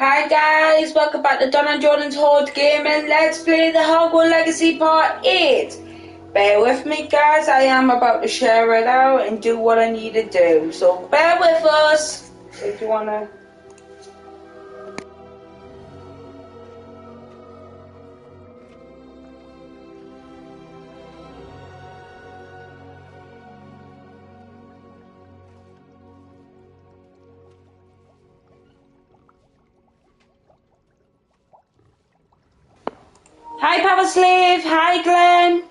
Hi guys, welcome back to Donna and Jordan's Horde Gamin. Let's play the Hogwarts Legacy Part 8. Bear with me guys, I am about to share it out and do what I need to do. So bear with us if you want to. Hi Power Slave, hi Glenn.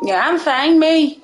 Yeah, I'm fine, me.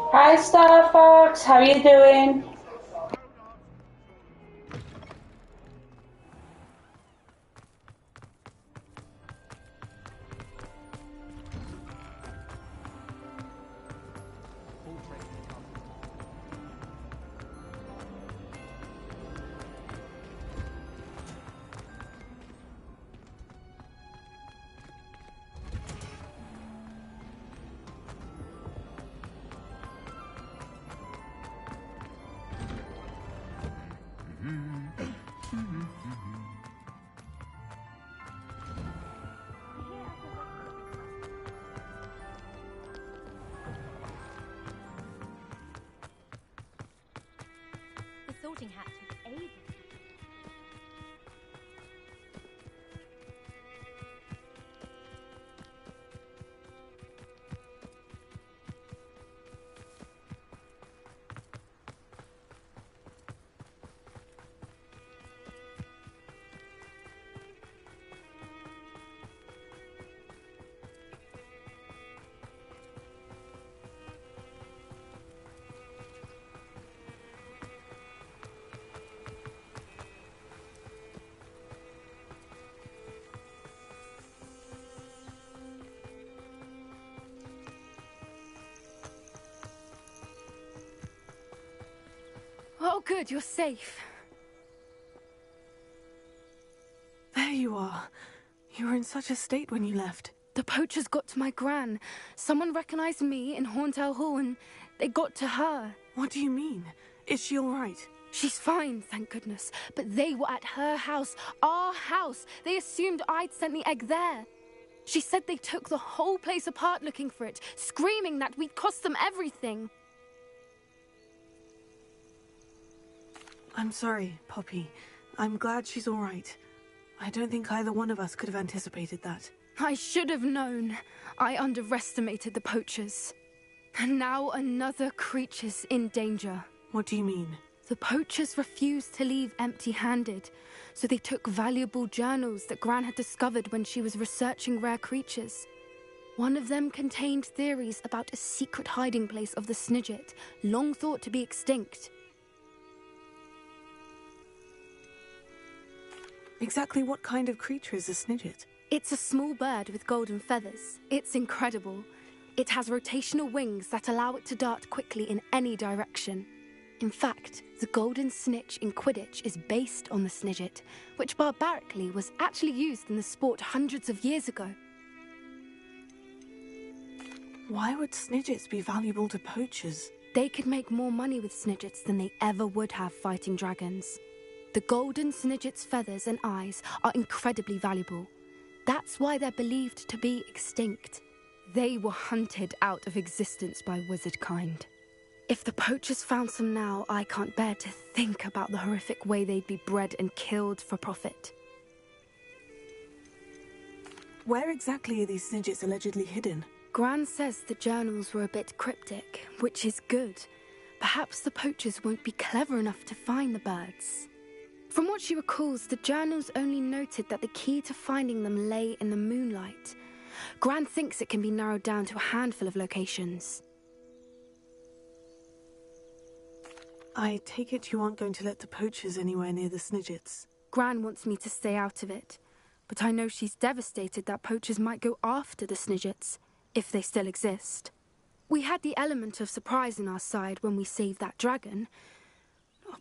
Hi Star Fox, how you doing? The sorting hat was able. Oh, good, you're safe. There you are. You were in such a state when you left. The poachers got to my gran. Someone recognized me in Horntail Hall and they got to her. What do you mean? Is she all right? She's fine, thank goodness. But they were at her house, our house. They assumed I'd sent the egg there. She said they took the whole place apart looking for it, screaming that we'd cost them everything. I'm sorry, Poppy. I'm glad she's all right. I don't think either one of us could have anticipated that. I should have known. I underestimated the poachers. And now another creature's in danger. What do you mean? The poachers refused to leave empty-handed, so they took valuable journals that Gran had discovered when she was researching rare creatures. One of them contained theories about a secret hiding place of the Snidget, long thought to be extinct. Exactly what kind of creature is a Snidget? It's a small bird with golden feathers. It's incredible. It has rotational wings that allow it to dart quickly in any direction. In fact, the golden snitch in Quidditch is based on the Snidget, which barbarically was actually used in the sport hundreds of years ago. Why would Snidgets be valuable to poachers? They could make more money with Snidgets than they ever would have fighting dragons. The golden Snidget's feathers and eyes are incredibly valuable. That's why they're believed to be extinct. They were hunted out of existence by wizard kind. If the poachers found some now, I can't bear to think about the horrific way they'd be bred and killed for profit. Where exactly are these Snidgets allegedly hidden? Gran says the journals were a bit cryptic, which is good. Perhaps the poachers won't be clever enough to find the birds. From what she recalls, the journals only noted that the key to finding them lay in the moonlight. Gran thinks it can be narrowed down to a handful of locations. I take it you aren't going to let the poachers anywhere near the Snidgets. Gran wants me to stay out of it, but I know she's devastated that poachers might go after the Snidgets, if they still exist. We had the element of surprise on our side when we saved that dragon,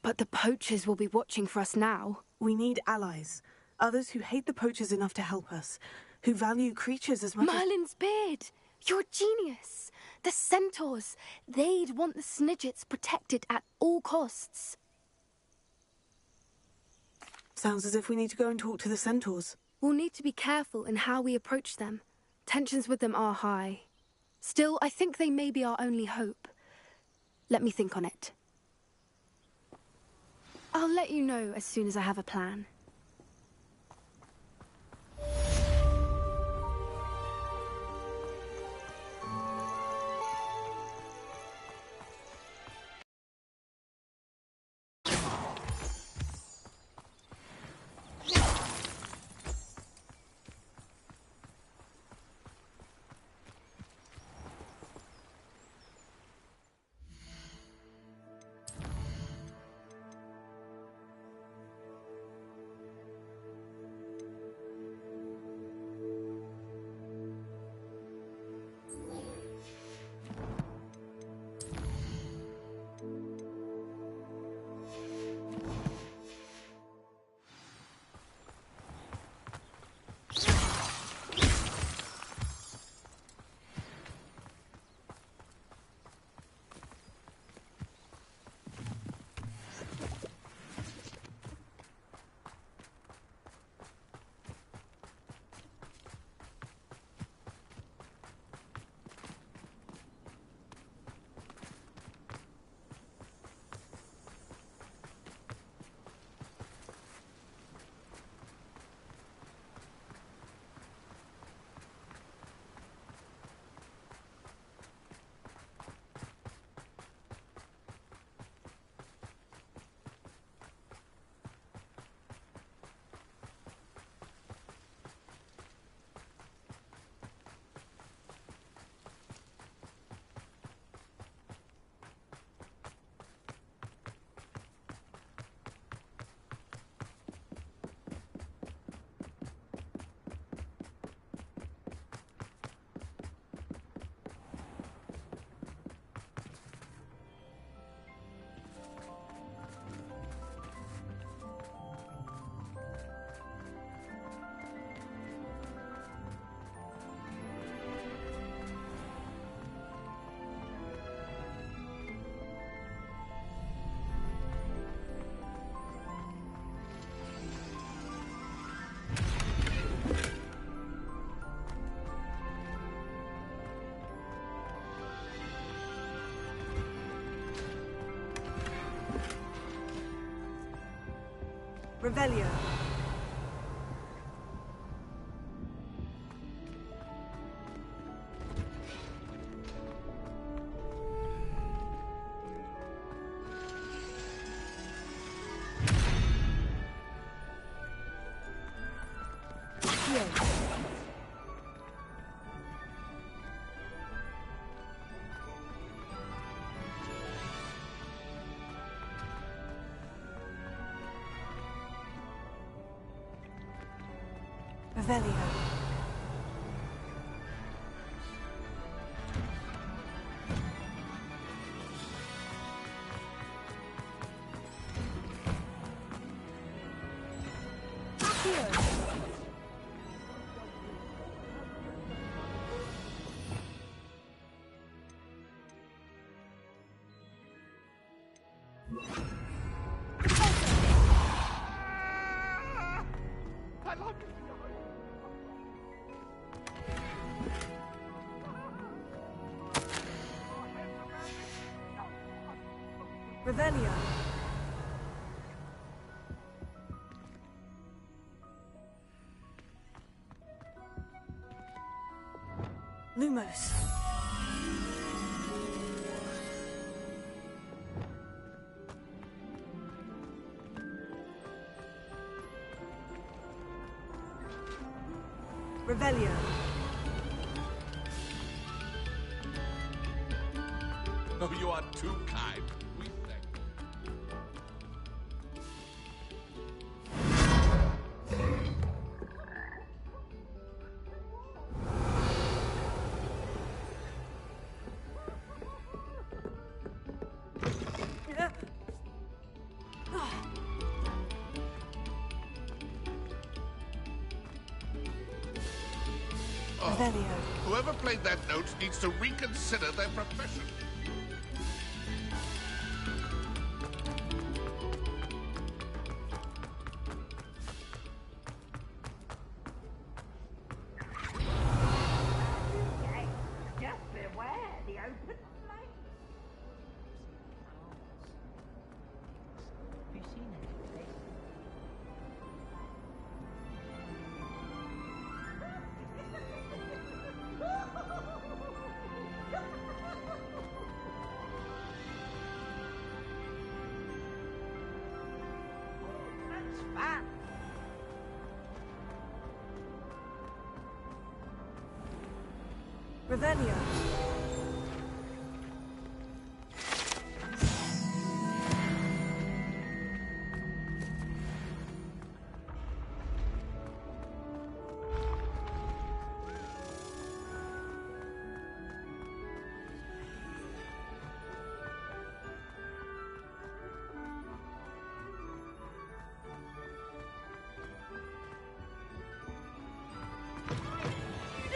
but the poachers will be watching for us now. We need allies. Others who hate the poachers enough to help us, who value creatures as much Merlin's beard! You're a genius! The centaurs! They'd want the Snidgets protected at all costs. Sounds as if we need to go and talk to the centaurs. We'll need to be careful in how we approach them. Tensions with them are high. Still, I think they may be our only hope. Let me think on it. I'll let you know as soon as I have a plan. Revelio. Accio. Revelio. Revelio. Lumos. Revelio. Oh, you are too kind. We thank Revelio. Whoever played that note needs to reconsider their profession. Just beware the open flame. Have you seen anything? That's fun. Revelio.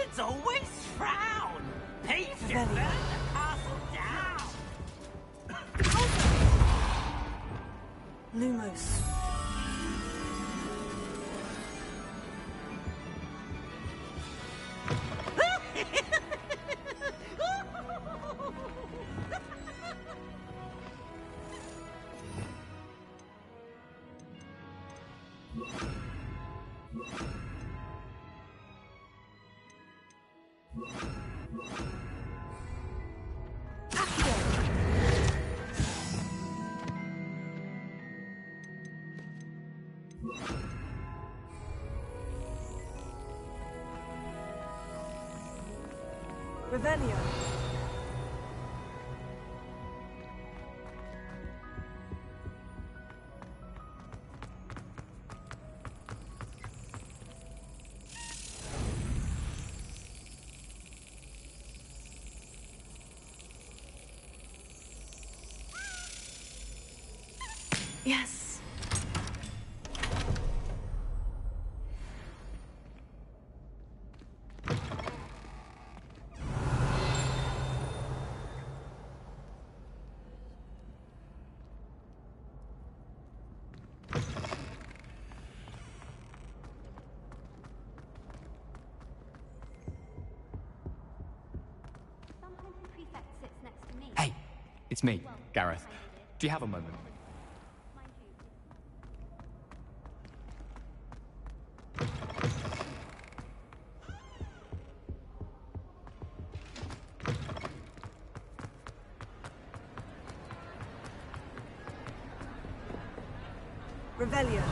It's always frown. Peace to burn the castle down. Lumos. Revelio. Yes. Sometimes the prefect sits next to me. Hey, it's me, Gareth. Do you have a moment? Mind you, Revelio.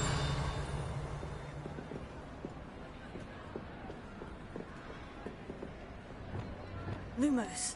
Lumos.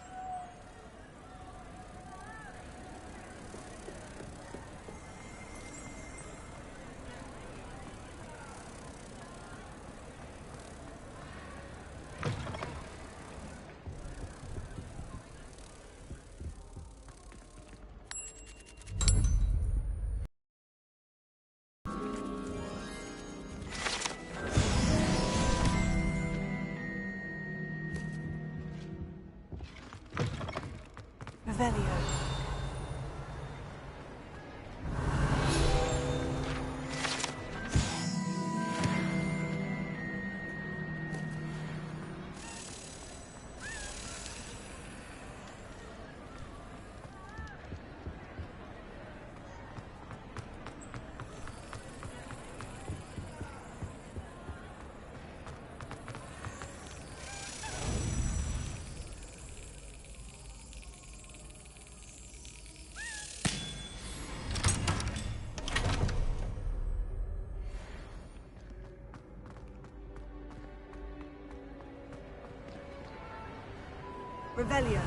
Revelio. Revelio.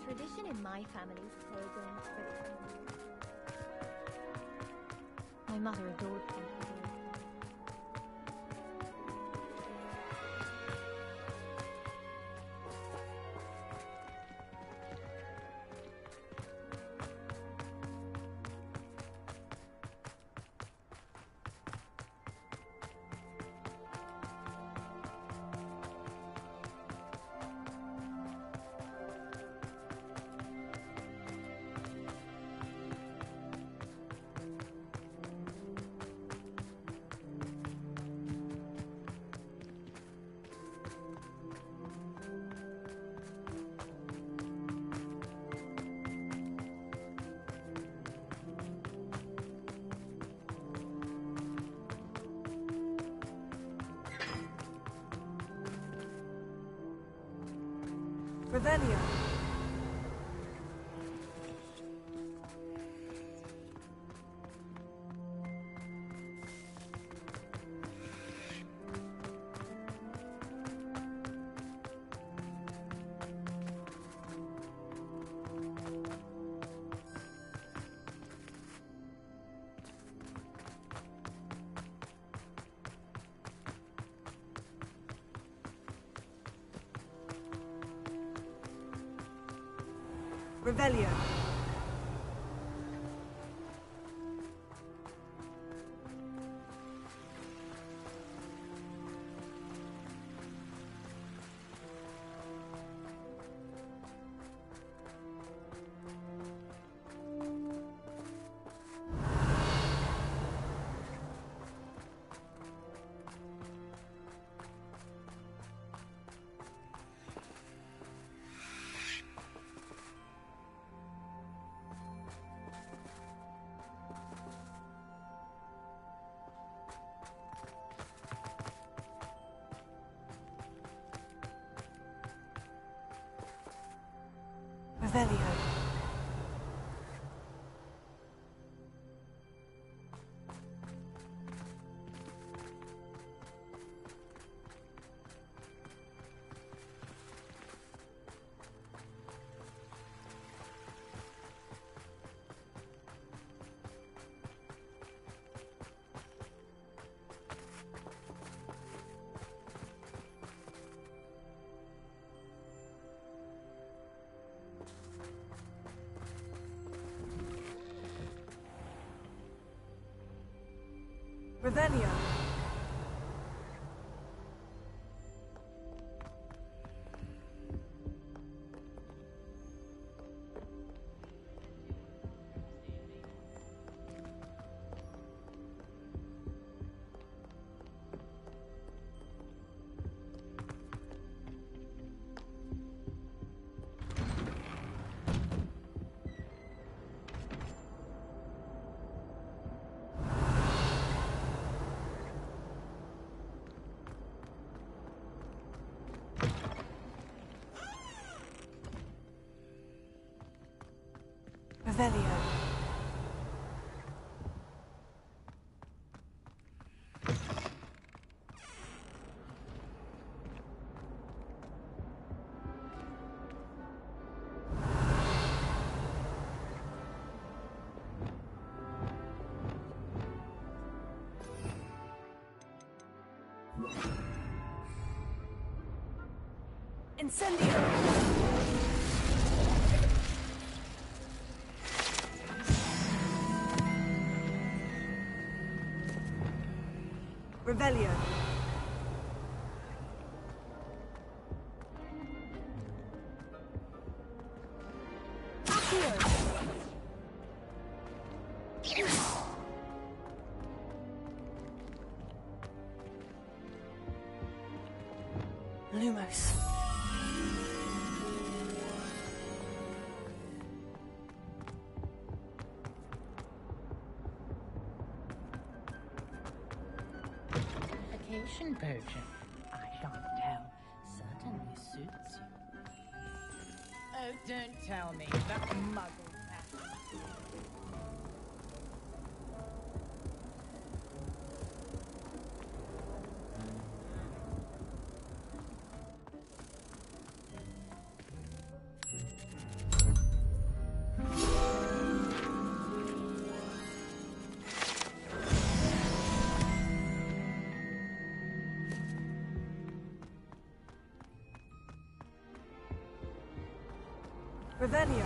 Tradition in my family is to play games for my mother adored playing games. Revelio. Revelio. Revelio. Revelio. Revelio. Incendio! Revelio. Accio. Lumos. Vacation potion. I shan't tell. Certainly suits you. Oh, don't tell me that muggle passion. Revelio.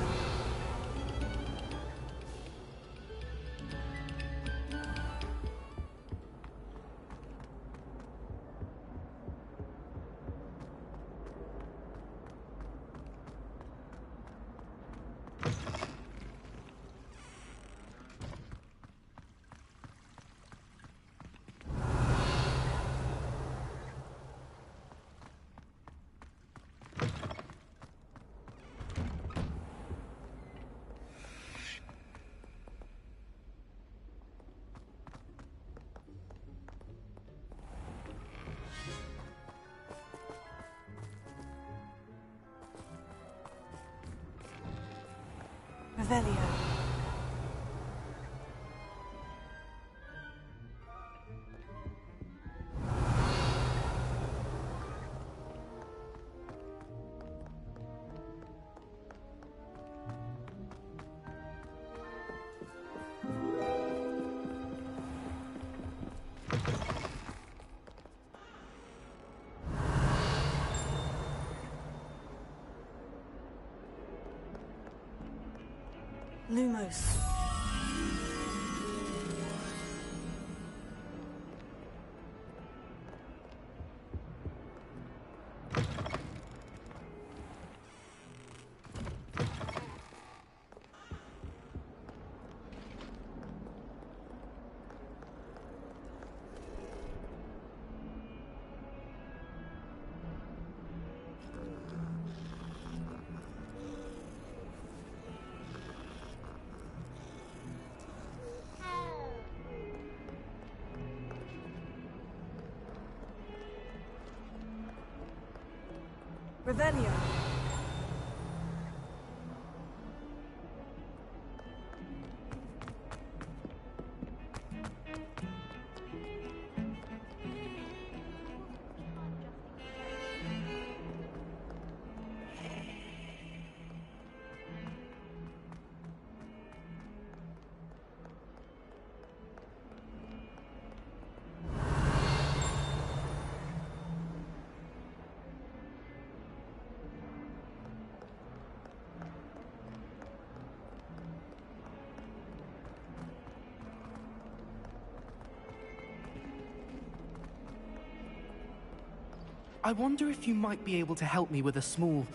Revelio. Lumos. Revelio. I wonder if you might be able to help me with a small,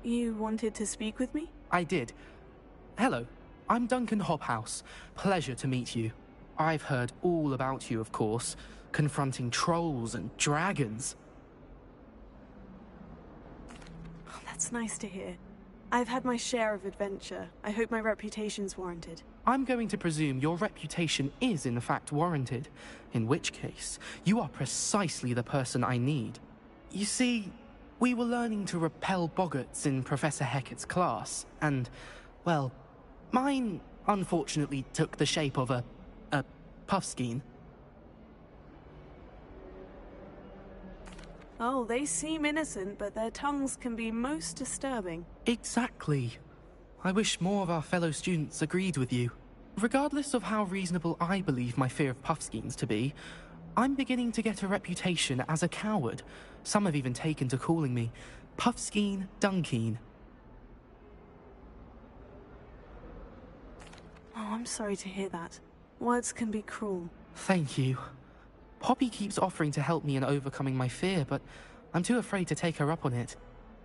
You wanted to speak with me? I did. Hello, I'm Duncan Hobhouse. Pleasure to meet you. I've heard all about you, of course, confronting trolls and dragons. Oh, that's nice to hear. I've had my share of adventure. I hope my reputation's warranted. I'm going to presume your reputation is in fact warranted, in which case, you are precisely the person I need. You see, we were learning to repel boggarts in Professor Hecat's class, and, well, mine unfortunately took the shape of a puffskein. Oh, they seem innocent, but their tongues can be most disturbing. Exactly. I wish more of our fellow students agreed with you. Regardless of how reasonable I believe my fear of puffskeins to be, I'm beginning to get a reputation as a coward. Some have even taken to calling me Puffskein Dunkeen. Oh, I'm sorry to hear that. Words can be cruel. Thank you. Poppy keeps offering to help me in overcoming my fear, but I'm too afraid to take her up on it.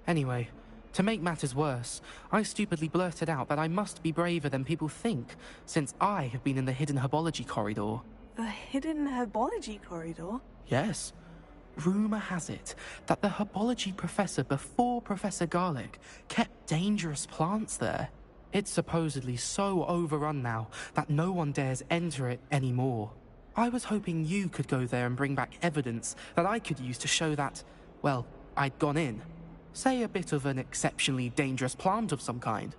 Anyway, to make matters worse, I stupidly blurted out that I must be braver than people think, since I have been in the hidden herbology corridor. The hidden herbology corridor? Yes. Rumor has it that the herbology professor before Professor Garlic kept dangerous plants there. It's supposedly so overrun now that no one dares enter it anymore. I was hoping you could go there and bring back evidence that I could use to show that, well, I'd gone in. Say a bit of an exceptionally dangerous plant of some kind.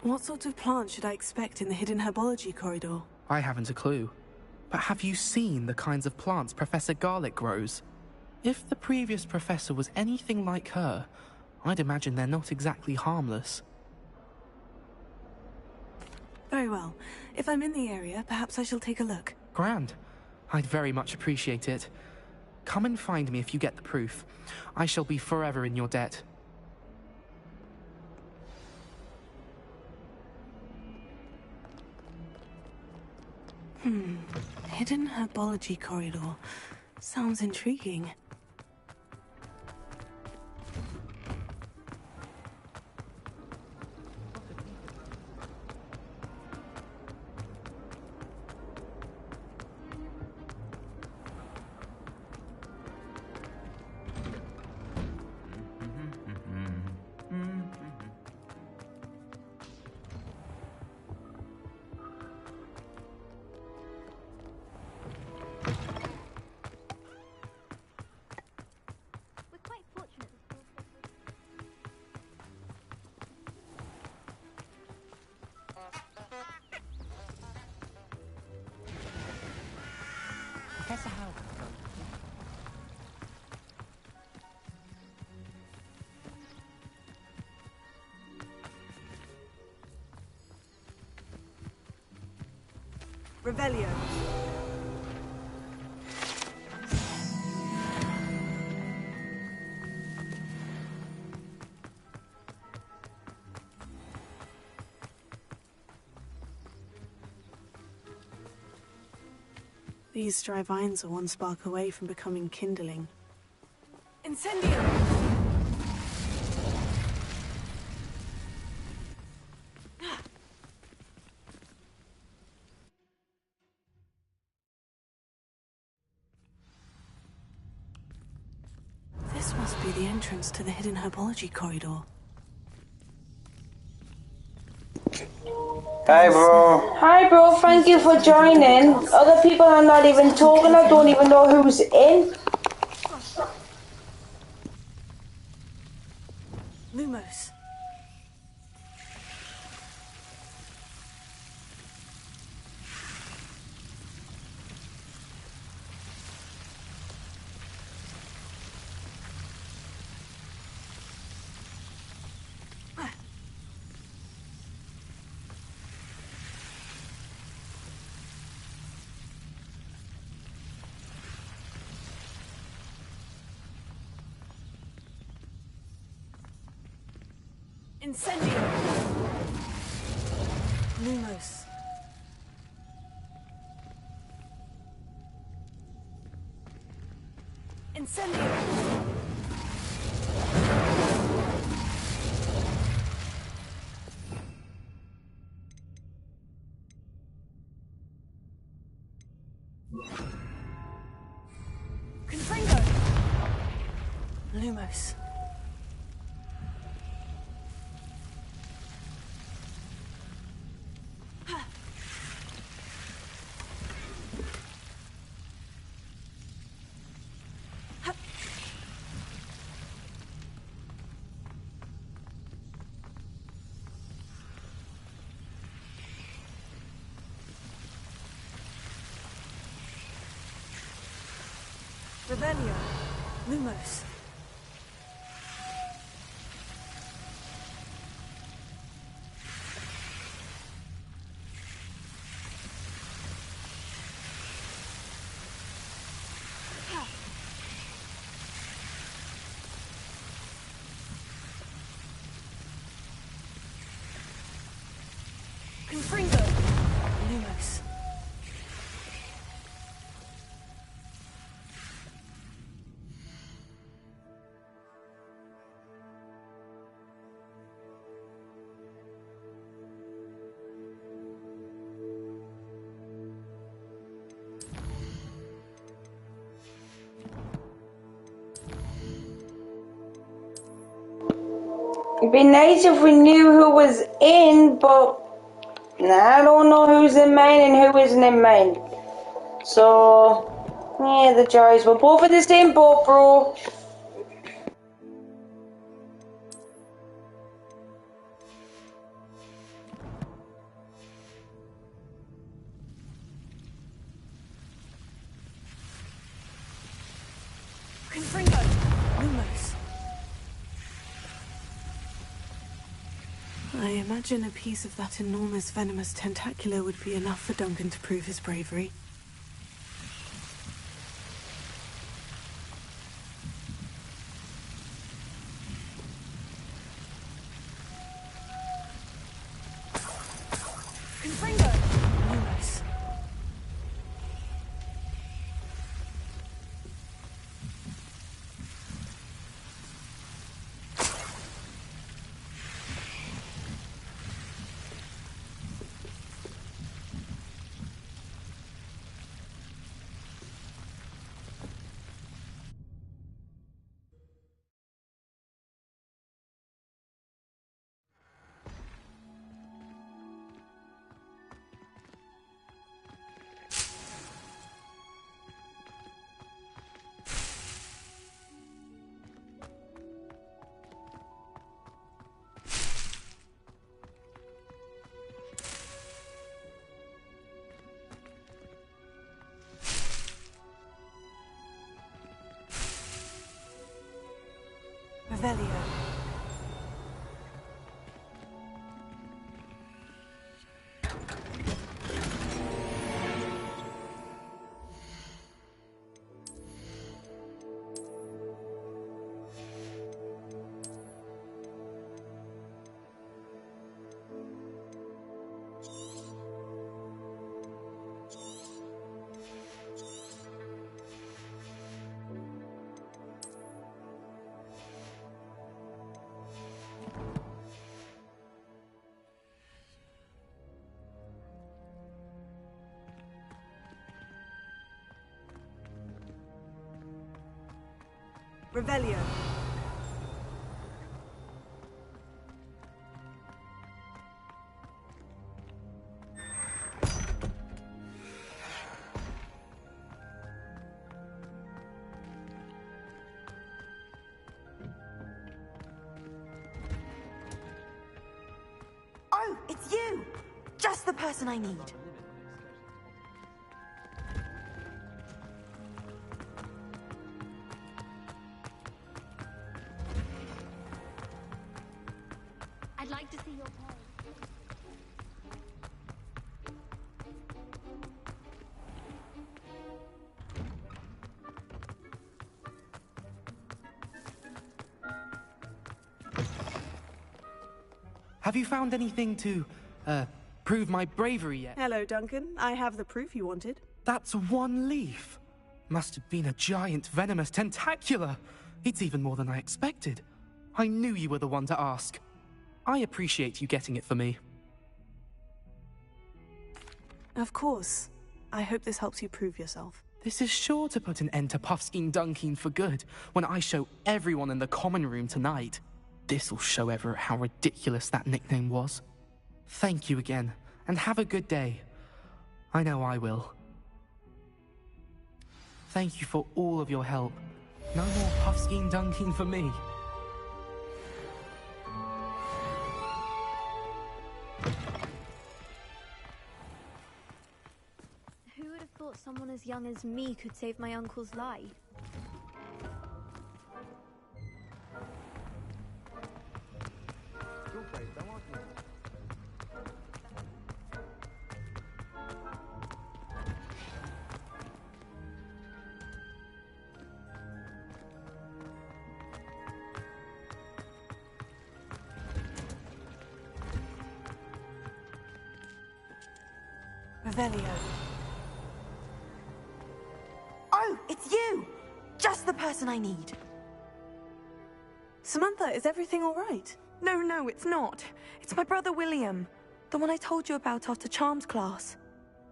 What sort of plant should I expect in the hidden herbology corridor? I haven't a clue. But have you seen the kinds of plants Professor Garlic grows? If the previous professor was anything like her, I'd imagine they're not exactly harmless. Very well. If I'm in the area, perhaps I shall take a look. Grand. I'd very much appreciate it. Come and find me if you get the proof. I shall be forever in your debt. Hidden herbology corridor. Sounds intriguing. We're quite fortunate this school Professor Howard. Revelio. These dry vines are one spark away from becoming kindling. Incendio! This must be the entrance to the hidden herbology corridor. Hi, bro. Hi, bro. Thank you for joining. Other people are not even talking. I don't even know who's in. Lumos. Incendio! Lumos. Incendio! Confringo! Lumos. Revelio. Lumos. Confringo. Lumos. It'd be nice if we knew who was in, but I don't know who's in mine and who isn't in mine. So, yeah, the joys. We're both in the same boat, bro. Confringo. Lumos. I imagine a piece of that enormous venomous tentacula would be enough for Duncan to prove his bravery. Confringo. Lumos. Revelio. Revelio. Oh, it's you! Just the person I need. I'd like to see your play. Have you found anything to, prove my bravery yet? Hello, Duncan. I have the proof you wanted. That's one leaf. Must have been a giant venomous tentacula. It's even more than I expected. I knew you were the one to ask. I appreciate you getting it for me. Of course. I hope this helps you prove yourself. This is sure to put an end to Puffskein Dunkeen for good when I show everyone in the common room tonight. This'll show Everett how ridiculous that nickname was. Thank you again, and have a good day. I know I will. Thank you for all of your help. No more Puffskein Dunkeen for me. Who would have thought someone as young as me could save my uncle's life? Revelio. Oh, it's you! Just the person I need. Samantha, is everything all right? No, it's not. It's my brother William. The one I told you about after Charms class.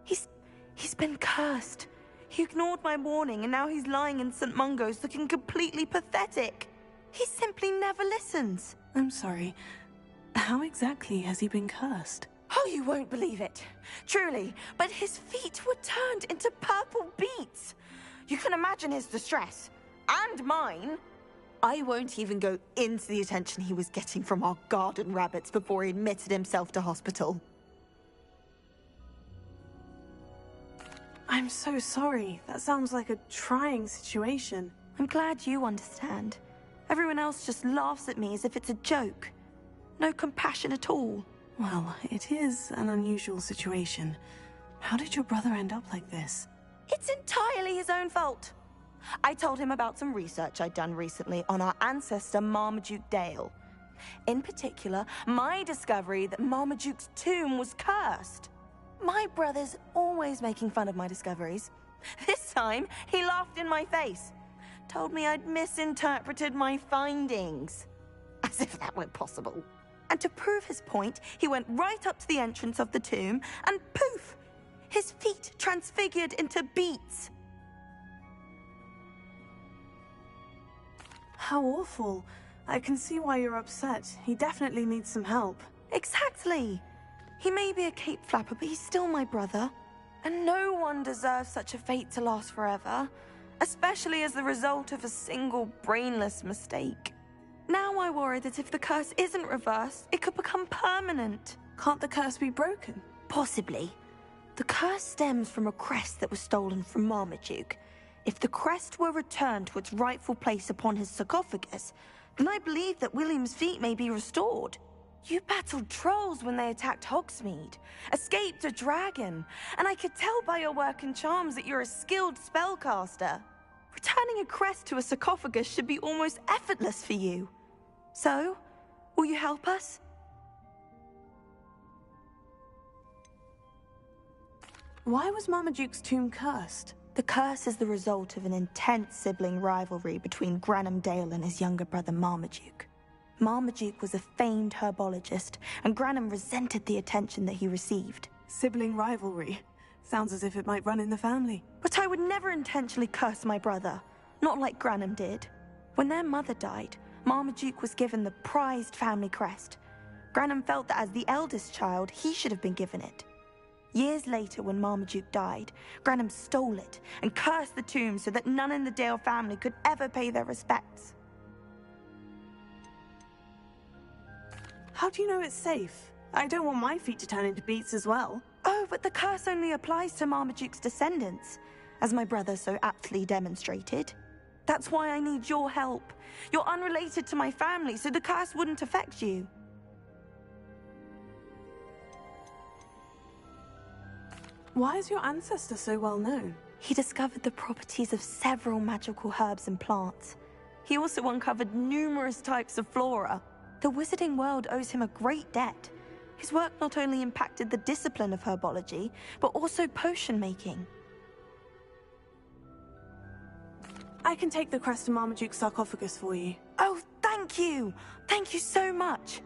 He's been cursed. He ignored my warning and now he's lying in St. Mungo's looking completely pathetic. He simply never listens. I'm sorry. How exactly has he been cursed? Oh, you won't believe it. Truly, but his feet were turned into purple beets. You can imagine his distress. And mine. I won't even go into the attention he was getting from our garden rabbits before he admitted himself to hospital. I'm so sorry. That sounds like a trying situation. I'm glad you understand. Everyone else just laughs at me as if it's a joke. No compassion at all. Well, it is an unusual situation. How did your brother end up like this? It's entirely his own fault. I told him about some research I'd done recently on our ancestor Marmaduke Dale. In particular, my discovery that Marmaduke's tomb was cursed. My brother's always making fun of my discoveries. This time, he laughed in my face. Told me I'd misinterpreted my findings. As if that were possible. And to prove his point, he went right up to the entrance of the tomb and poof! His feet transfigured into beets. How awful. I can see why you're upset. He definitely needs some help. Exactly. He may be a cape flapper, but he's still my brother. And no one deserves such a fate to last forever, especially as the result of a single brainless mistake. Now I worry that if the curse isn't reversed, it could become permanent. Can't the curse be broken? Possibly. The curse stems from a crest that was stolen from Marmaduke. If the crest were returned to its rightful place upon his sarcophagus, then I believe that William's feet may be restored. You battled trolls when they attacked Hogsmeade, escaped a dragon, and I could tell by your work and charms that you're a skilled spellcaster. Returning a crest to a sarcophagus should be almost effortless for you. So, will you help us? Why was Marmaduke's tomb cursed? The curse is the result of an intense sibling rivalry between Granham Dale and his younger brother Marmaduke. Marmaduke was a famed herbologist, and Granham resented the attention that he received. Sibling rivalry. Sounds as if it might run in the family. But I would never intentionally curse my brother, not like Granham did. When their mother died, Marmaduke was given the prized family crest. Granham felt that as the eldest child, he should have been given it. Years later, when Marmaduke died, Granham stole it and cursed the tomb so that none in the Dale family could ever pay their respects. How do you know it's safe? I don't want my feet to turn into beets as well. Oh, but the curse only applies to Marmaduke's descendants, as my brother so aptly demonstrated. That's why I need your help. You're unrelated to my family, so the curse wouldn't affect you. Why is your ancestor so well known? He discovered the properties of several magical herbs and plants. He also uncovered numerous types of flora. The wizarding world owes him a great debt. His work not only impacted the discipline of herbology, but also potion making. I can take the crest to Marmaduke's sarcophagus for you. Oh, thank you! Thank you so much!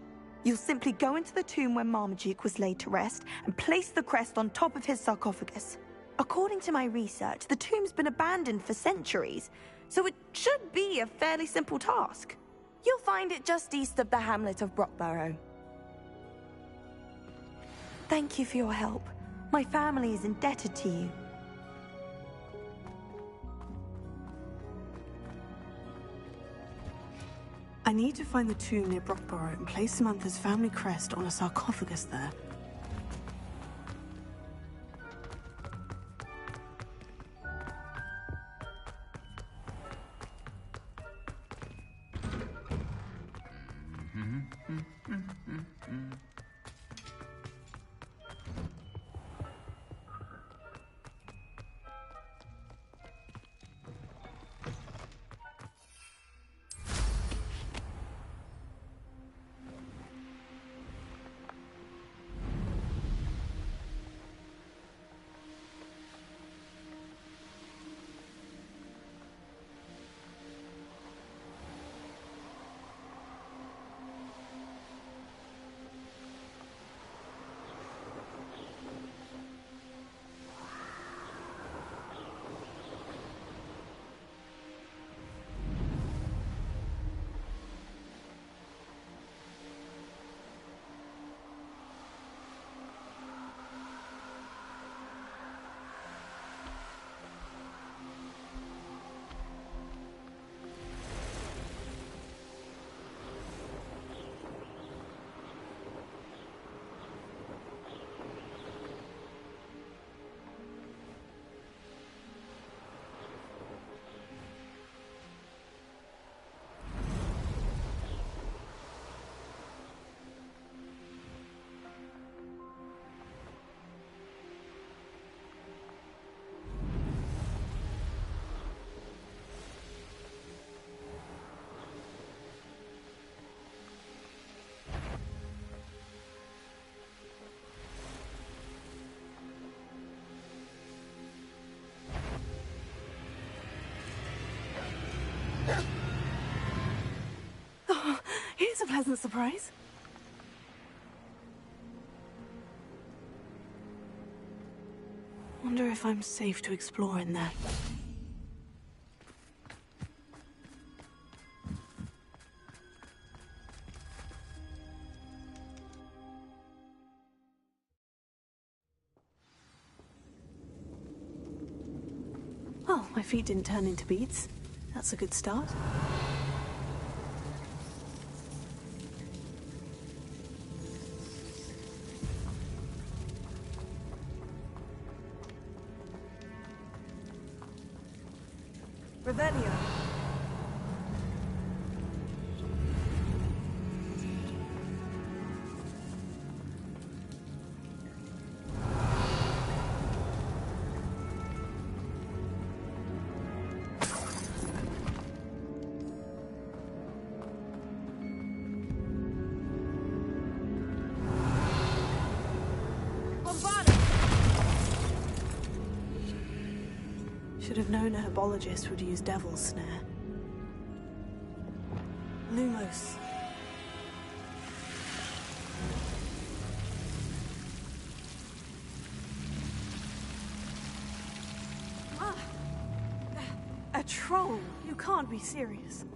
You'll simply go into the tomb where Marmaduke was laid to rest and place the crest on top of his sarcophagus. According to my research, the tomb's been abandoned for centuries, so it should be a fairly simple task. You'll find it just east of the hamlet of Brockborough. Thank you for your help. My family is indebted to you. I need to find the tomb near Brockborough and place Samantha's family crest on a sarcophagus there. Oh, here's a pleasant surprise. Wonder if I'm safe to explore in there. Oh, my feet didn't turn into beads. That's a good start. Revelio. Should have known a herbologist would use Devil's Snare. Lumos. Ah! A troll? You can't be serious.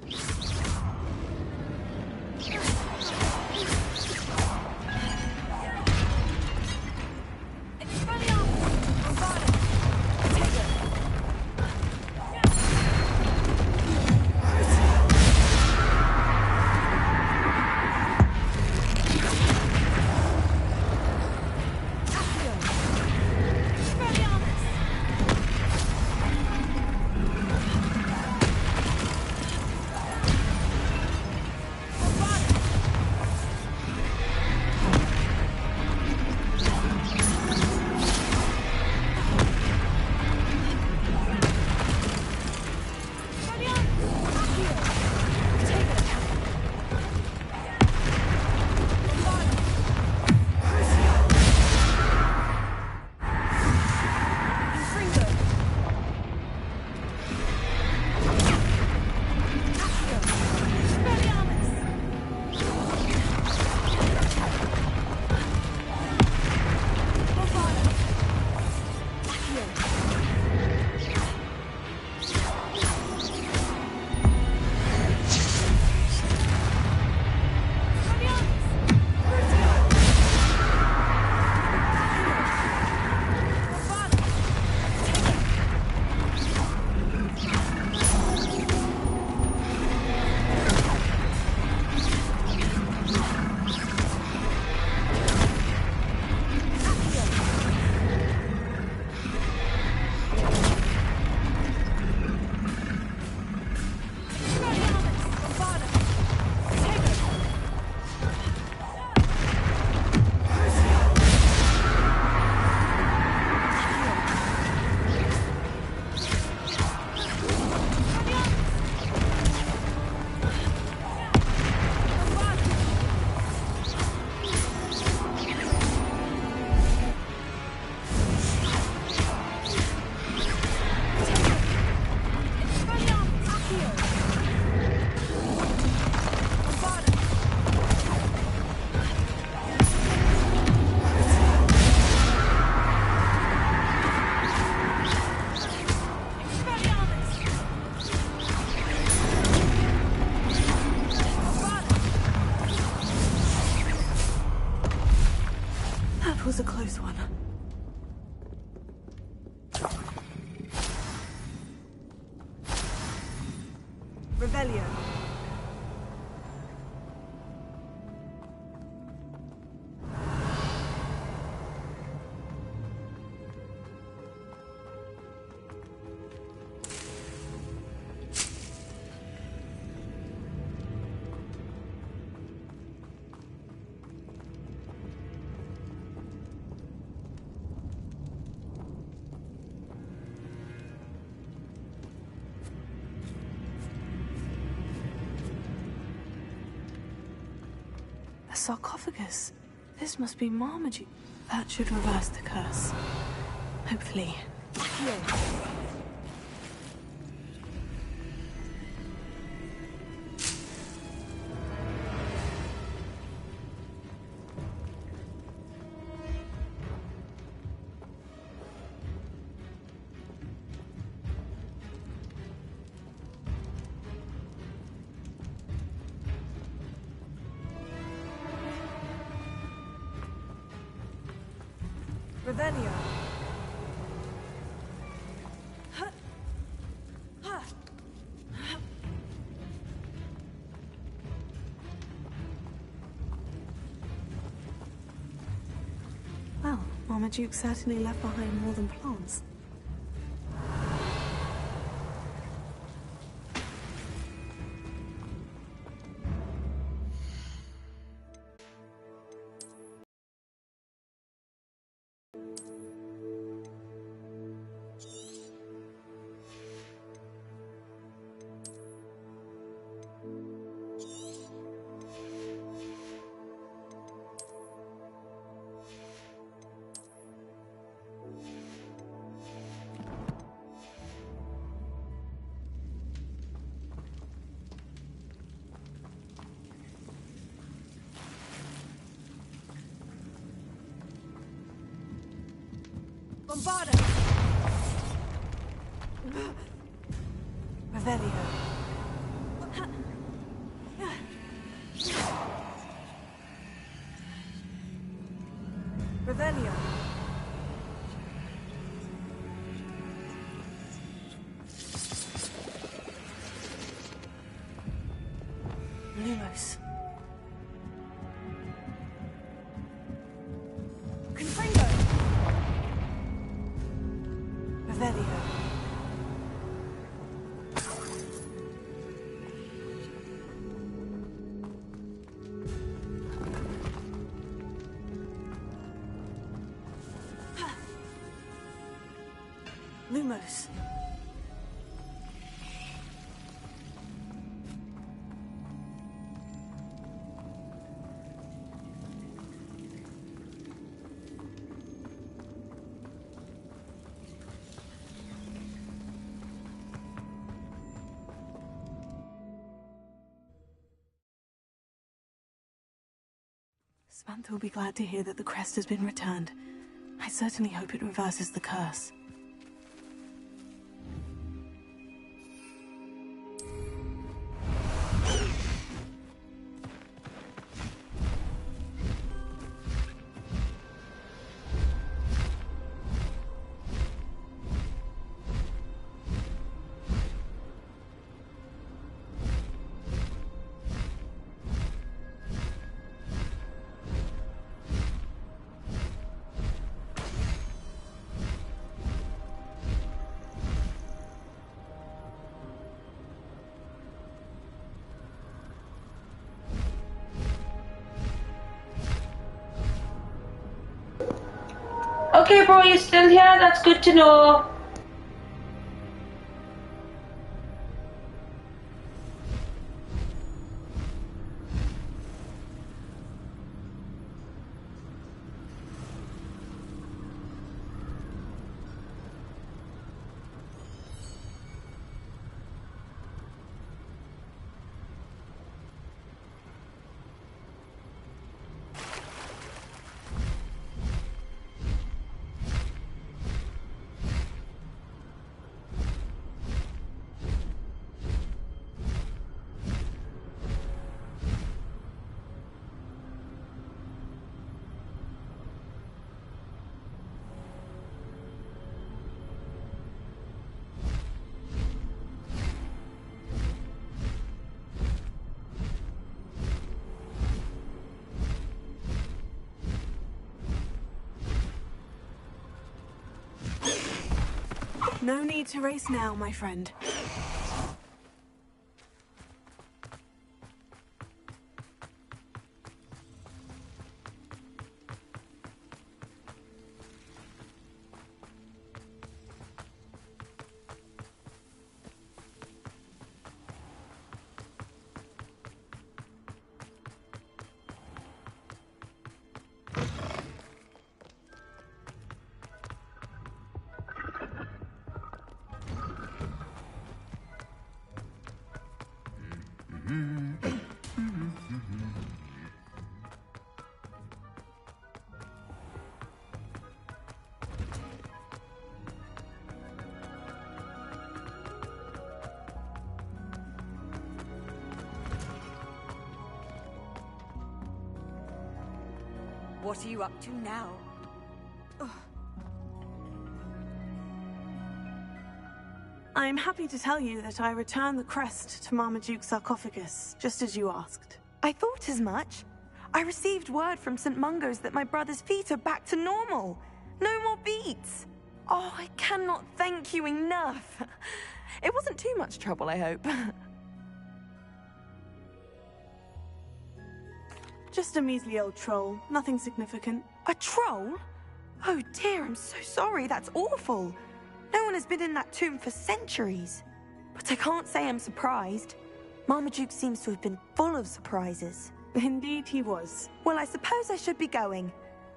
Revelio. A sarcophagus. This must be Marmaduke. That should reverse the curse. Hopefully. Revelio. Well, Marmaduke certainly left behind more than plants. Bombarda! Revelio. Revelio. Lumos. Confringo. Revelio. Lumos. Samantha will be glad to hear that the crest has been returned. I certainly hope it reverses the curse. Okay, bro, you're still here? That's good to know. No need to race now, my friend. What are you up to now? I'm happy to tell you that I returned the crest to Marmaduke's sarcophagus, just as you asked. I thought as much. I received word from St. Mungo's that my brother's feet are back to normal. No more beats. Oh, I cannot thank you enough. It wasn't too much trouble, I hope. Just a measly old troll, nothing significant. A troll? Oh dear, I'm so sorry. That's awful. No one has been in that tomb for centuries. But I can't say I'm surprised. Marmaduke seems to have been full of surprises. Indeed he was. Well, I suppose I should be going.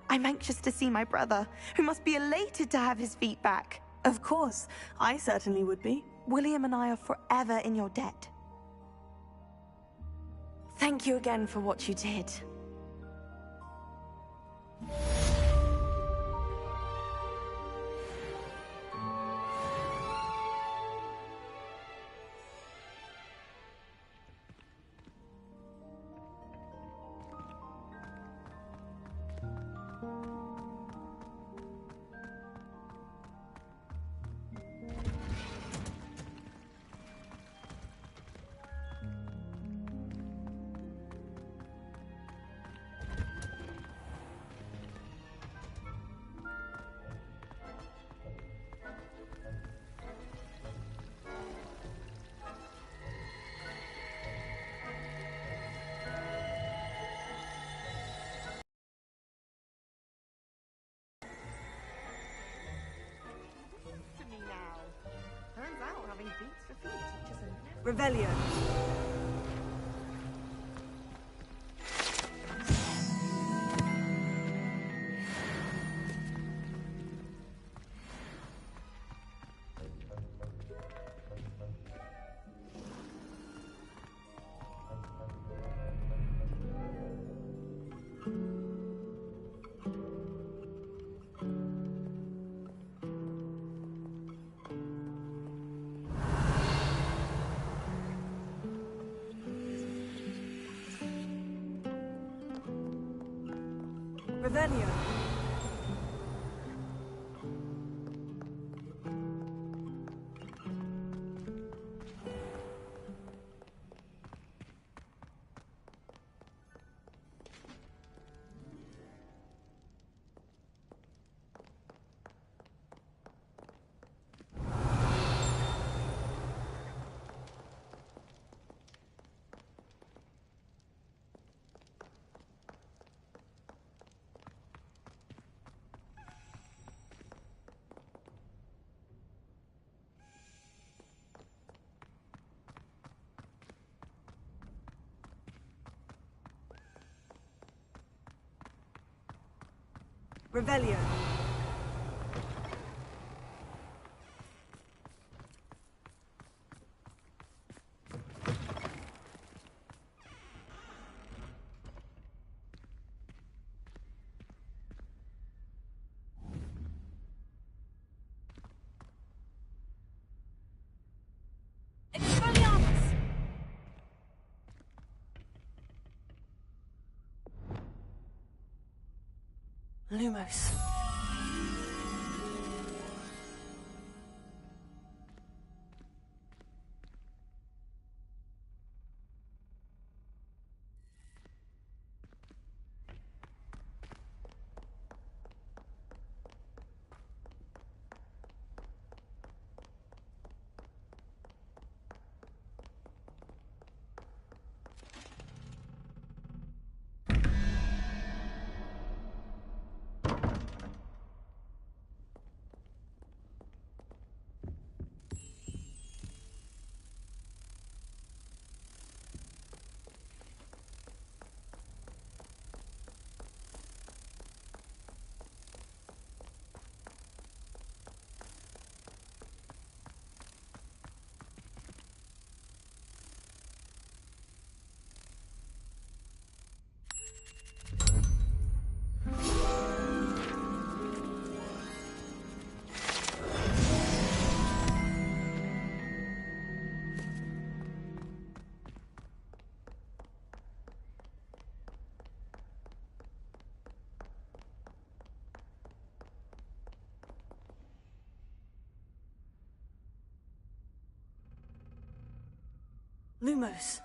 I'm anxious to see my brother, who must be elated to have his feet back. Of course, I certainly would be. William and I are forever in your debt. Thank you again for what you did. Revelio. Revelio. Revelio. Lumos. Lumos.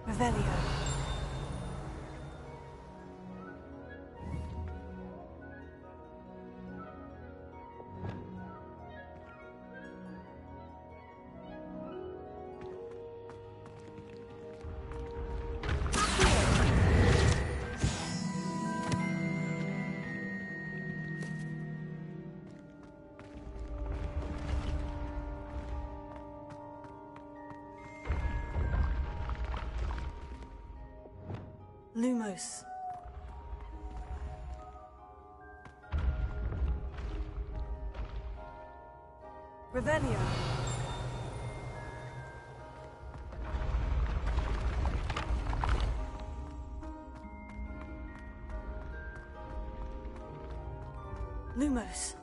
Revelio. Lumos. Revelio. Lumos.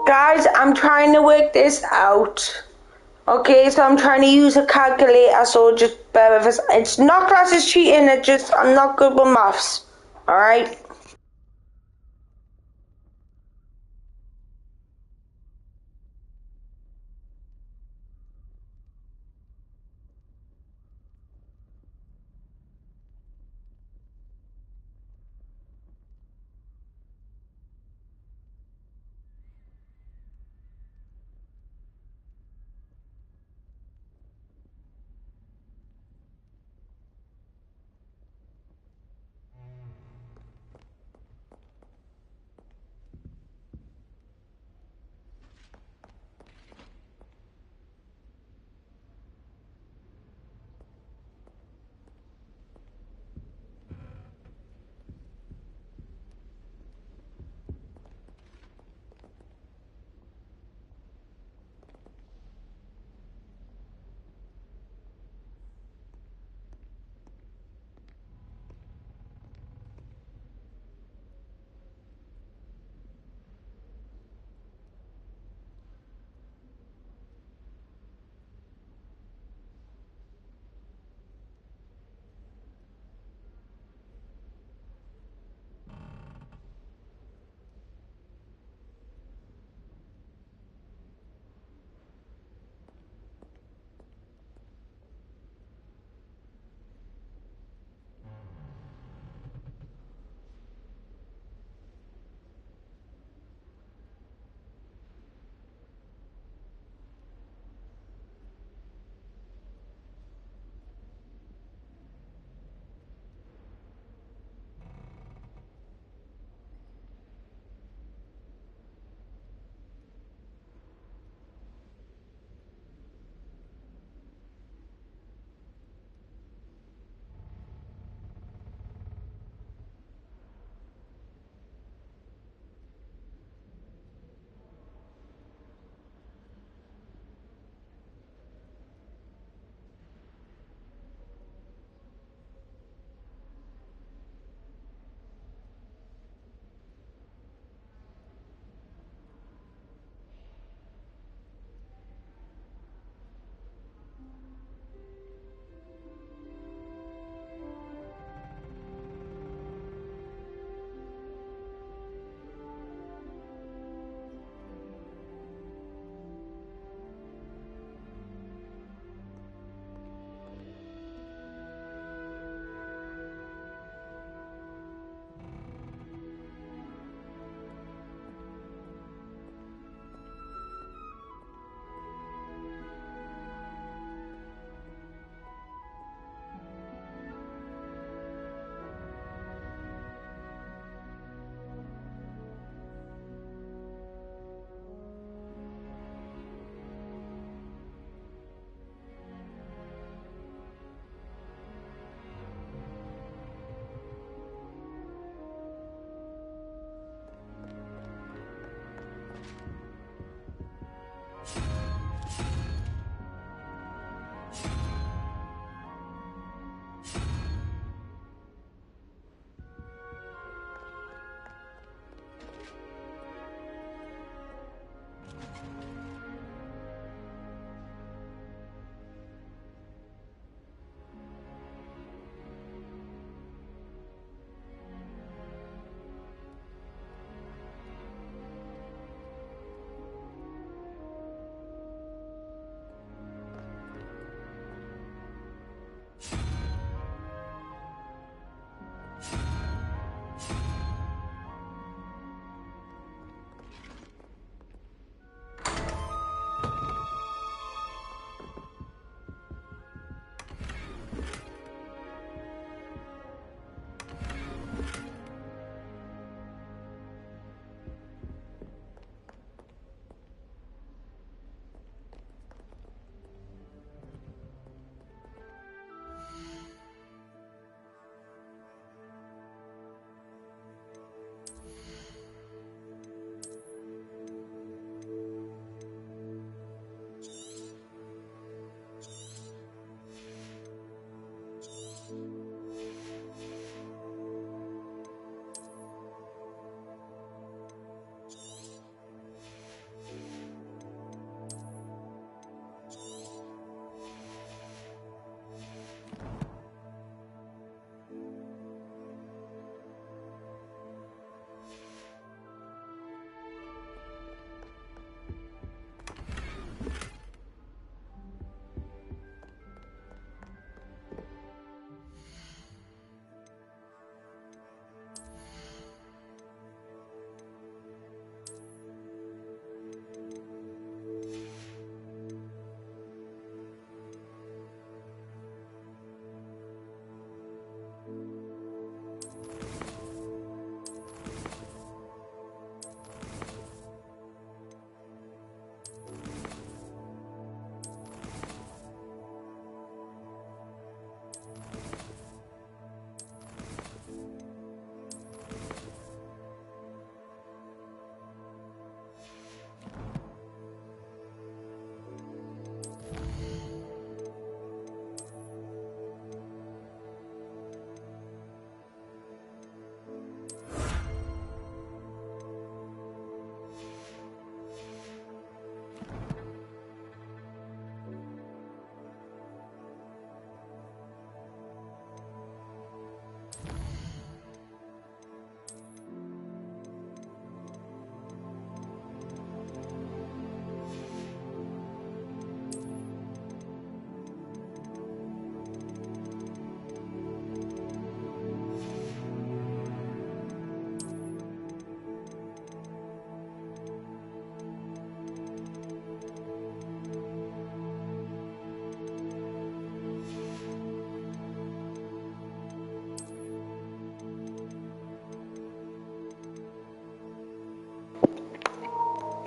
Guys, I'm trying to work this out. Okay, so I'm trying to use a calculator, so just bear with us. It's not classed as cheating, it's just I'm not good with maths. Alright?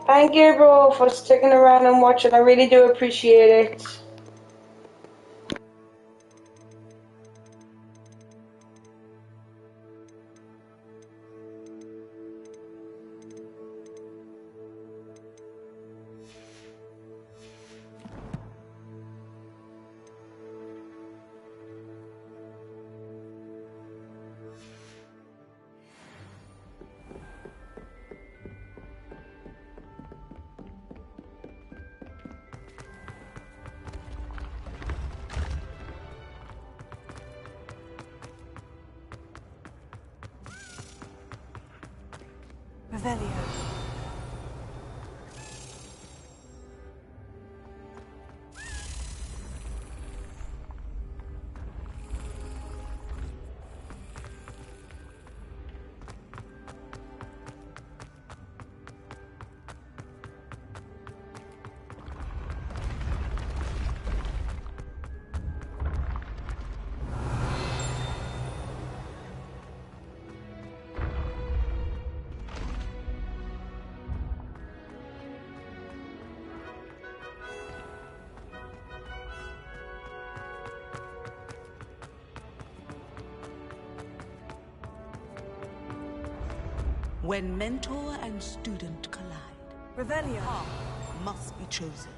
Thank you, bro, for sticking around and watching. I really do appreciate it. Revelio. When mentor and student collide, Revelio. path must be chosen.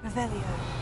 Revelio.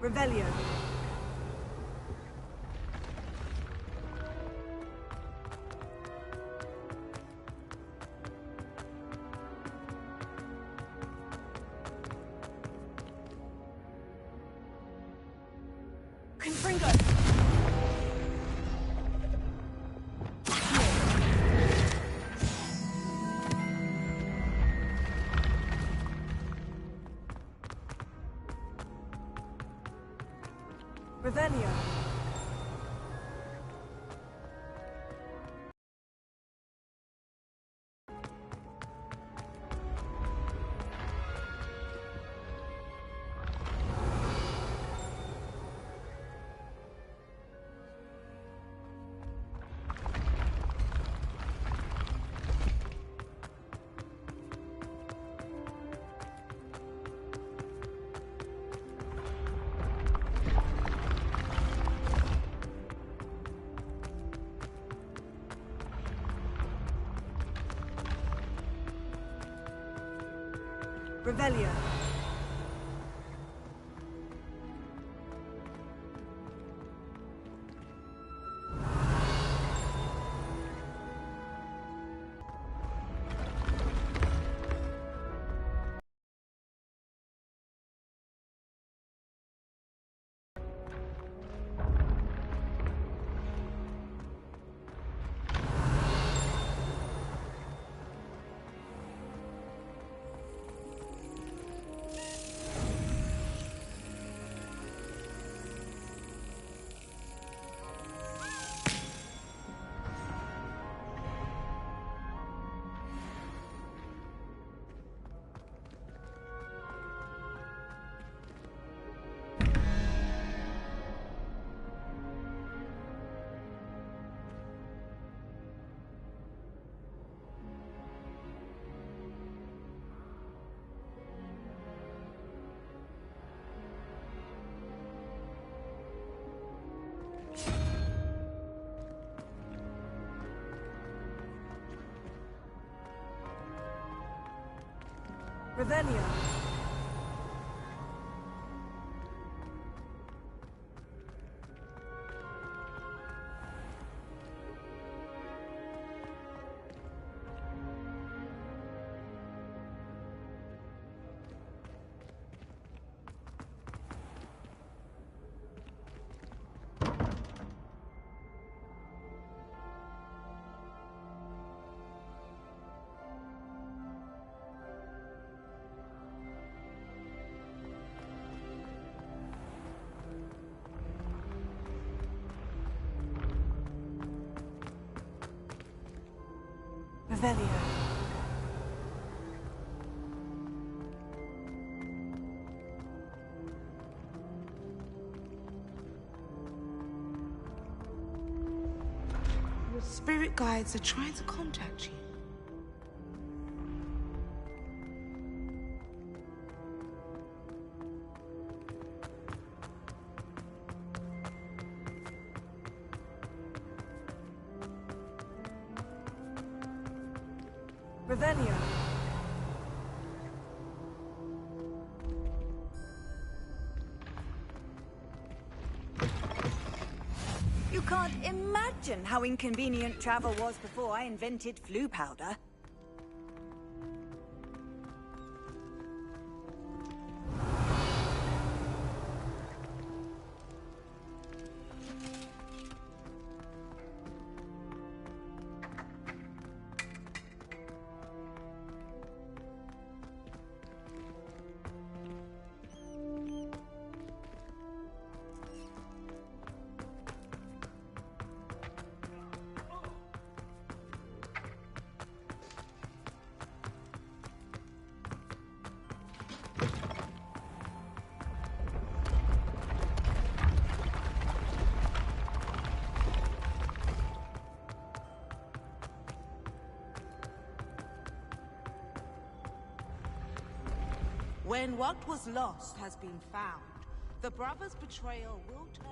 Revelio. Confringo. Revelio. Revelio. Revelio. Revelio. Your spirit guides are trying to contact you. Revelio. You can't imagine how inconvenient travel was before I invented flu powder. When what was lost has been found, the brothers' betrayal will turn.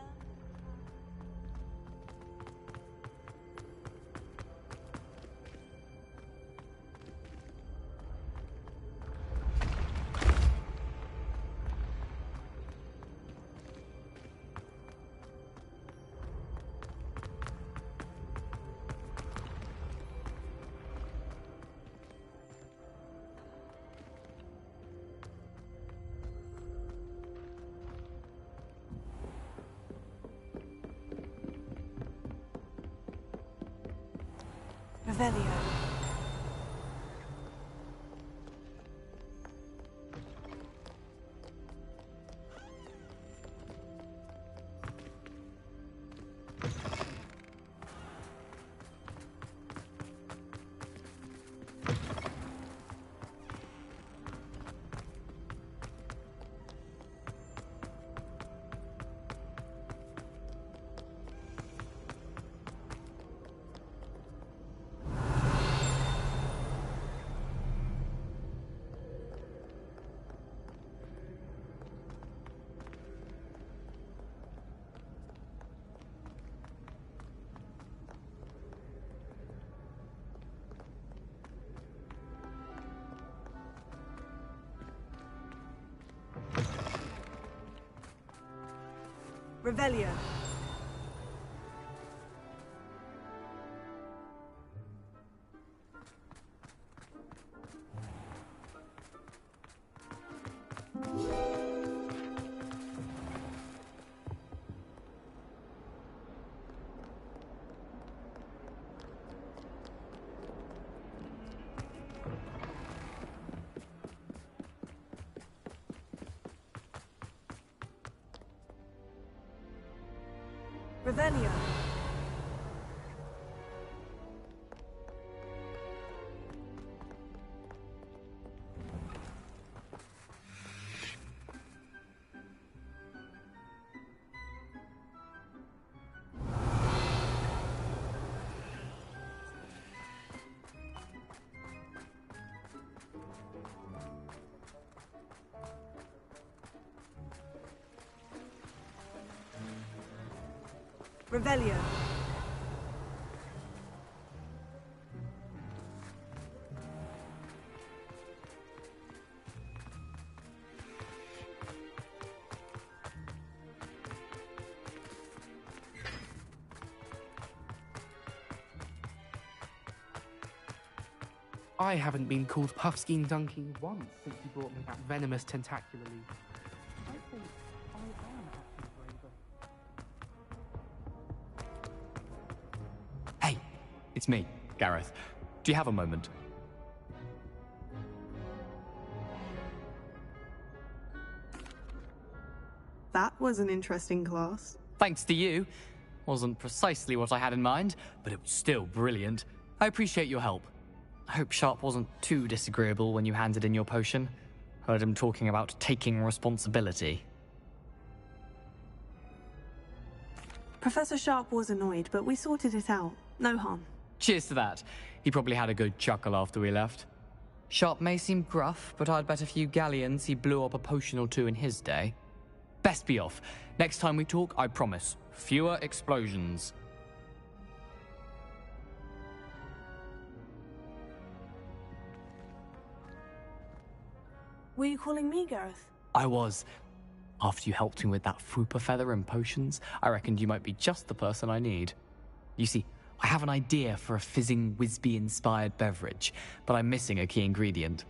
Revelio. Revelio. Revelio. Revelio. I haven't been called Puffskein Dunking once since you brought me that venomous tentacular leaf. I think I am actually braver. Hey, it's me, Gareth. Do you have a moment? That was an interesting class. Thanks to you. Wasn't precisely what I had in mind, but it was still brilliant. I appreciate your help. I hope Sharp wasn't too disagreeable when you handed in your potion. Heard him talking about taking responsibility. Professor Sharp was annoyed, but we sorted it out. No harm. Cheers to that. He probably had a good chuckle after we left. Sharp may seem gruff, but I'd bet a few galleons he blew up a potion or two in his day. Best be off. Next time we talk, I promise, fewer explosions. Were you calling me, Gareth? I was. After you helped me with that Fupa feather and potions, I reckoned you might be just the person I need. You see, I have an idea for a fizzing Whizbee-inspired beverage, but I'm missing a key ingredient.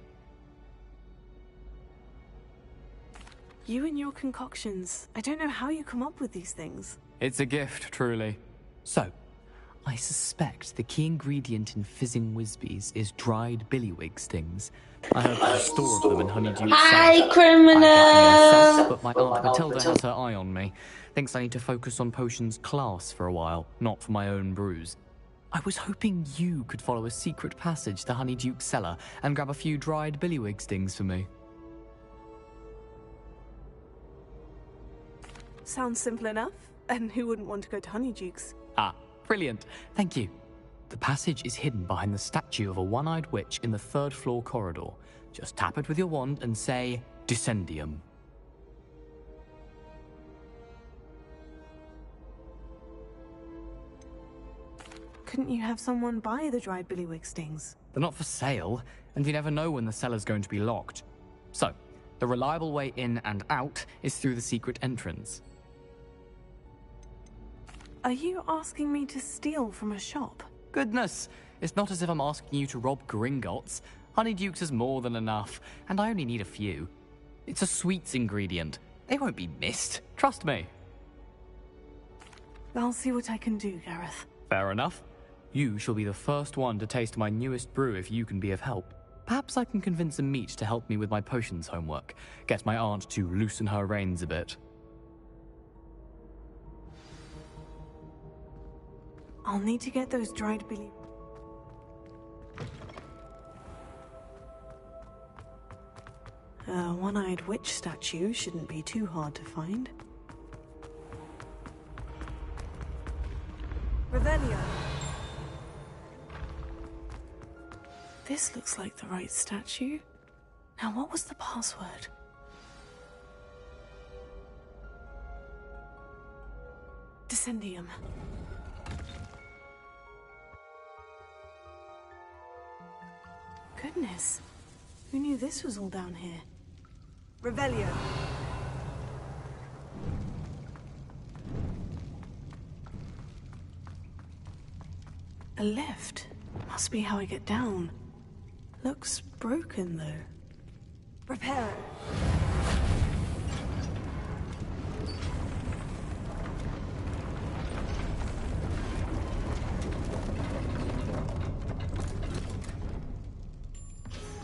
You and your concoctions. I don't know how you come up with these things. It's a gift, truly. So, I suspect the key ingredient in fizzing Whizbees is dried billywig stings. I heard there's a store of them in Honeydew. Hi, criminal! But my Aunt Matilda has her eye on me. Thinks I need to focus on potions class for a while, not for my own brews. I was hoping you could follow a secret passage to Honeyduke's cellar and grab a few dried billywig stings for me. Sounds simple enough. And who wouldn't want to go to Honeyduke's? Ah, brilliant. Thank you. The passage is hidden behind the statue of a one-eyed witch in the third-floor corridor. Just tap it with your wand and say, Descendium. Couldn't you have someone buy the dried billywig stings? They're not for sale, and you never know when the cellar's going to be locked. So, the reliable way in and out is through the secret entrance. Are you asking me to steal from a shop? Goodness, it's not as if I'm asking you to rob Gringotts. Honeyduke's is more than enough, and I only need a few. It's a sweets ingredient. They won't be missed, trust me. I'll see what I can do, Gareth. Fair enough. You shall be the first one to taste my newest brew if you can be of help. Perhaps I can convince a meat to help me with my potions homework. Get my aunt to loosen her reins a bit. I'll need to get those dried billy... A one-eyed witch statue shouldn't be too hard to find. Revelio. This looks like the right statue. Now, what was the password? Descendium. Goodness. Who knew this was all down here? Revelio. A lift. Must be how I get down. Looks broken, though. Repair it.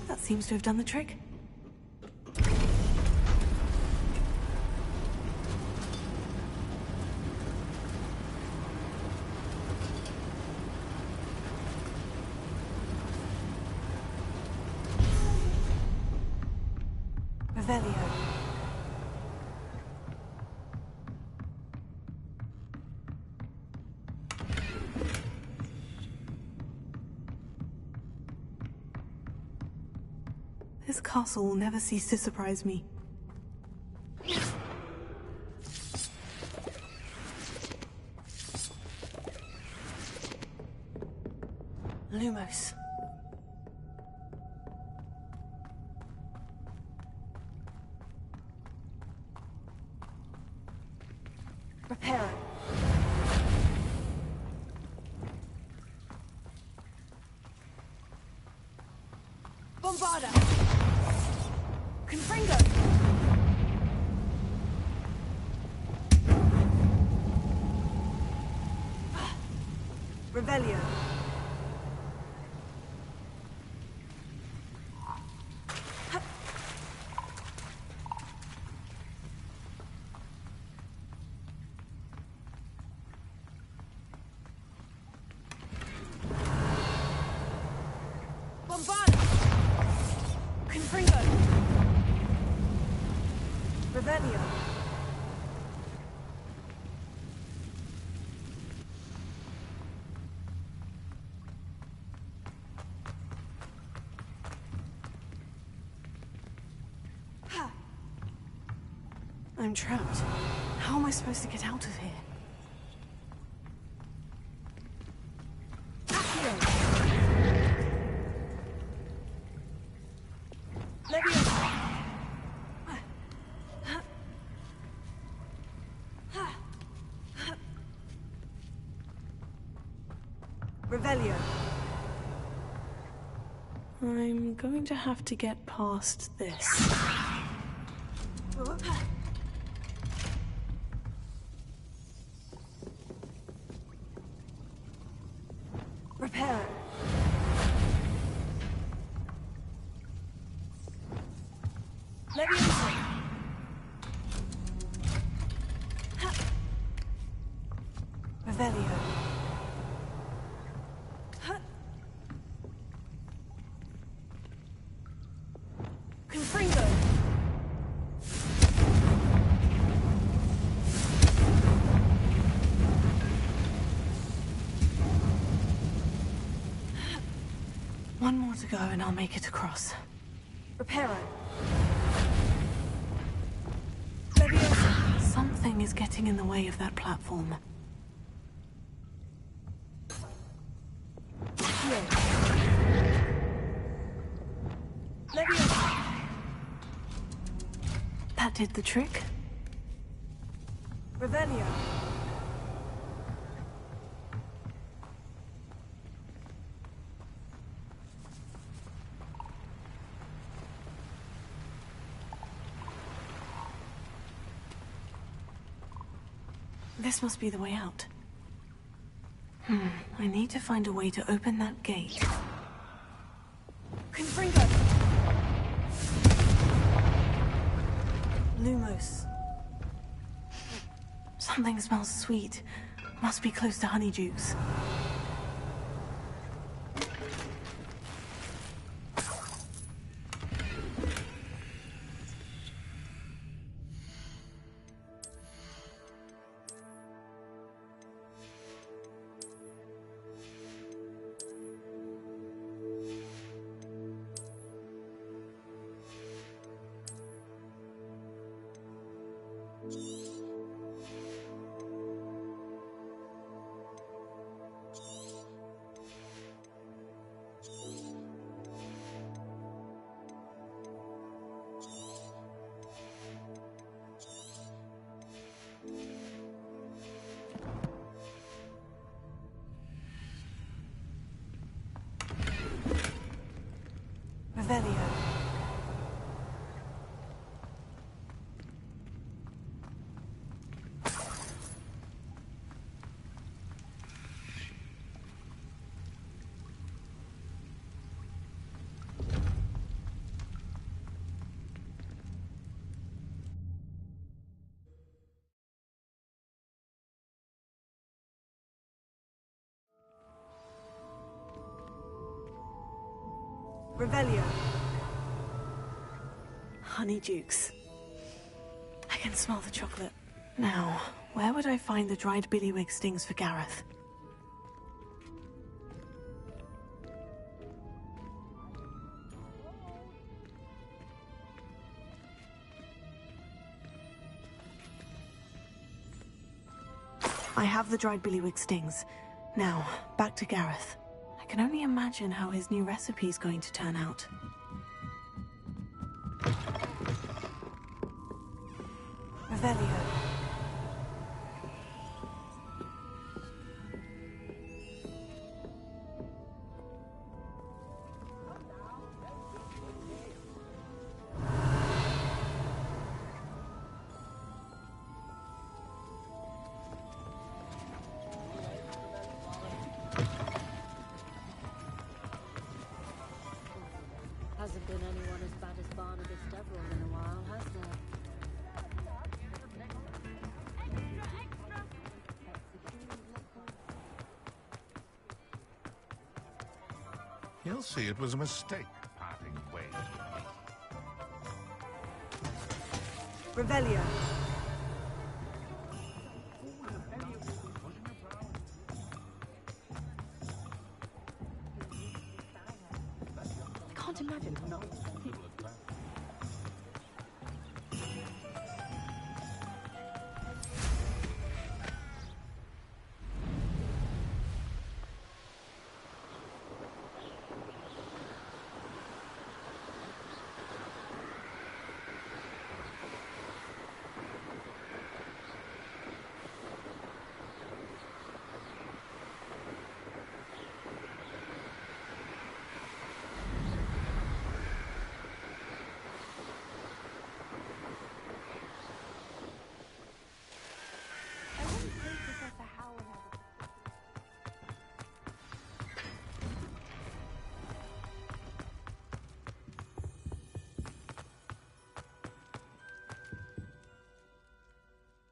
That seems to have done the trick. Revelio. This castle will never cease to surprise me. Lumos. Repair it. Bombarda! Confringo! Revelio. Bombarda! Confringo! Revelio. I'm trapped. How am I supposed to get out of here? Revelio. I'm going to have to get past this. Repair it. Leviosa. Revelio. Confringo. One more to go and I'll make it across. Reparo. Leviosa. Something is getting in the way of that platform. Leviosa. That did the trick. Revelio. This must be the way out. I need to find a way to open that gate. Confringo. Lumos. Something smells sweet. Must be close to Honeydukes. Revelio. Honeydukes. I can smell the chocolate. Now, where would I find the dried billywig stings for Gareth? I have the dried billywig stings. Now, back to Gareth. I can only imagine how his new recipe's going to turn out. Revelio. Hasn't been anyone as bad as Barnabas Deverell in a while, has there? He'll see it was a mistake, parting ways with me. Revelio. I can't imagine him not.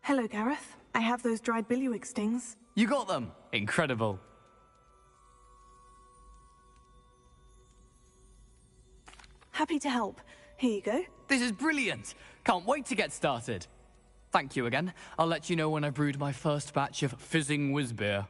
Hello, Gareth. I have those dried billywig stings. You got them! Incredible. Happy to help. Here you go. This is brilliant! Can't wait to get started. Thank you again. I'll let you know when I've brewed my first batch of fizzing whiz-beer.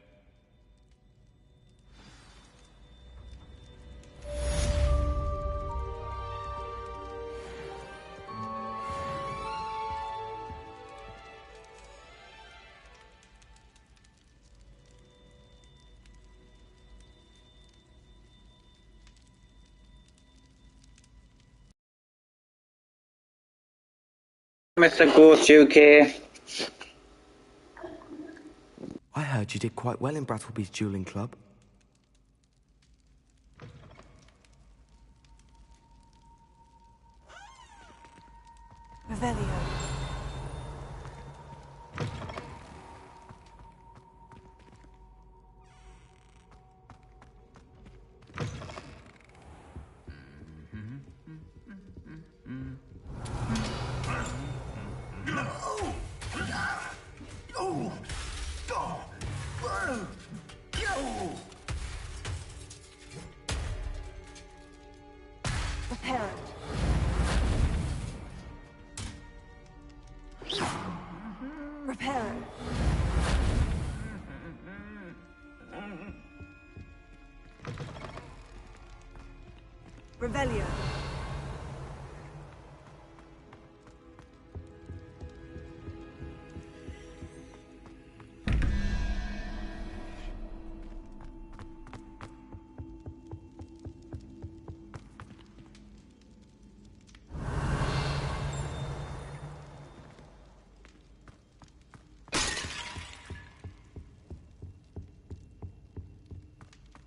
Mr. Ghost UK. I heard you did quite well in Brattleby's dueling club. Revelio. Prepare it. Prepare it. Revelio.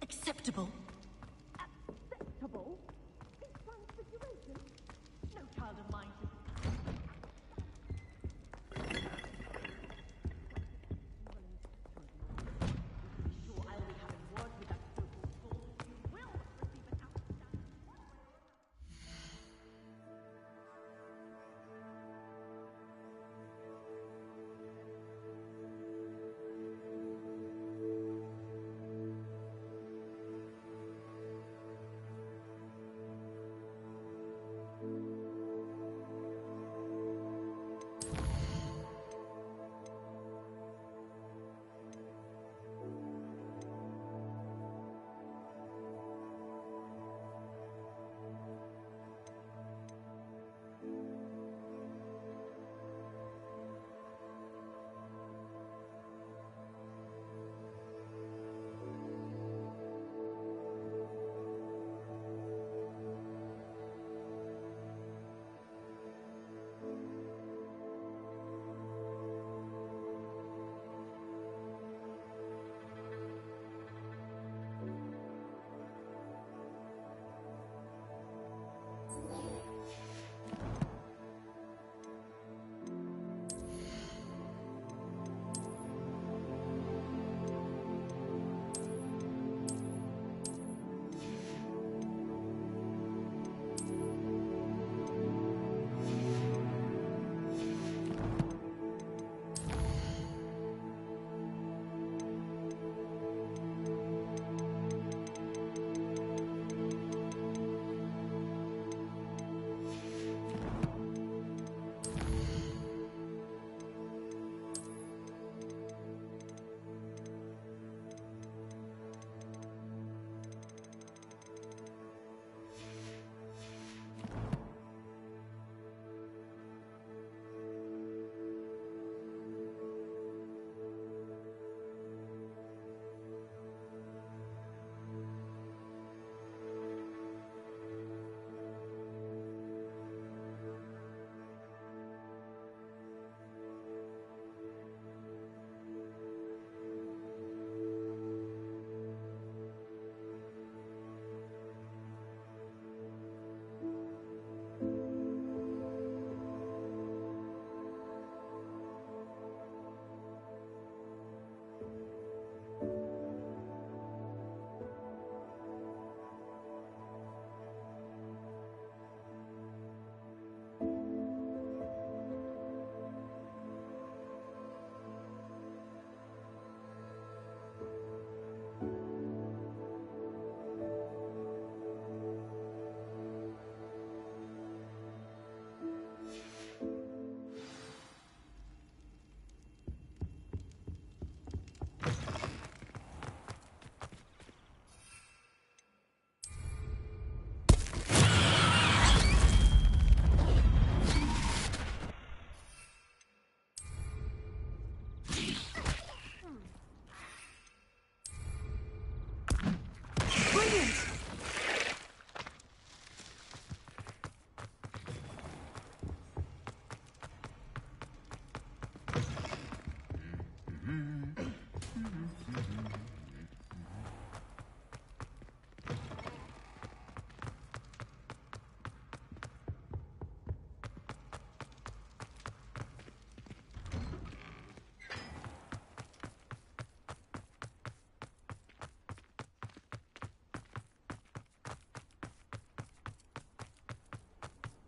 Acceptable. Acceptable? It's transfiguration? No child of mine should... Sure, I'll be having words with that so-called soul. You will receive an outstanding...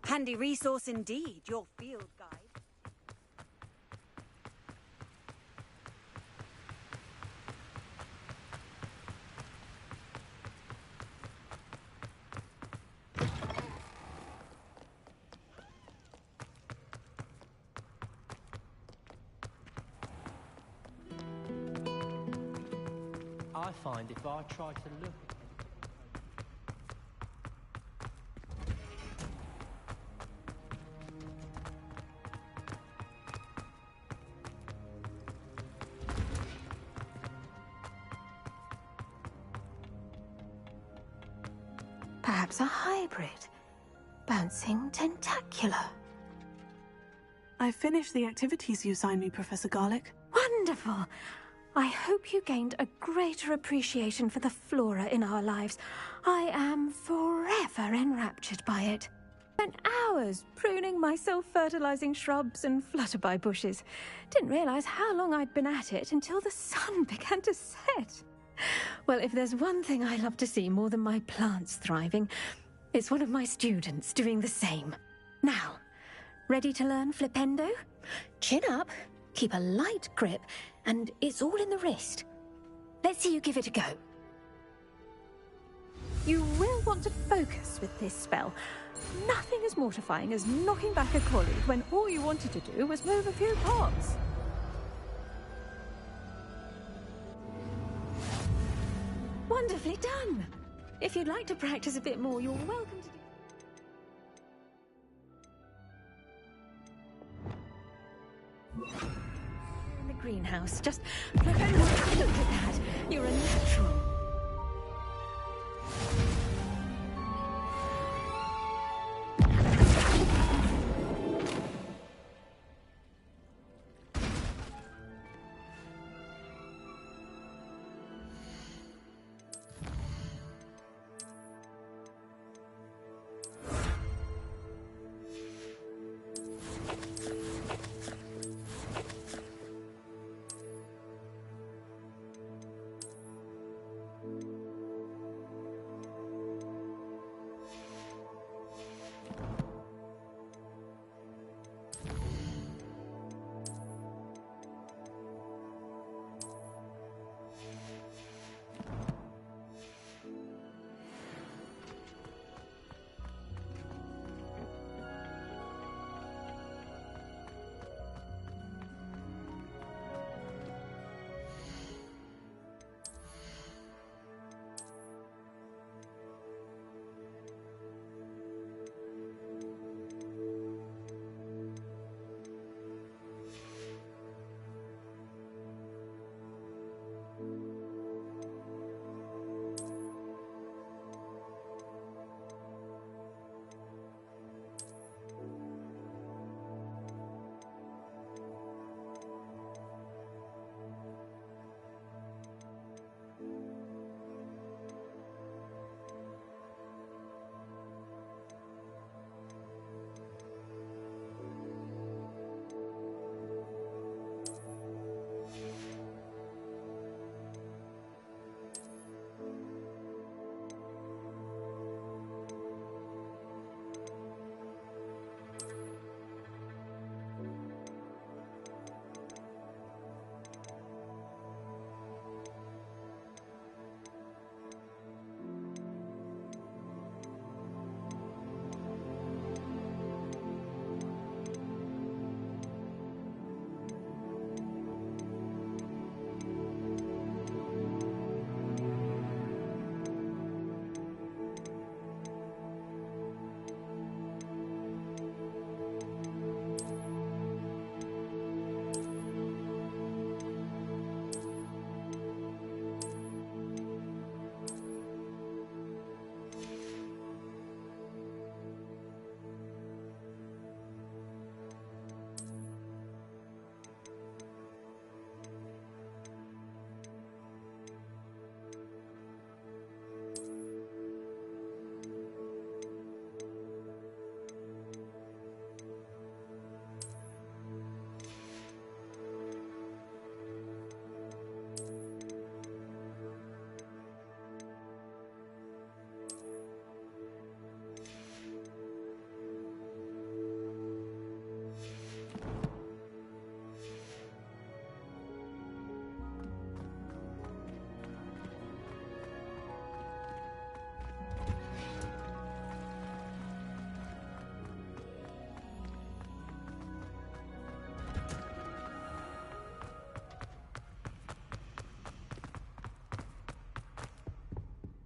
Handy resource indeed, your field guide. I find if I try to look at Perhaps a hybrid. Bouncing tentacular. I finished the activities you assigned me, Professor Garlic. Wonderful. I hope you gained a greater appreciation for the flora in our lives. I am forever enraptured by it. Spent hours pruning my self-fertilizing shrubs and flutterby bushes. Didn't realize how long I'd been at it until the sun began to set. Well, if there's one thing I love to see more than my plants thriving, it's one of my students doing the same. Now, ready to learn flipendo? Chin up, keep a light grip, and it's all in the wrist. Let's see you give it a go. You will want to focus with this spell. Nothing as mortifying as knocking back a colleague when all you wanted to do was move a few pots. Wonderfully done. If you'd like to practice a bit more, you're welcome to do. In the greenhouse, just look at that. You're a natural.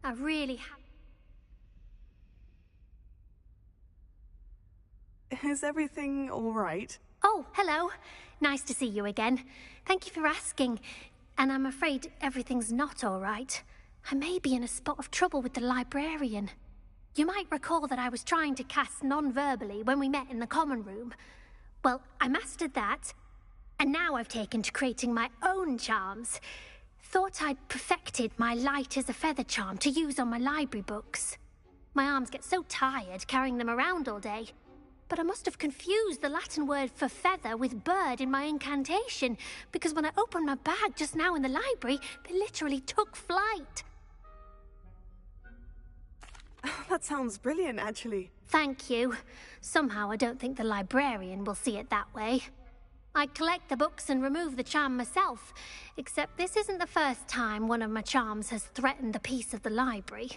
I really have. Is everything all right? Oh, hello. Nice to see you again. Thank you for asking. And I'm afraid everything's not all right. I may be in a spot of trouble with the librarian. You might recall that I was trying to cast non-verbally when we met in the common room. Well, I mastered that, and now I've taken to creating my own charms. Thought I'd perfected my light as a feather charm to use on my library books. My arms get so tired carrying them around all day. But I must have confused the Latin word for feather with bird in my incantation, because when I opened my bag just now in the library, they literally took flight. That sounds brilliant, actually. Thank you. Somehow I don't think the librarian will see it that way. I collect the books and remove the charm myself, except this isn't the first time one of my charms has threatened the peace of the library.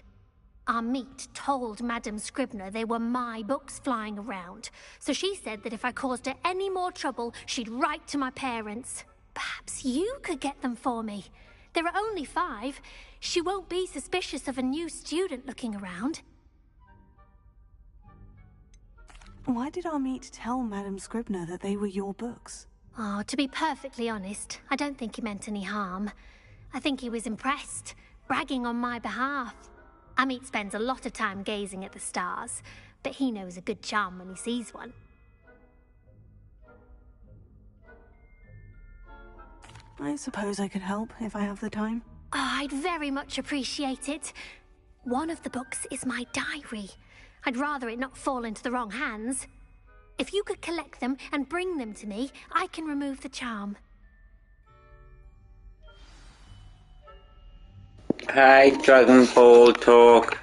Our meet told Madame Scribner they were my books flying around, so she said that if I caused her any more trouble, she'd write to my parents. Perhaps you could get them for me. There are only 5. She won't be suspicious of a new student looking around. Why did our meet tell Madame Scribner that they were your books? Oh, to be perfectly honest, I don't think he meant any harm. I think he was impressed, bragging on my behalf. Amit spends a lot of time gazing at the stars, but he knows a good charm when he sees one. I suppose I could help if I have the time. Oh, I'd very much appreciate it. One of the books is my diary. I'd rather it not fall into the wrong hands. If you could collect them and bring them to me, I can remove the charm. Hi, Dragon Ball Talk.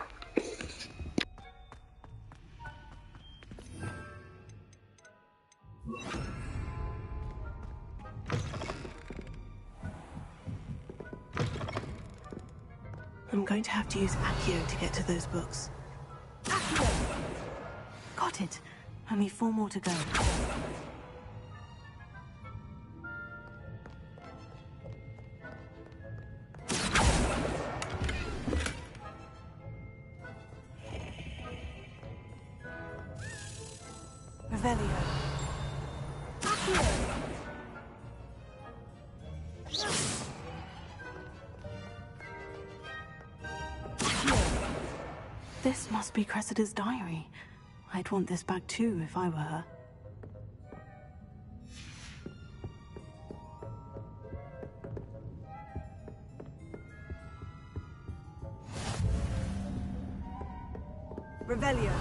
I'm going to have to use Accio to get to those books. Accio! Got it. Only 4 more to go. Revelio. Accio! This must be Cressida's diary. I'd want this back too if I were her. Revelio.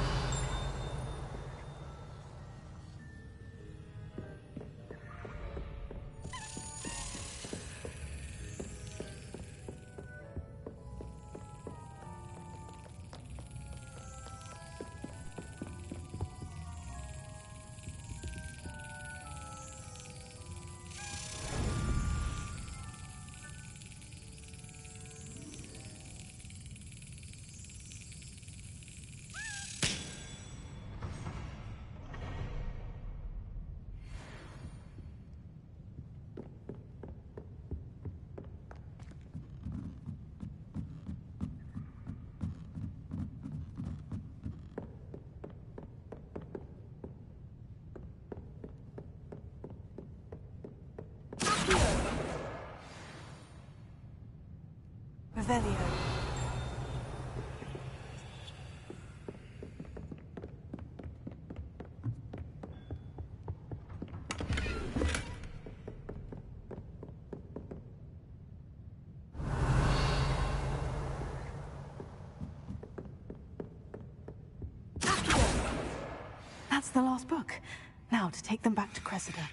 Revelio. That's the last book. Now to take them back to Cressida.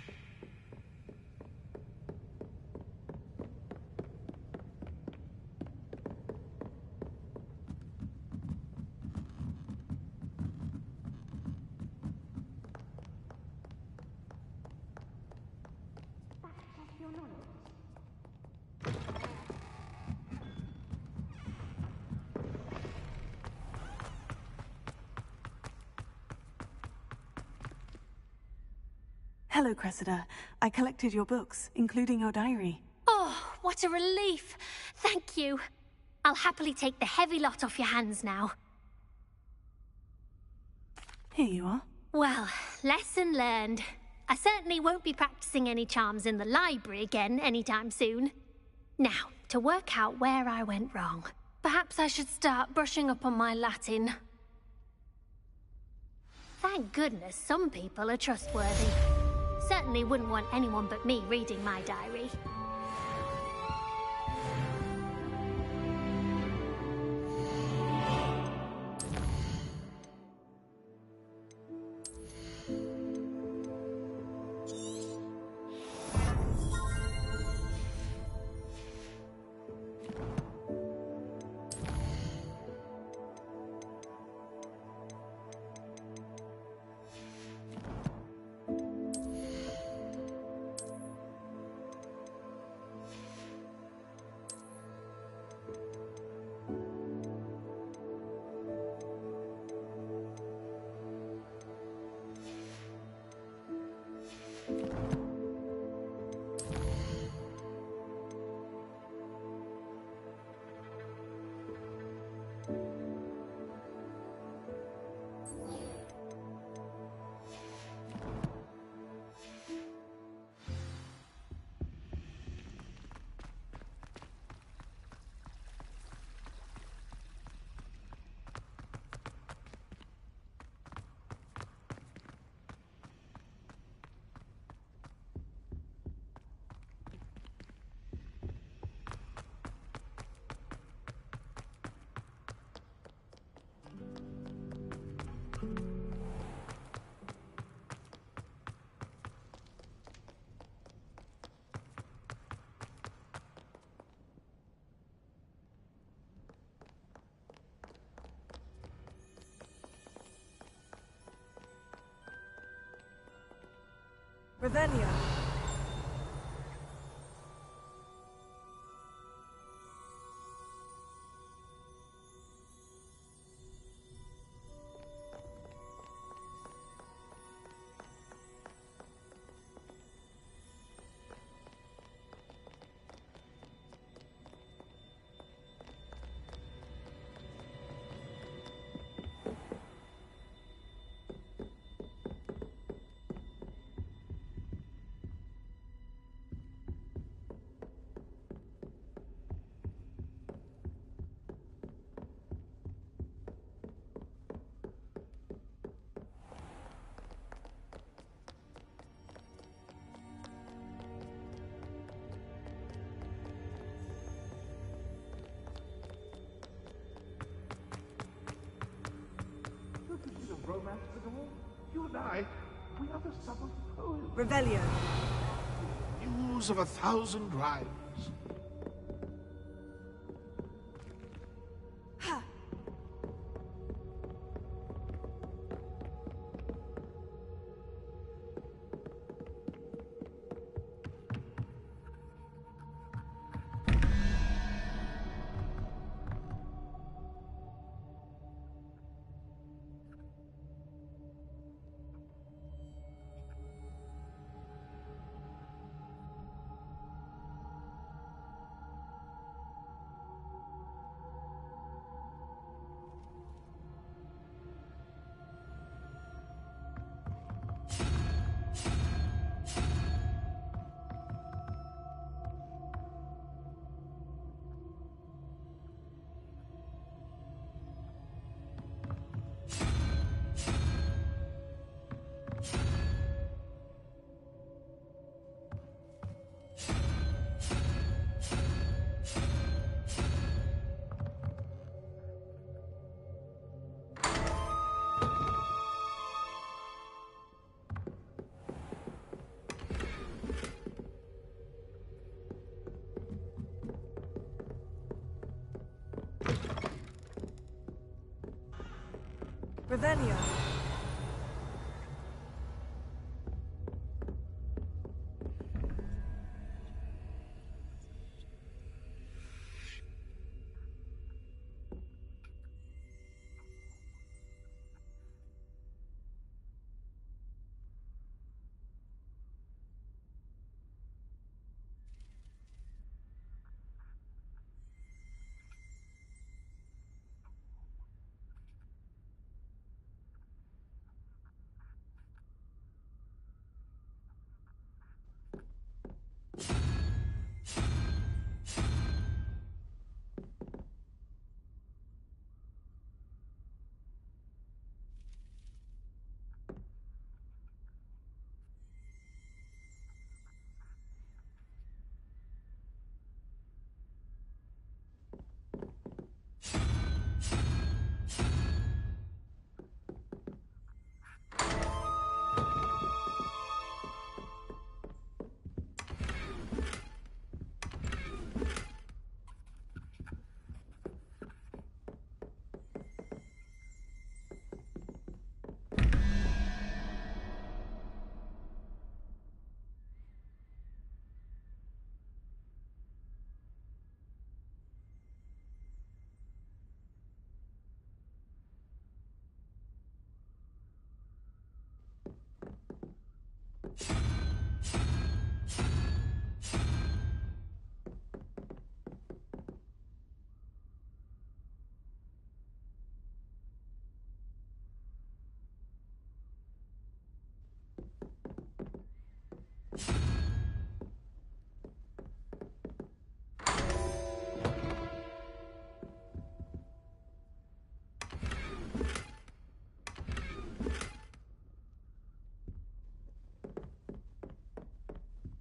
Hello, Cressida. I collected your books, including your diary. Oh, what a relief. Thank you. I'll happily take the heavy lot off your hands now. Here you are. Well, lesson learned. I certainly won't be practicing any charms in the library again anytime soon. Now, to work out where I went wrong. Perhaps I should start brushing up on my Latin. Thank goodness some people are trustworthy. Certainly wouldn't want anyone but me reading my diary. Revelio. Romance at all? You and I, we are the sum of poems. Revelio. News of 1,000 rhymes. Revelio.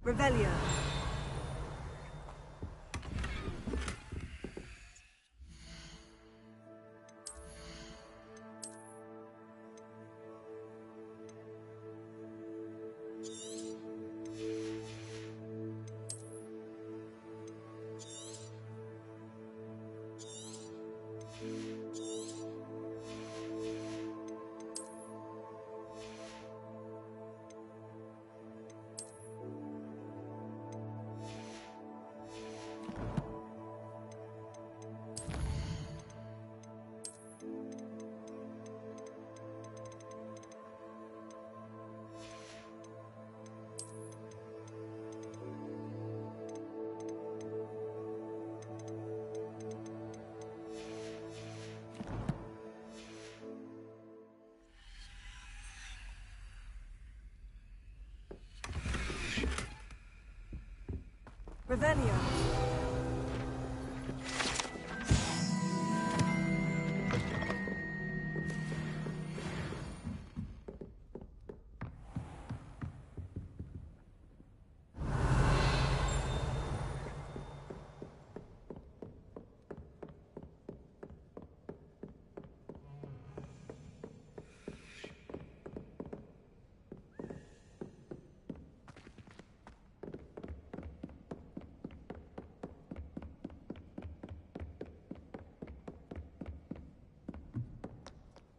Revelio. Revelio.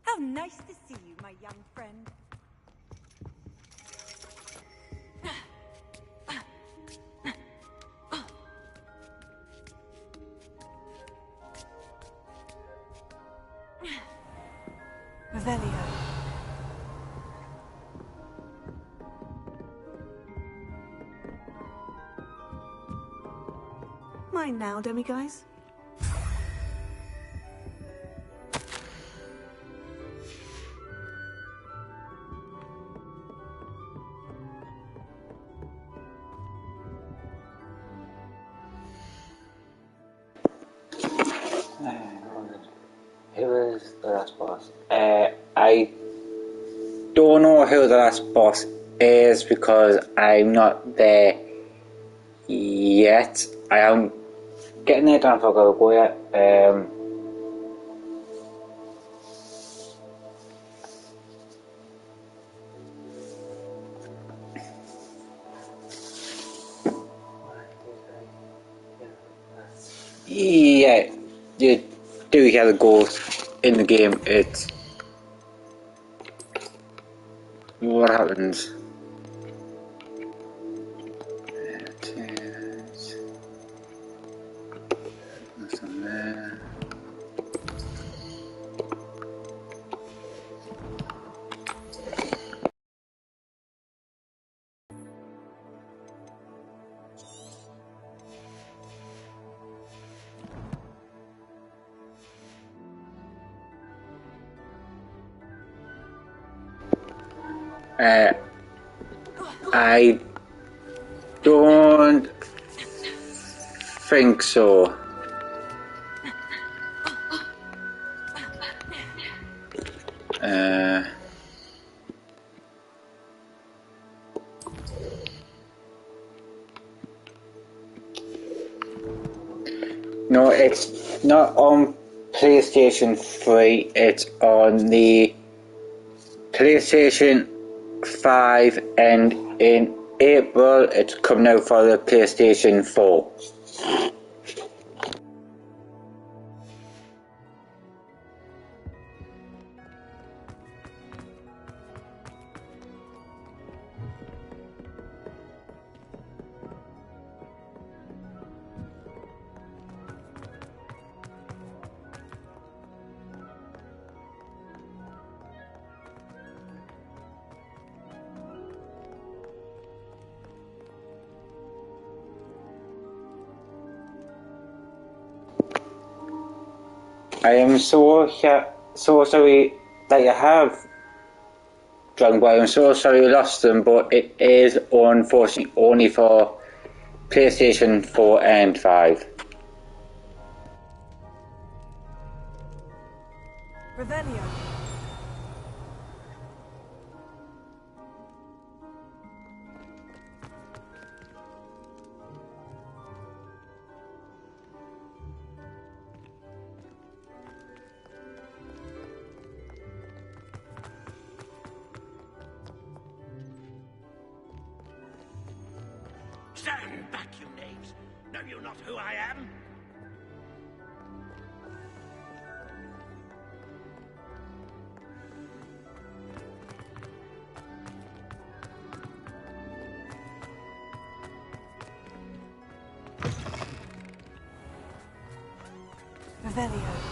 How nice to see you, my young friend. Revelio. Mine now, demiguise. Who is the last boss? I don't know who the last boss is because I'm not there yet. I am getting there, don't forget to go yet. Yeah, you do hear the ghost in the game. It's what happens. It is nothing there. I don't think so. No, it's not on PlayStation 3, it's on the PlayStation 5, and in April it's coming out for the PlayStation 4. I am so sorry that you have drunk, but I'm so sorry you lost them, but it is unfortunately only for PlayStation 4 and 5. Revelio. Stand back, you knaves! Know you not who I am? Revelio.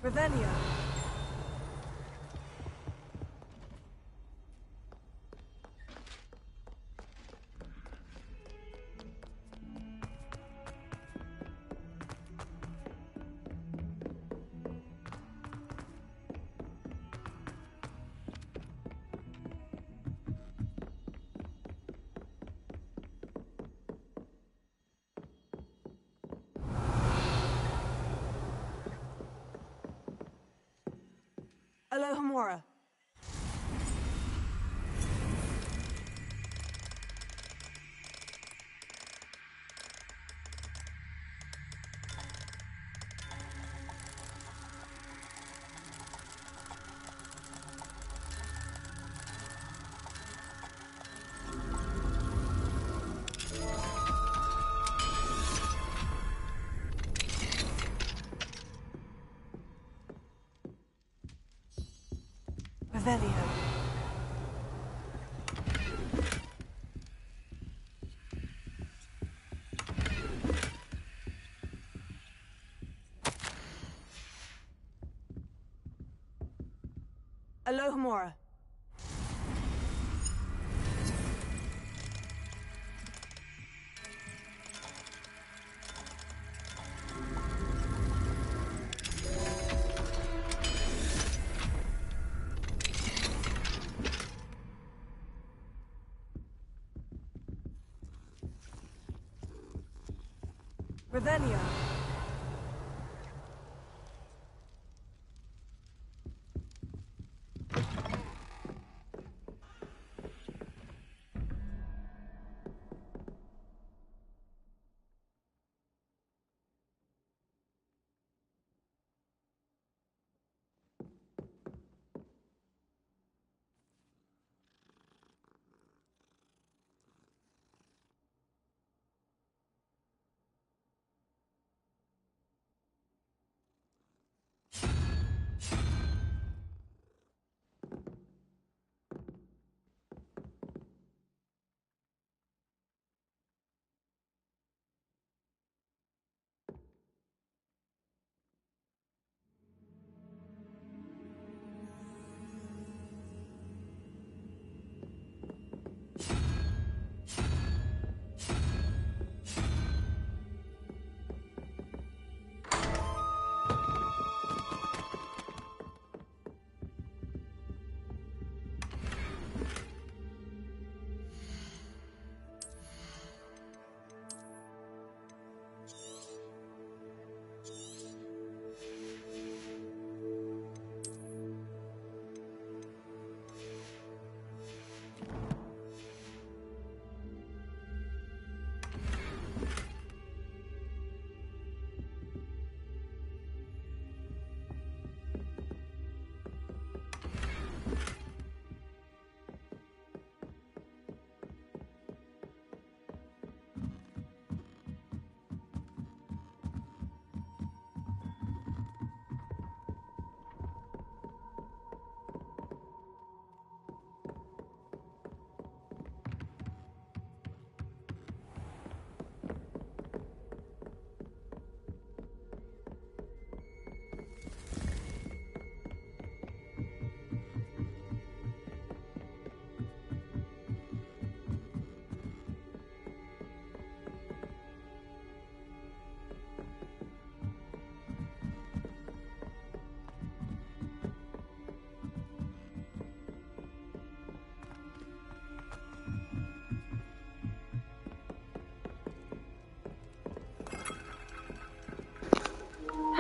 Revelio. Alohomora. Revelio. Alohomora. Revelio.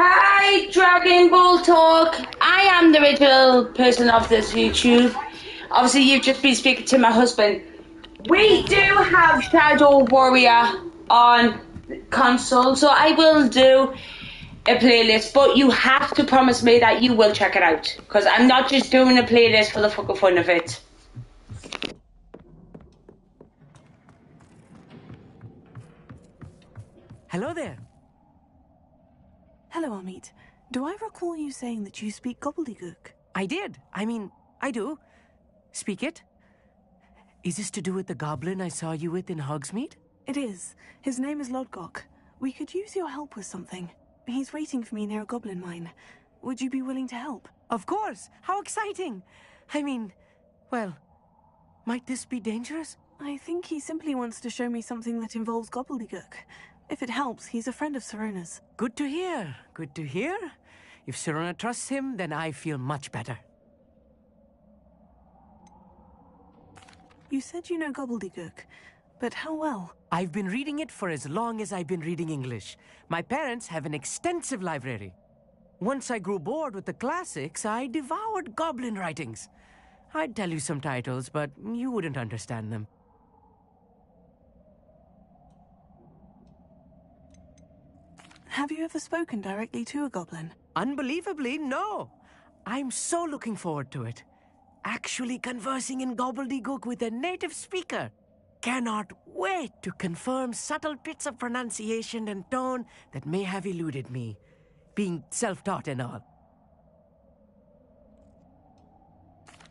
Hi, Dragon Ball Talk. I am the original person of this YouTube. Obviously, you've just been speaking to my husband. We do have Shadow Warrior on console, so I will do a playlist, but you have to promise me that you will check it out, because I'm not just doing a playlist for the fucking fun of it. Hello there. Hello, Amit. Do I recall you saying that you speak gobbledygook? I did. I mean, I do. Speak it. Is this to do with the goblin I saw you with in Hogsmeade? It is. His name is Lodgok. We could use your help with something. He's waiting for me near a goblin mine. Would you be willing to help? Of course. How exciting. I mean, well, might this be dangerous? I think he simply wants to show me something that involves gobbledygook. If it helps, he's a friend of Serona's. Good to hear. Good to hear. If Serona trusts him, then I feel much better. You said you know gobbledygook, but how well? I've been reading it for as long as I've been reading English. My parents have an extensive library. Once I grew bored with the classics, I devoured goblin writings. I'd tell you some titles, but you wouldn't understand them. Have you ever spoken directly to a goblin? Unbelievably, no. I'm so looking forward to it. Actually conversing in gobbledygook with a native speaker. Cannot wait to confirm subtle bits of pronunciation and tone that may have eluded me, being self-taught and all.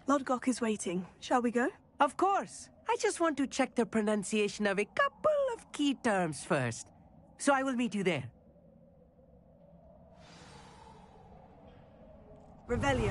Lodgok is waiting. Shall we go? Of course. I just want to check the pronunciation of a couple of key terms first. So I will meet you there. Revelio.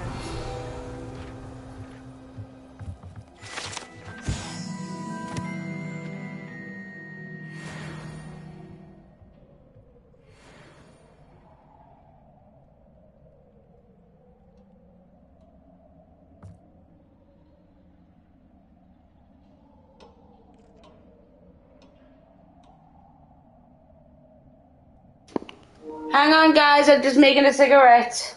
Hang on, guys, I'm just making a cigarette.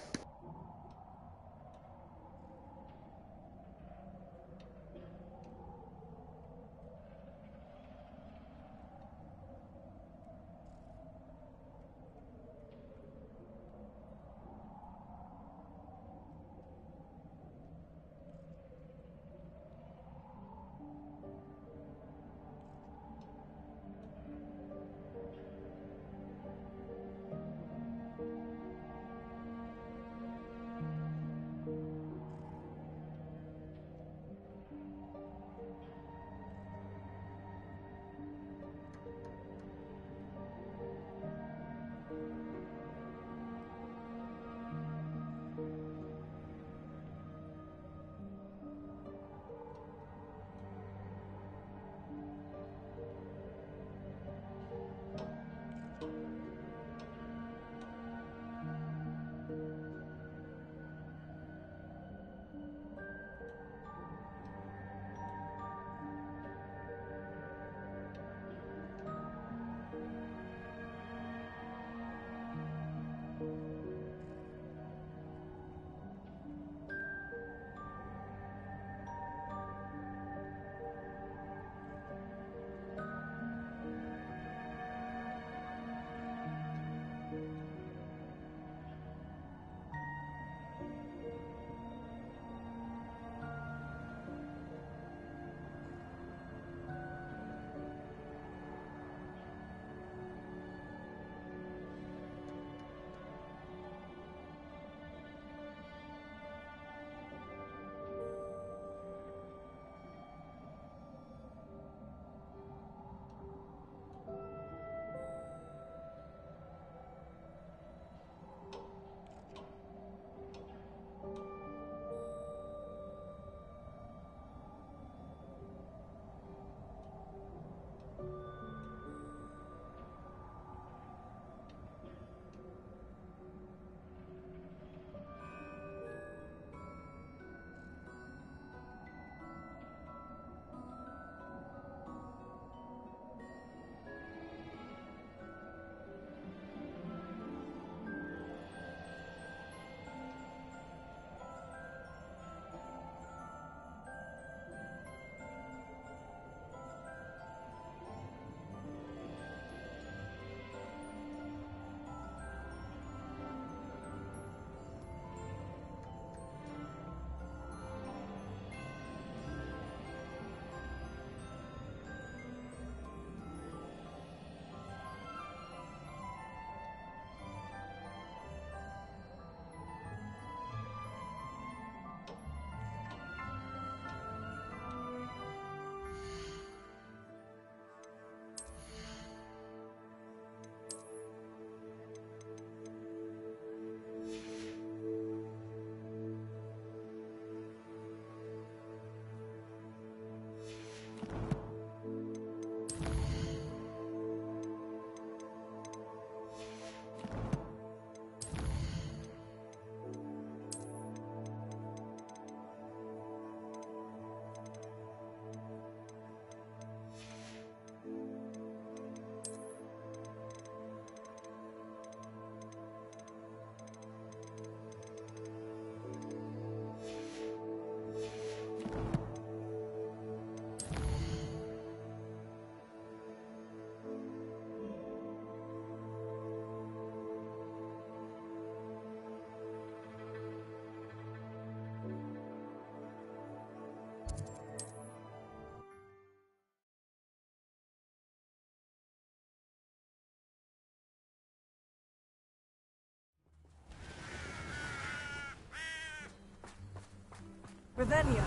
Revelio.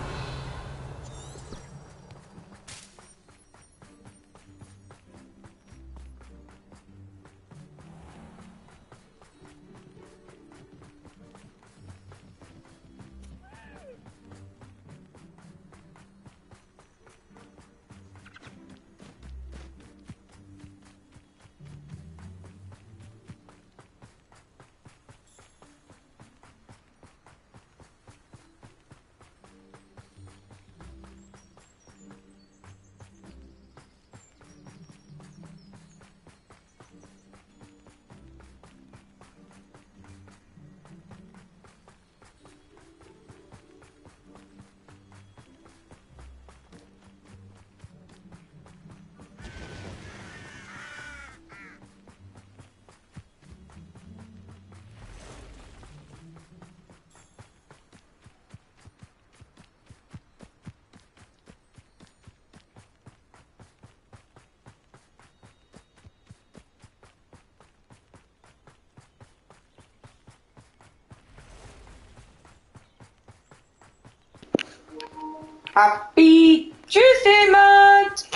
Happy Tuesday, Matt!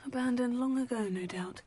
Abandoned long ago, no doubt.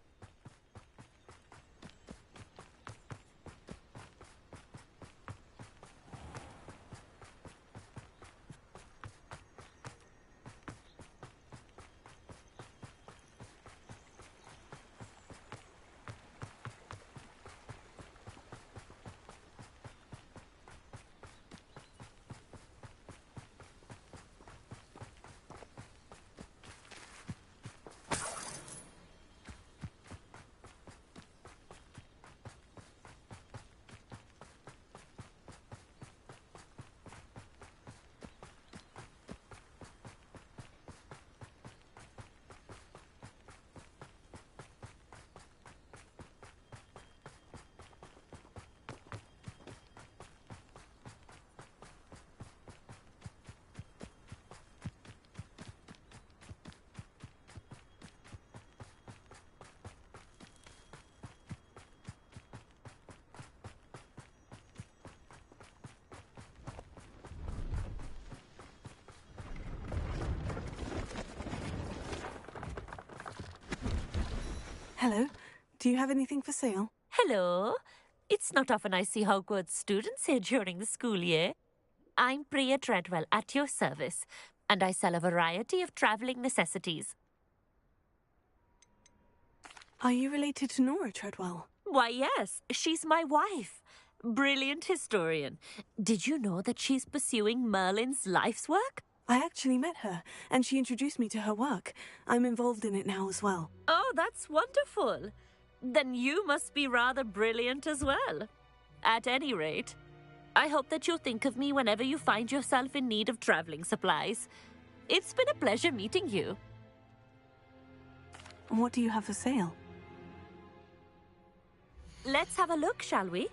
Hello. Do you have anything for sale? Hello. It's not often I see Hogwarts students here during the school year. I'm Priya Treadwell at your service, and I sell a variety of travelling necessities. Are you related to Nora Treadwell? Why, yes. She's my wife. Brilliant historian. Did you know that she's pursuing Merlin's life's work? I actually met her, and she introduced me to her work. I'm involved in it now as well. Oh, that's wonderful. Then you must be rather brilliant as well. At any rate, I hope that you'll think of me whenever you find yourself in need of travelling supplies. It's been a pleasure meeting you. What do you have for sale? Let's have a look, shall we?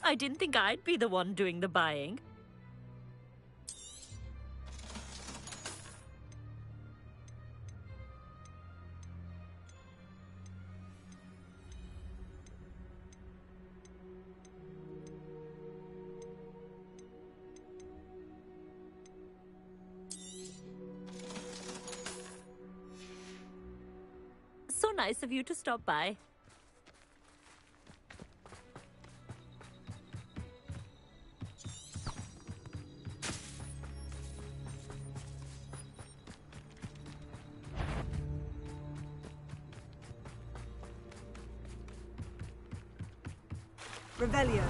I didn't think I'd be the one doing the buying. So nice of you to stop by. Revelio.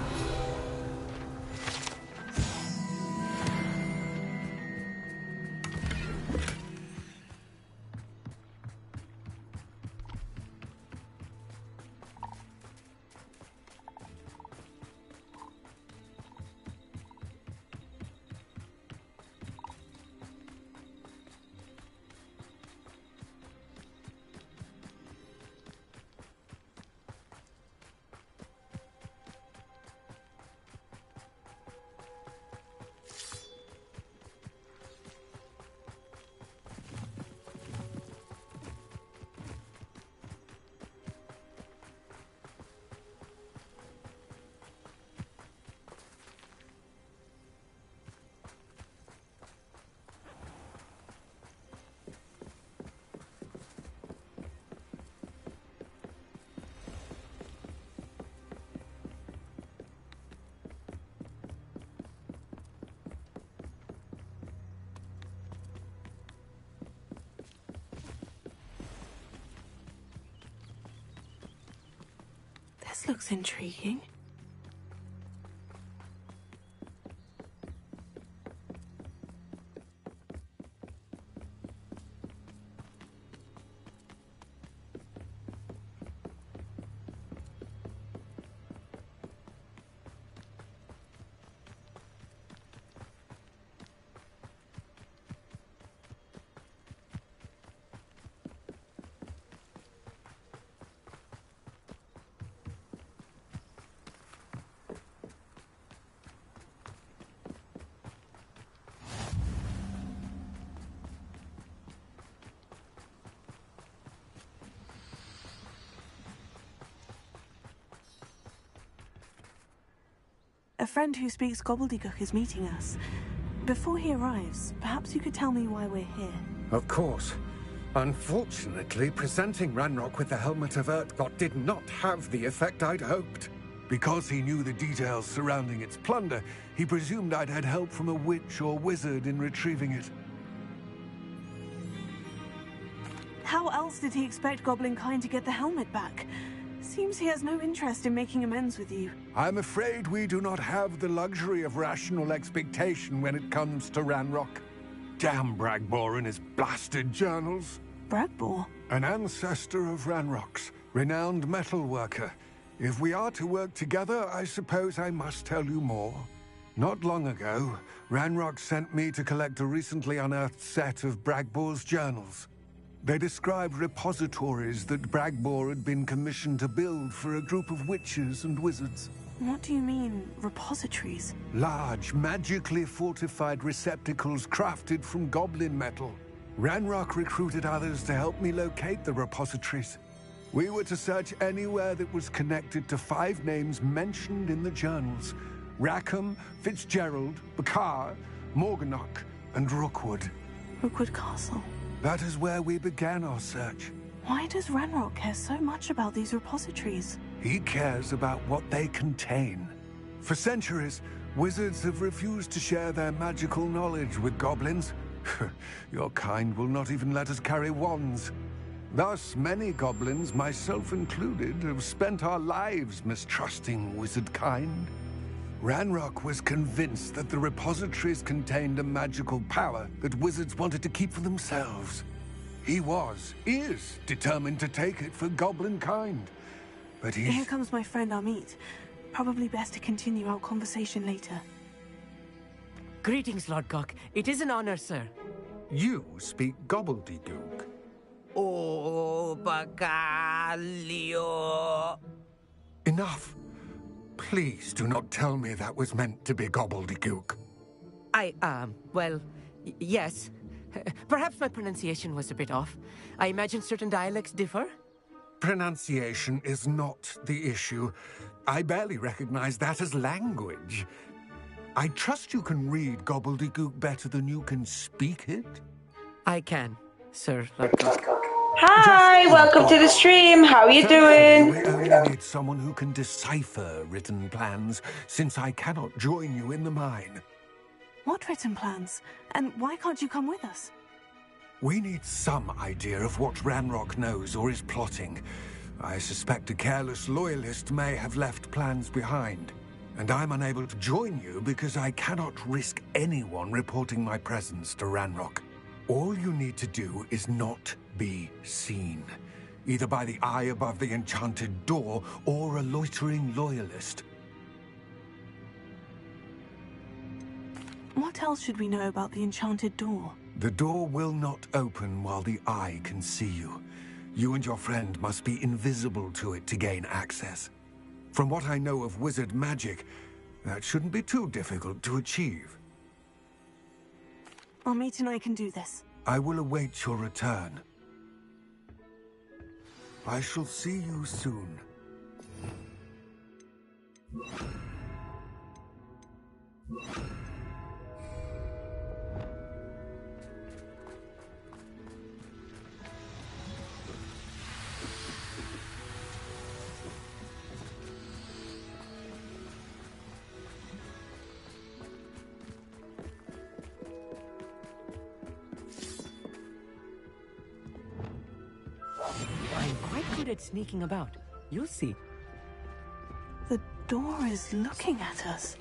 This looks intriguing. A friend who speaks gobbledygook is meeting us. Before he arrives, perhaps you could tell me why we're here. Of course. Unfortunately, presenting Ranrock with the Helmet of Urtkot did not have the effect I'd hoped. Because he knew the details surrounding its plunder, he presumed I'd had help from a witch or wizard in retrieving it. How else did he expect Goblinkind to get the helmet back? Seems he has no interest in making amends with you. I'm afraid we do not have the luxury of rational expectation when it comes to Ranrock. Damn Bragbor and his blasted journals. Bragbor? An ancestor of Ranrock's, renowned metalworker. If we are to work together, I suppose I must tell you more. Not long ago, Ranrock sent me to collect a recently unearthed set of Bragbor's journals. They described repositories that Bragbor had been commissioned to build for a group of witches and wizards. What do you mean, repositories? Large, magically fortified receptacles crafted from goblin metal. Ranrock recruited others to help me locate the repositories. We were to search anywhere that was connected to 5 names mentioned in the journals: Rackham, Fitzgerald, Bakar, Morganach, and Rookwood. Rookwood Castle. That is where we began our search. Why does Ranrock care so much about these repositories? He cares about what they contain. For centuries, wizards have refused to share their magical knowledge with goblins. Your kind will not even let us carry wands. Thus, many goblins, myself included, have spent our lives mistrusting wizard kind. Ranrock was convinced that the repositories contained a magical power that wizards wanted to keep for themselves. He is determined to take it for goblin kind. But Here comes my friend Amit. Probably best to continue our conversation later. Greetings, Lord Gok. It is an honor, sir. You speak gobbledygook. Oh, Bagalio. Enough. Please do not tell me that was meant to be gobbledygook. Well, yes. Perhaps my pronunciation was a bit off. I imagine certain dialects differ? Pronunciation is not the issue. I barely recognize that as language. I trust you can read gobbledygook better than you can speak it? I can, sir. Hi, welcome to the stream. How are you doing? We only need someone who can decipher written plans, since I cannot join you in the mine. What written plans? And why can't you come with us? We need some idea of what Ranrock knows or is plotting. I suspect a careless loyalist may have left plans behind. And I'm unable to join you because I cannot risk anyone reporting my presence to Ranrock. All you need to do is not be seen, either by the eye above the enchanted door or a loitering loyalist. What else should we know about the enchanted door? The door will not open while the eye can see you. You and your friend must be invisible to it to gain access. From what I know of wizard magic, that shouldn't be too difficult to achieve. Amit and I can do this. I will await your return. I shall see you soon. I'm quite good at sneaking about. You'll see. The door is looking at us.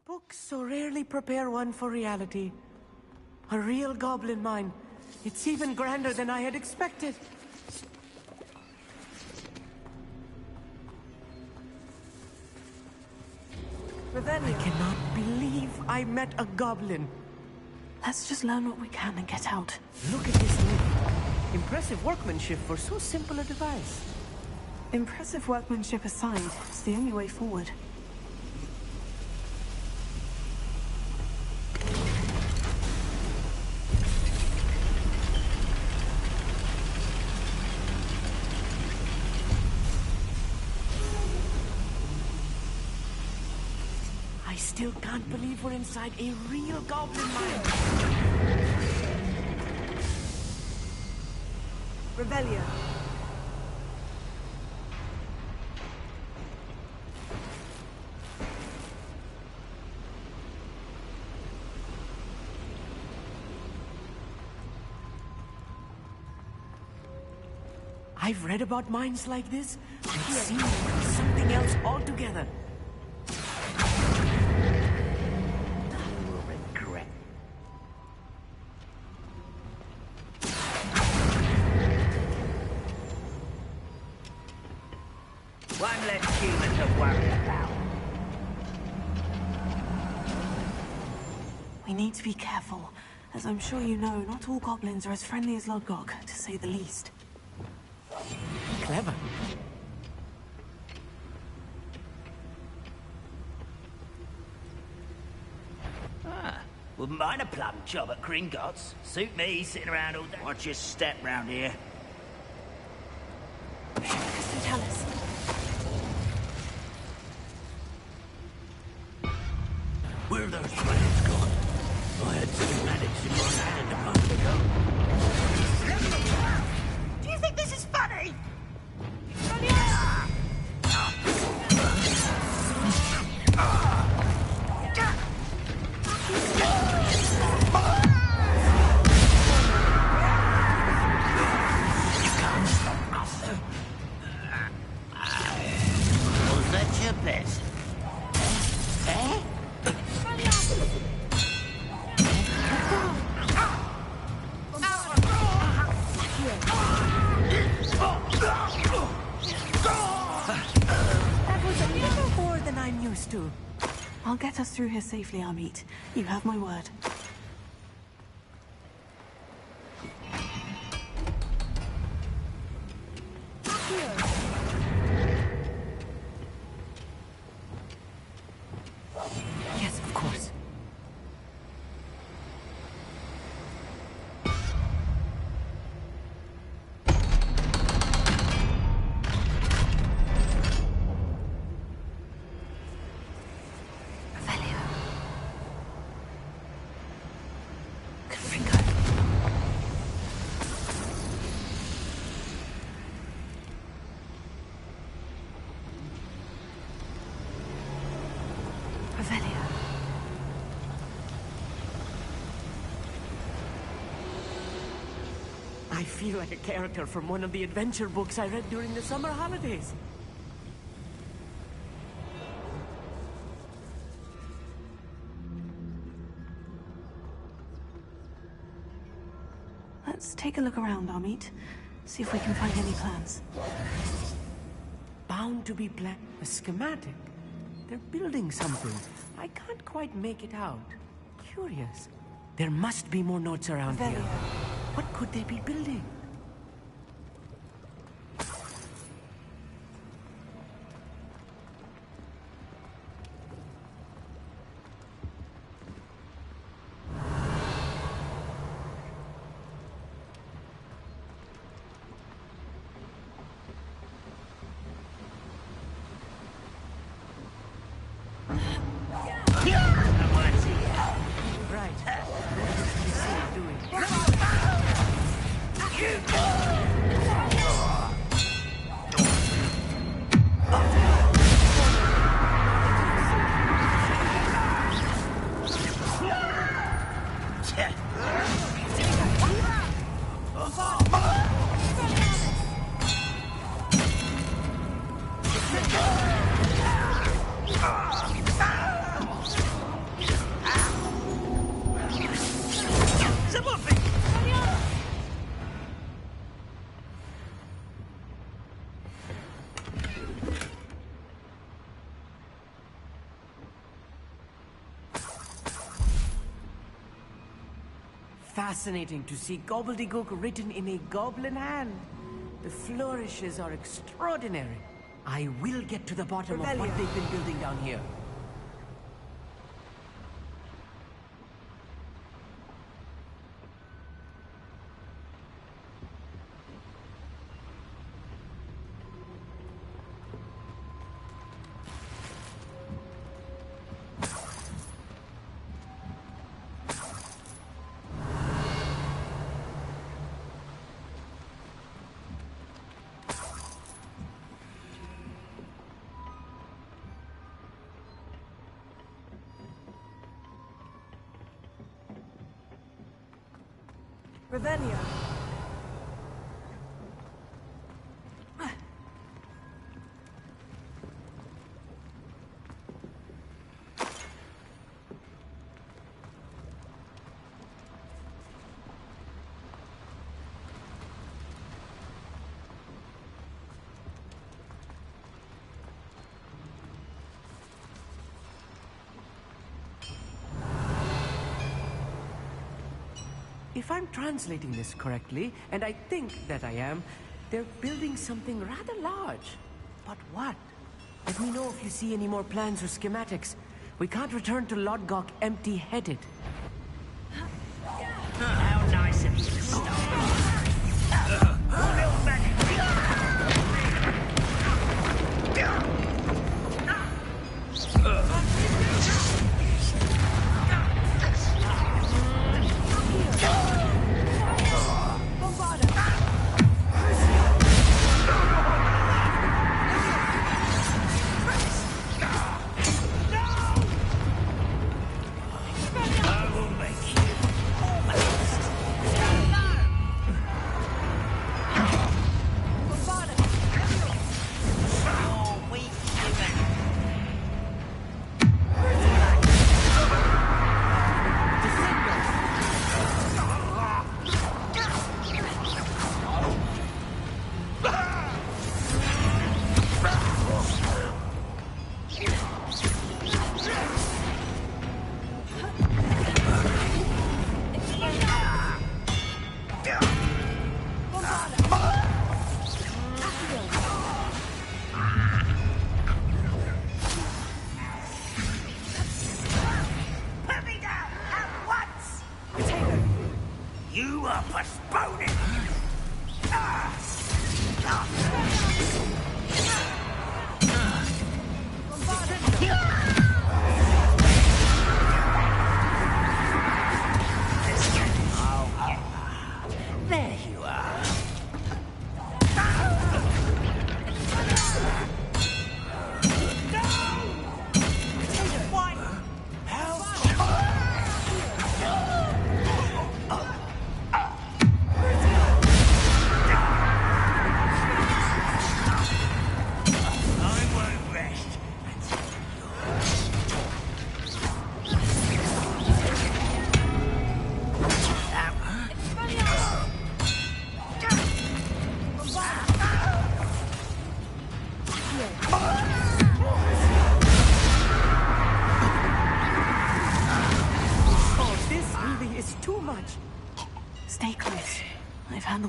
Books so rarely prepare one for reality. A real goblin mine. It's even grander than I had expected. I cannot believe I met a goblin. Let's just learn what we can and get out. Look at this lift. Impressive workmanship for so simple a device. Impressive workmanship aside, it's the only way forward. I still can't believe we're inside a real goblin mine. Revelio. I've read about mines like this, but it seems like something else altogether. One less human to worry about. We need to be careful. As I'm sure you know, not all goblins are as friendly as Lodgok, to say the least. Clever. Wouldn't mind a plum job at Gringotts. Suit me, sitting around all day. Watch your step round here. Mr. Tallis. Where are those planets gone? I had some planets in my hand a month ago. Do you think this is funny? Was that your best? Eh? That was a little more than I'm used to. I'll get us through here safely, Amit. You have my word. Yes, of course. I feel like a character from one of the adventure books I read during the summer holidays. Let's take a look around, Amit. See if we can find any plans. Bound to be a schematic. They're building something. I can't quite make it out. Curious. There must be more notes around here. What could they be building? Fascinating to see gobbledygook written in a goblin hand. The flourishes are extraordinary. I will get to the bottom of what they've been building down here. Revelio. If I'm translating this correctly, and I think that I am, they're building something rather large. But what? Let me know if you see any more plans or schematics. We can't return to Lodgok empty-headed. How nice of you to stop. Little magic.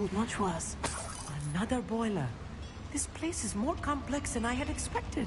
handled much worse. Another boiler. This place is more complex than I had expected.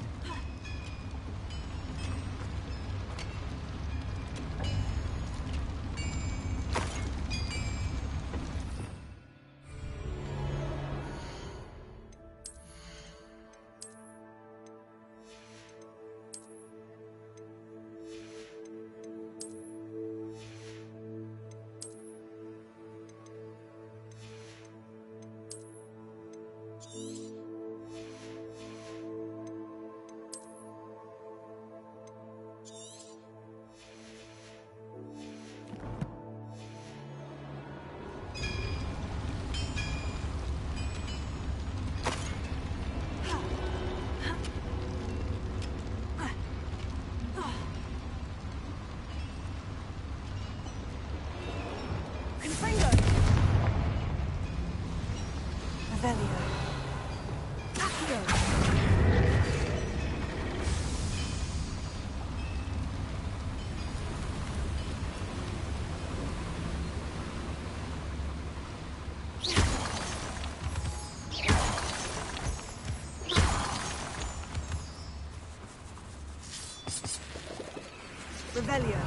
Revelio.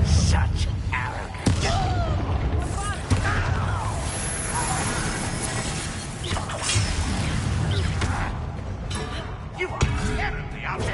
Such arrogance. You are terribly out of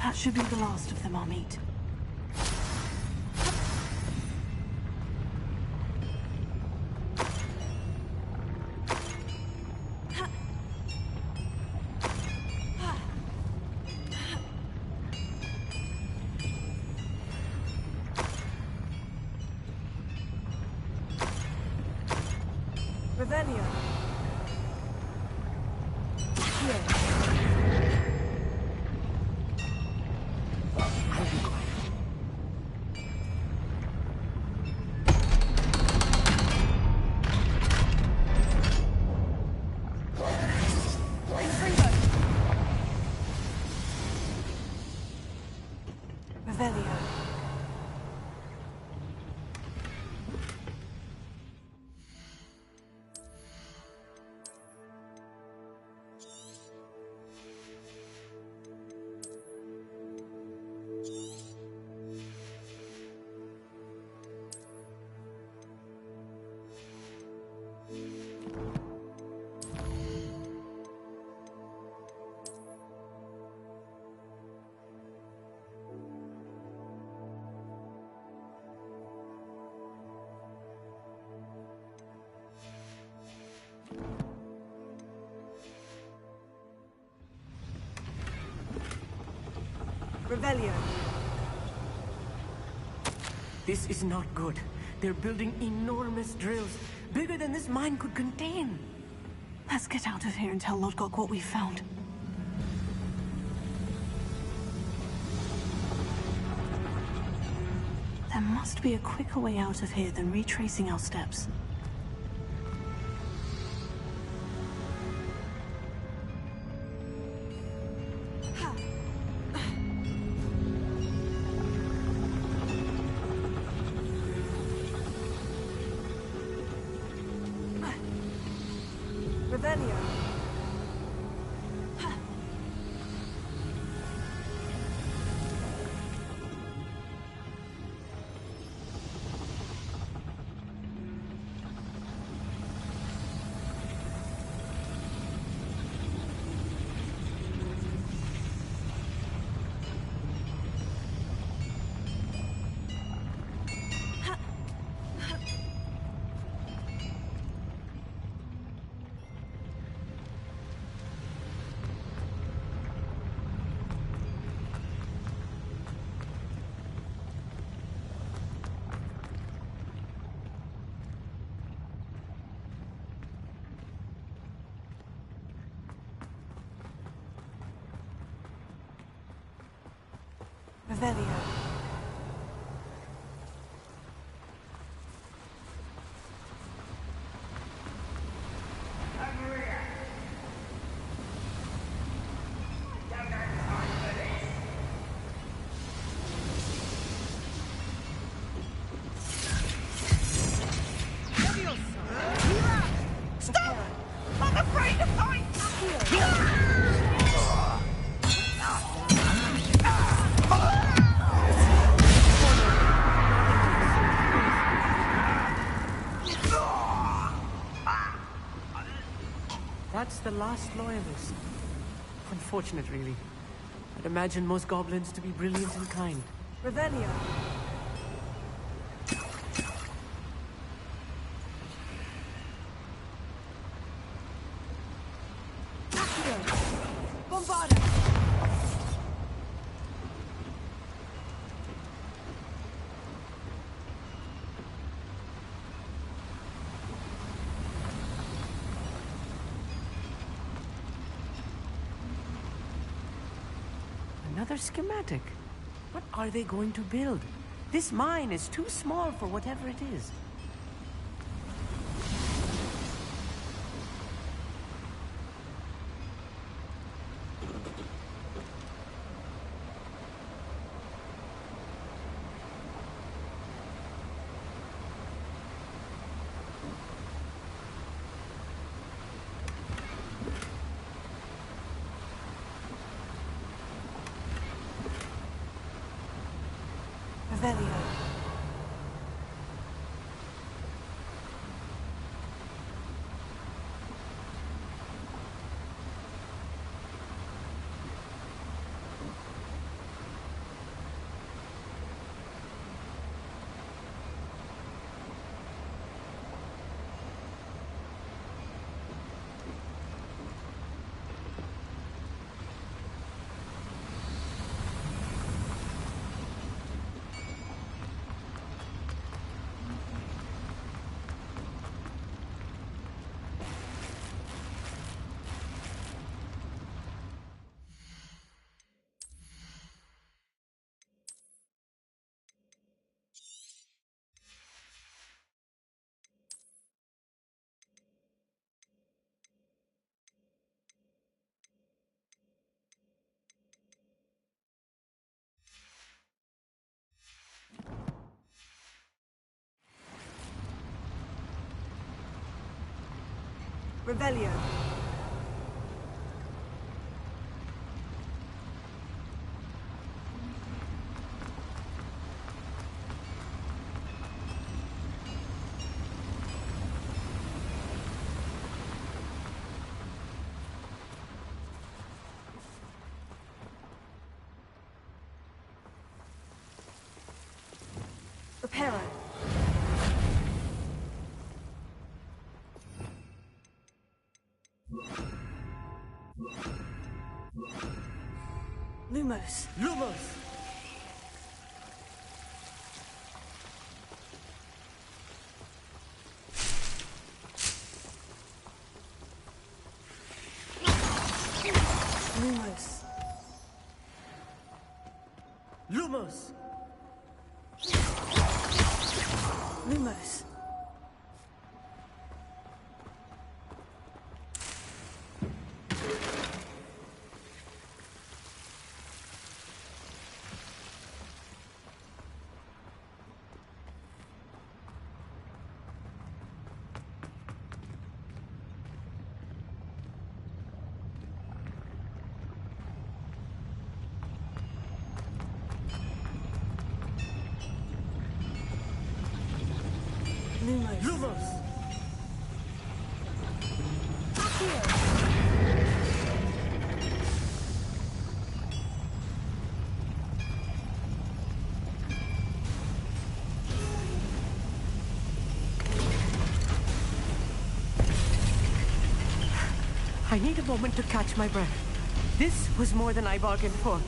That should be the last of them I'll meet. Revelio. Here. Revelio. This is not good. They're building enormous drills, bigger than this mine could contain. Let's get out of here and tell Lodgok what we found. There must be a quicker way out of here than retracing our steps. Revelio. Revelio. Stop! I'm afraid to fight! That's the last loyalist. Unfortunate, really. I'd imagine most goblins to be brilliant and kind. Revelio. Bombarda. Another schematic. What are they going to build? This mine is too small for whatever it is. Revelio. Revelio. Reparo. Lumos. Lumos! Lumos. Lumos! Lumos. Lumos. Lumos! I need a moment to catch my breath. This was more than I bargained for.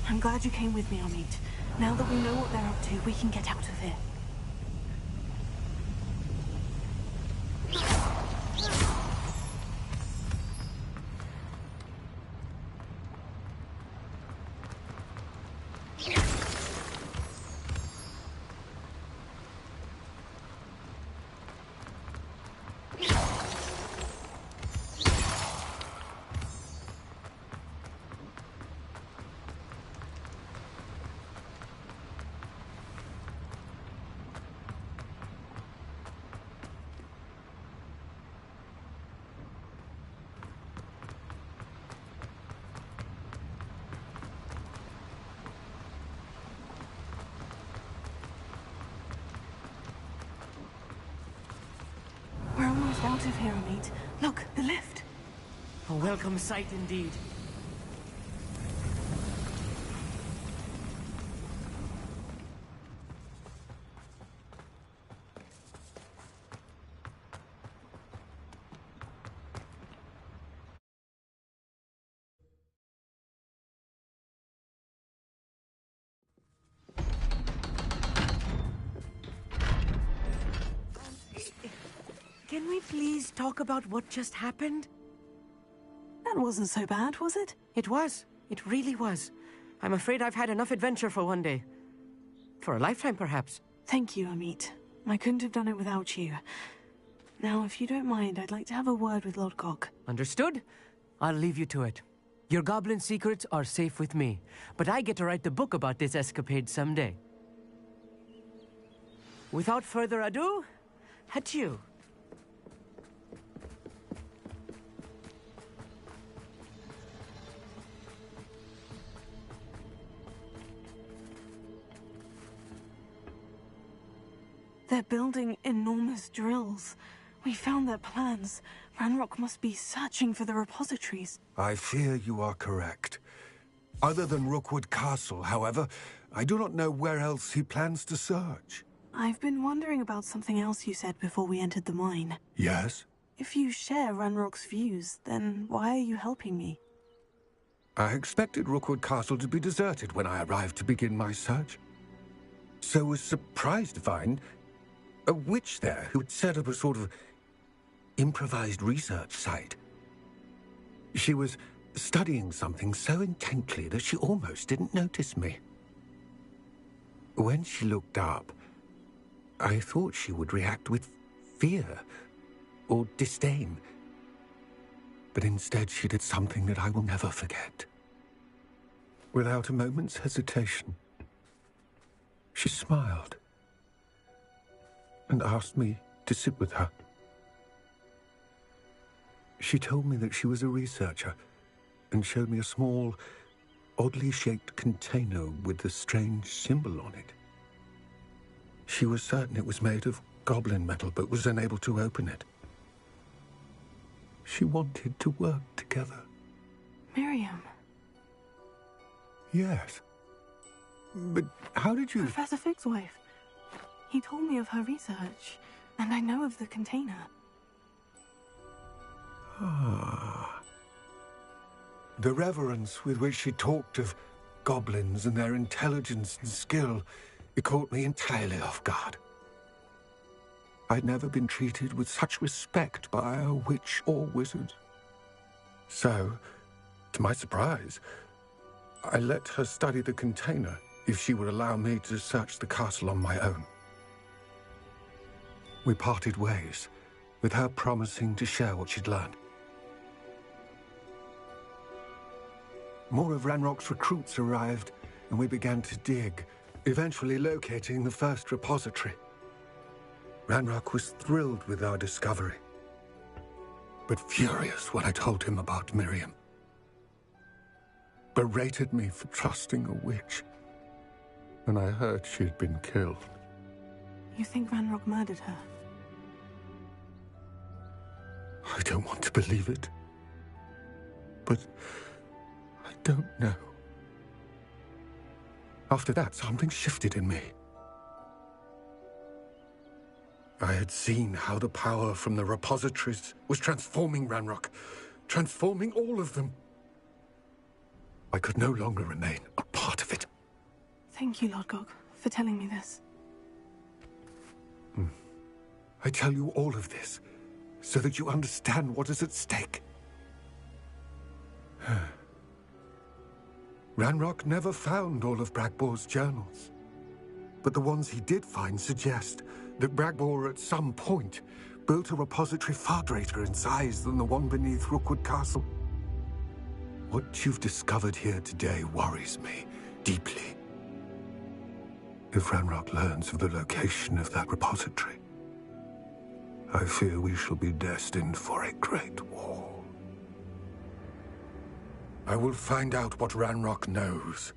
I'm glad you came with me, Amit. Now that we know what they're up to, we can get out of here. We're almost out of here, Amit. Look, the lift. A welcome sight indeed. Can we please talk about what just happened? That wasn't so bad, was it? It was. It really was. I'm afraid I've had enough adventure for one day. For a lifetime, perhaps. Thank you, Amit. I couldn't have done it without you. Now, if you don't mind, I'd like to have a word with Lodgok. Understood? I'll leave you to it. Your goblin secrets are safe with me, but I get to write the book about this escapade someday. Without further ado, adieu. They're building enormous drills. We found their plans. Ranrock must be searching for the repositories. I fear you are correct. Other than Rookwood Castle, however, I do not know where else he plans to search. I've been wondering about something else you said before we entered the mine. Yes? If you share Ranrock's views, then why are you helping me? I expected Rookwood Castle to be deserted when I arrived to begin my search. So was surprised to find a witch there who had set up a sort of improvised research site. She was studying something so intently that she almost didn't notice me. When she looked up, I thought she would react with fear or disdain. But instead she did something that I will never forget. Without a moment's hesitation, she smiled and asked me to sit with her. She told me that she was a researcher and showed me a small, oddly shaped container with a strange symbol on it. She was certain it was made of goblin metal, but was unable to open it. She wanted to work together. Miriam. Yes. But how did you... Professor Fig's wife. He told me of her research, and I know of the container. Ah. The reverence with which she talked of goblins and their intelligence and skill, it caught me entirely off guard. I'd never been treated with such respect by a witch or wizard. So, to my surprise, I let her study the container if she would allow me to search the castle on my own. We parted ways, with her promising to share what she'd learned. More of Ranrock's recruits arrived, and we began to dig, eventually locating the first repository. Ranrock was thrilled with our discovery, but furious when I told him about Miriam. Berated me for trusting a witch, and I heard she'd been killed. You think Ranrock murdered her? I don't want to believe it, but I don't know. After that, something shifted in me. I had seen how the power from the repositories was transforming Ranrock, transforming all of them. I could no longer remain a part of it. Thank you, Lord Gog, for telling me this. I tell you all of this so that you understand what is at stake. Ranrock never found all of Bragbor's journals, but the ones he did find suggest that Bragbor at some point built a repository far greater in size than the one beneath Rookwood Castle. What you've discovered here today worries me deeply. If Ranrock learns of the location of that repository, I fear we shall be destined for a great war. I will find out what Ranrock knows.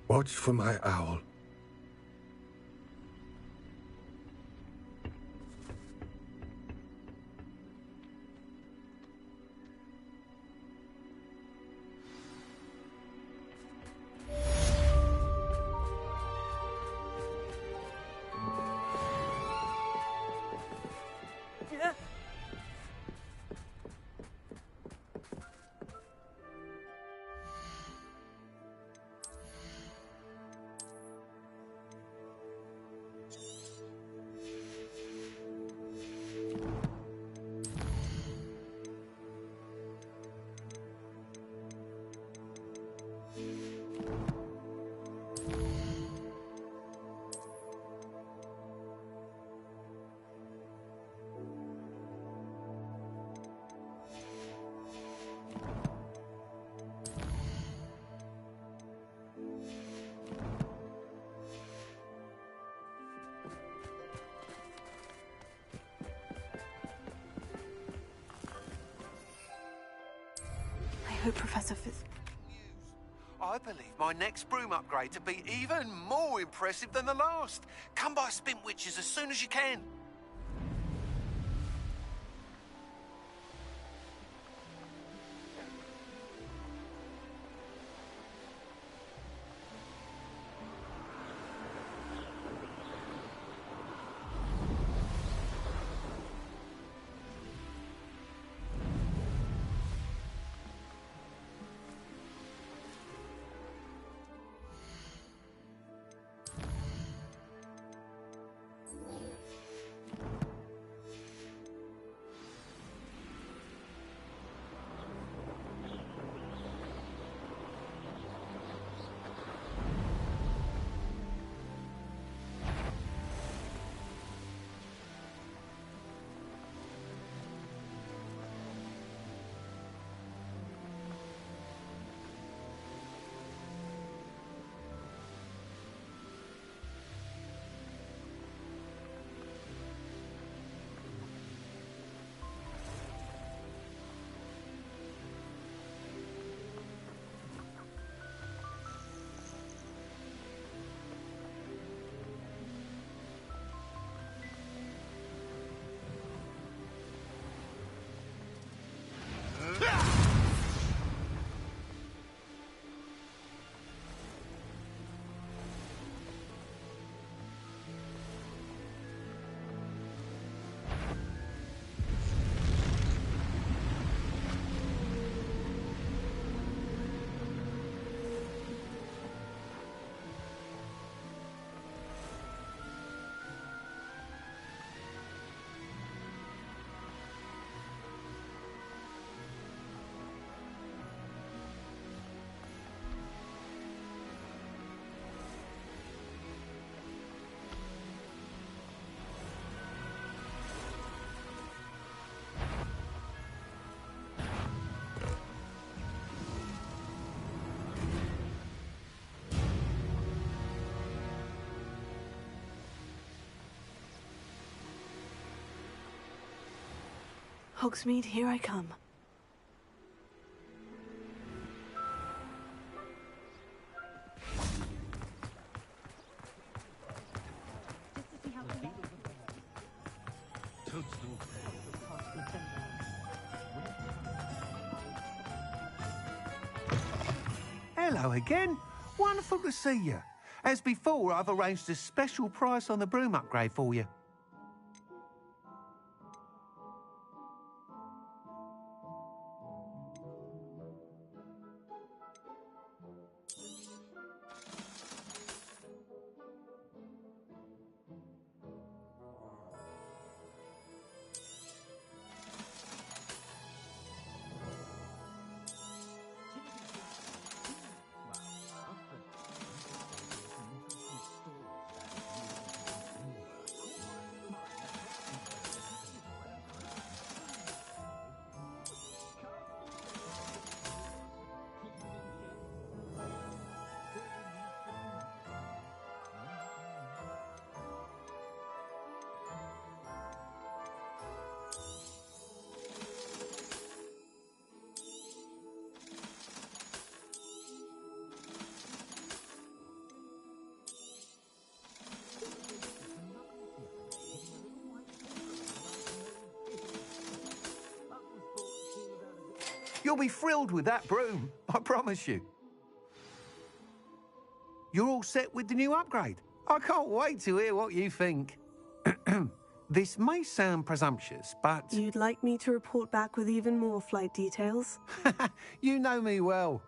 Watch for my owl. I hope Professor Fitz... I believe my next broom upgrade to be even more impressive than the last. Come by Spin Witches as soon as you can. Hogsmeade, here I come. Hello again. Wonderful to see you. As before, I've arranged a special price on the broom upgrade for you. You'll be thrilled with that broom, I promise you. You're all set with the new upgrade. I can't wait to hear what you think. This may sound presumptuous, but... You'd like me to report back with even more flight details? You know me well.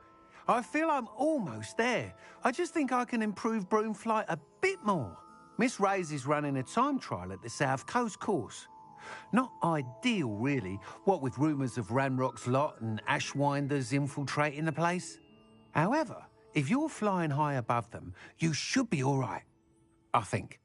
I feel I'm almost there. I just think I can improve broom flight a bit more. Miss Ray's is running a time trial at the South Coast course. Not ideal, really, what with rumours of Ranrock's lot and Ashwinders infiltrating the place. However, if you're flying high above them, you should be all right, I think.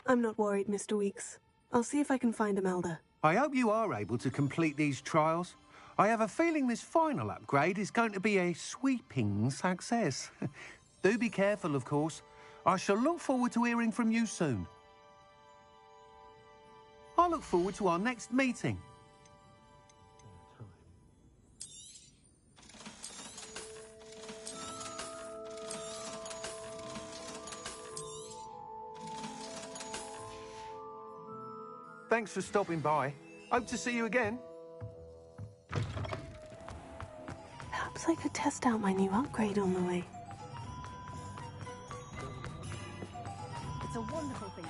I'm not worried, Mr. Weeks. I'll see if I can find Imelda. I hope you are able to complete these trials. I have a feeling this final upgrade is going to be a sweeping success. Do be careful, of course. I shall look forward to hearing from you soon. I look forward to our next meeting. Thanks for stopping by. Hope to see you again. Perhaps I could test out my new upgrade on the way. It's a wonderful thing.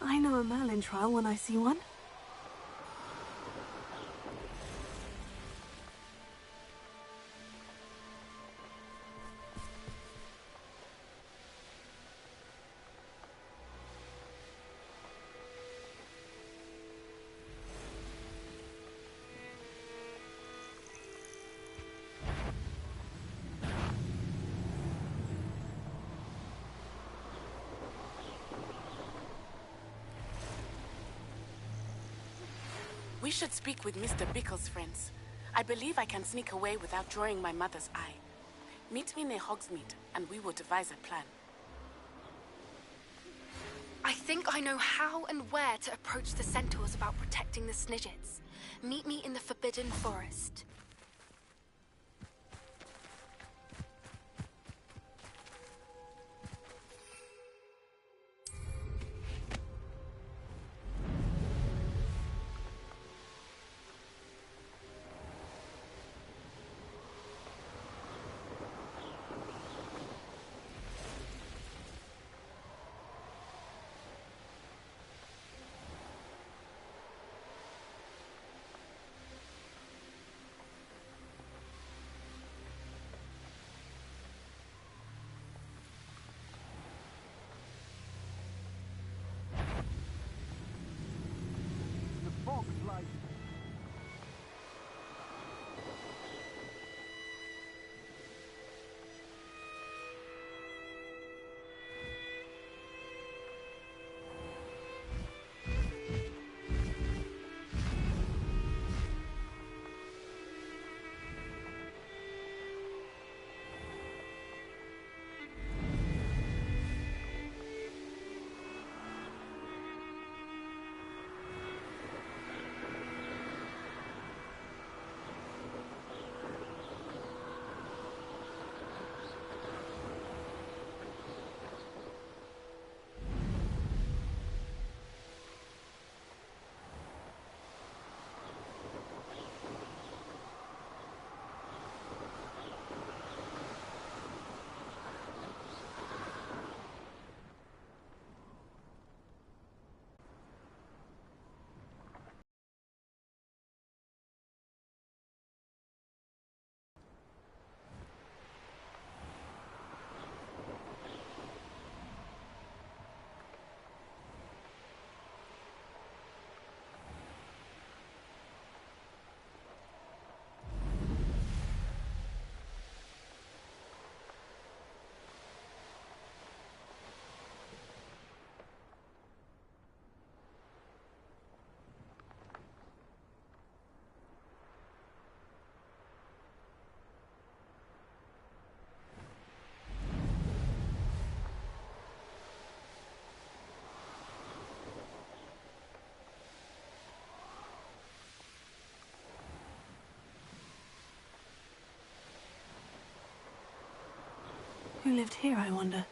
I know a Merlin trial when I see one. We should speak with Mr. Bickle's friends. I believe I can sneak away without drawing my mother's eye. Meet me near Hogsmeade, and we will devise a plan. I think I know how and where to approach the centaurs about protecting the Snidgets. Meet me in the Forbidden Forest. Who lived here, I wonder?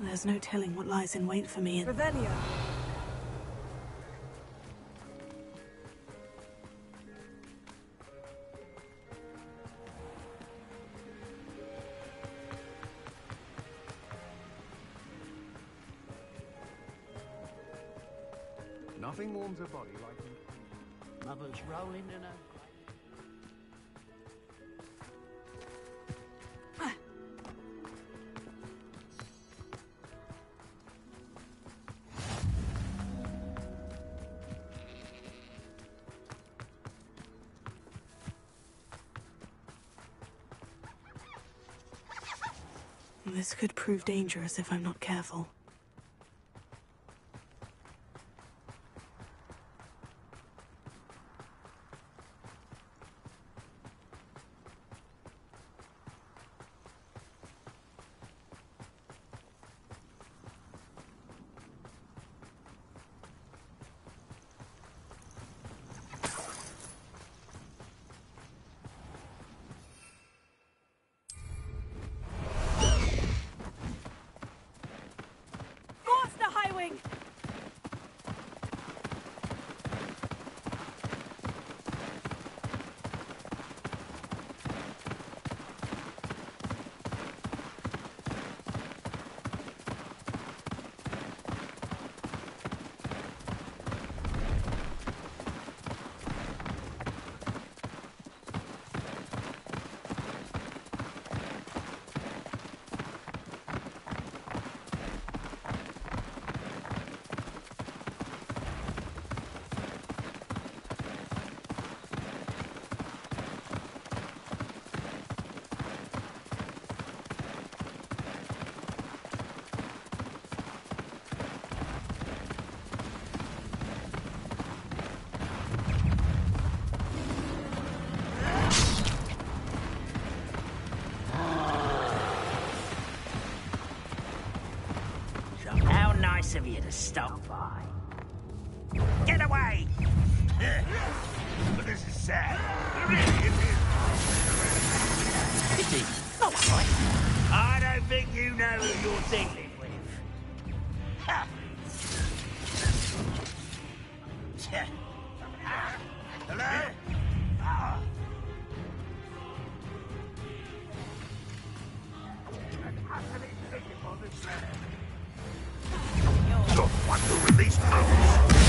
There's no telling what lies in wait for me in... Revelio. Nothing warms a body like... Mother's rolling in her... This could prove dangerous if I'm not careful. Nice of you to stop by. Get away! This is sad. Pity. Not right. I don't think you know who you're dealing with. Ha. Hello? Don't want to release powers.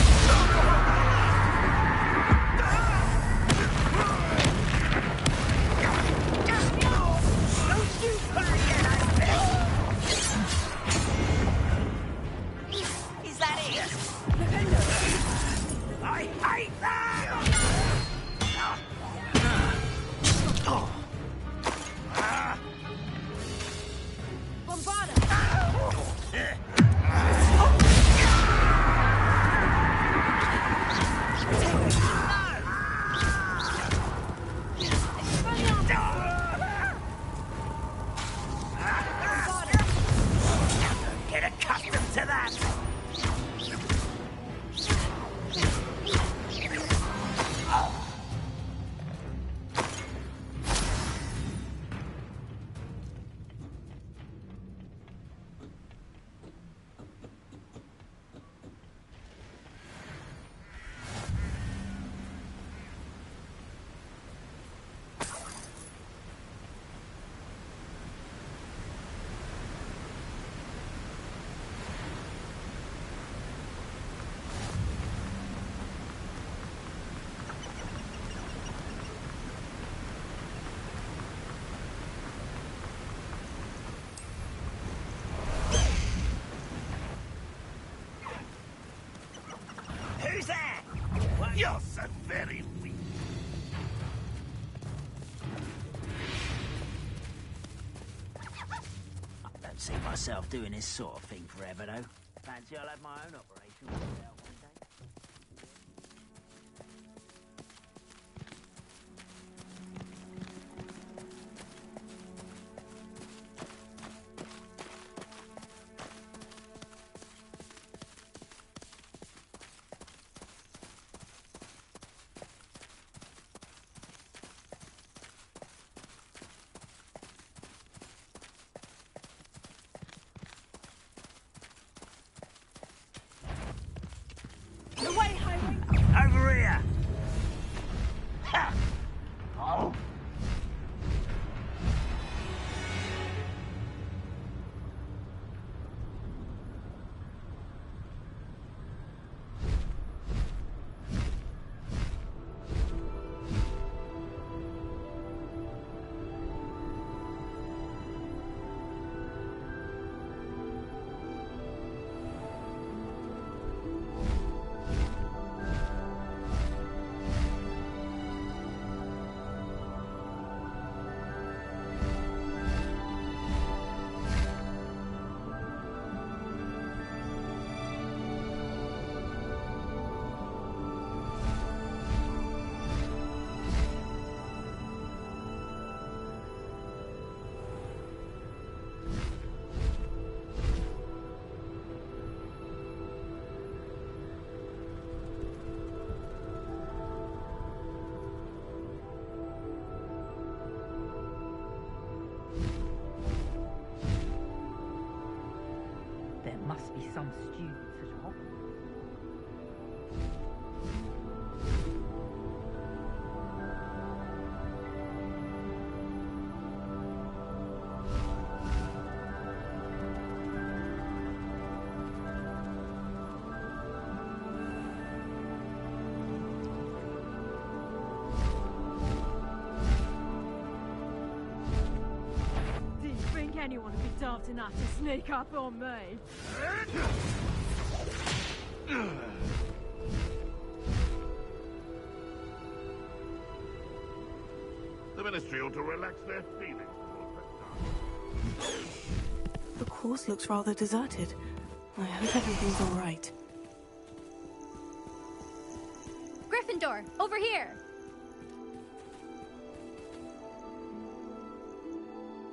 Is that it? I hate that! Get accustomed to that! Who's that? You're so very weak. I don't see myself doing this sort of thing forever, though. Fancy I'll have my own operation myself one day. anyone would be daft enough to sneak up on me. The Ministry ought to relax their feelings towards that time. The course looks rather deserted. I hope everything's all right. Gryffindor, over here!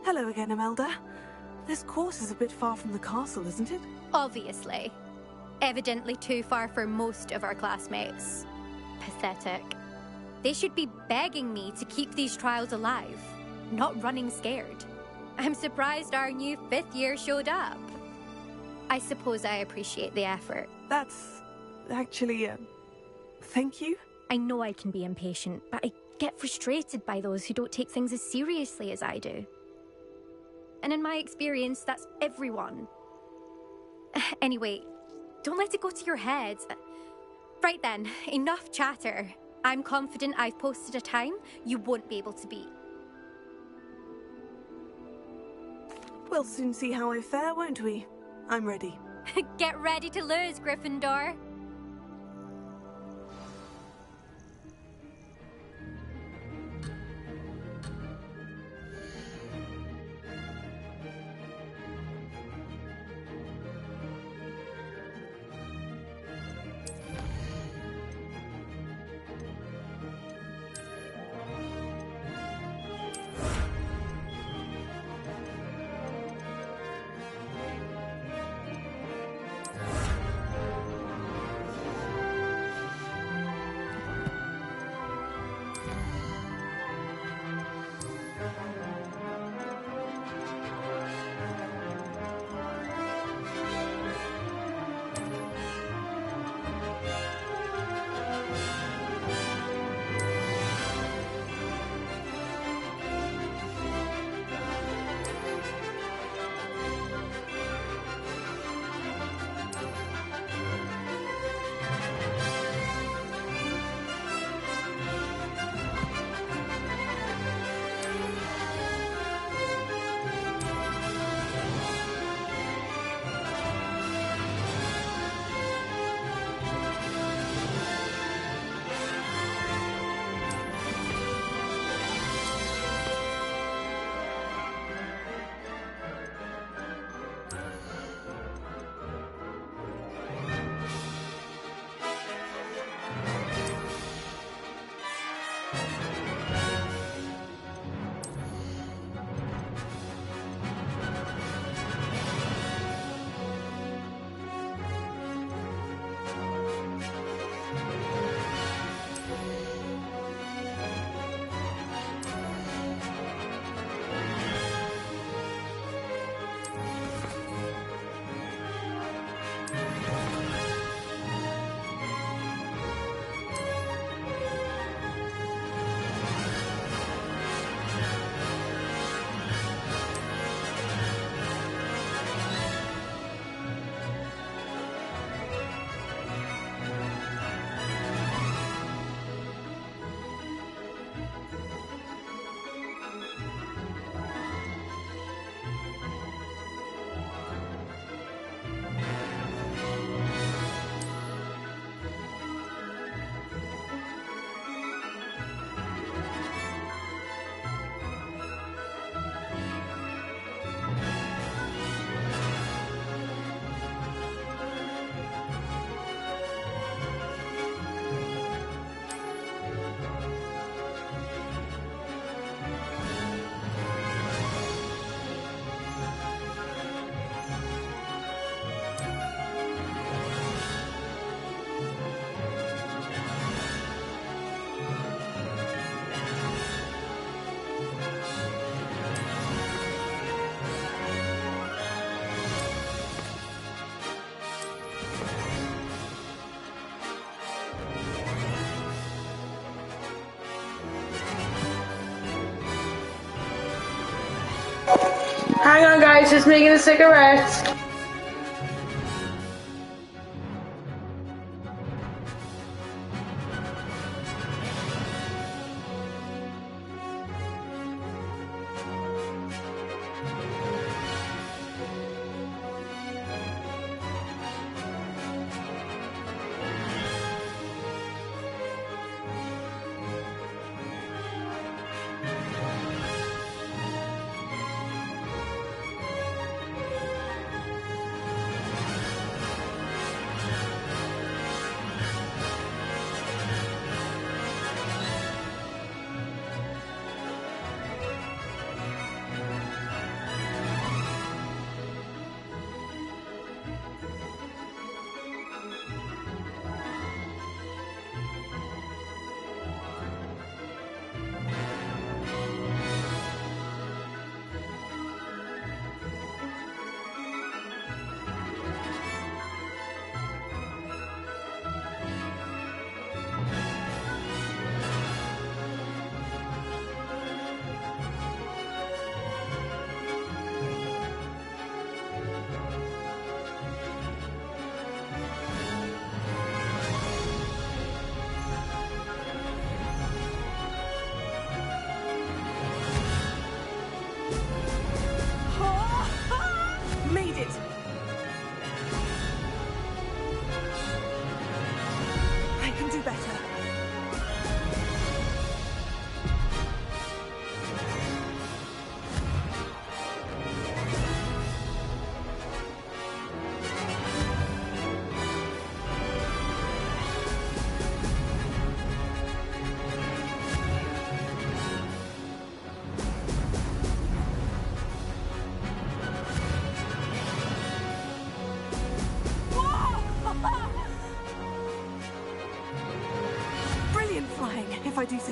Hello again, Imelda. This course is a bit far from the castle, isn't it? Obviously. Evidently too far for most of our classmates. Pathetic. They should be begging me to keep these trials alive, not running scared. I'm surprised our new 5th year showed up. I suppose I appreciate the effort. That's actually, thank you. I know I can be impatient, but I get frustrated by those who don't take things as seriously as I do. And in my experience, that's everyone. Anyway, don't let it go to your head. Right then, enough chatter. I'm confident I've posted a time you won't be able to beat. We'll soon see how I fare, won't we? I'm ready. Get ready to lose, Gryffindor. Hang on guys, just making a cigarette.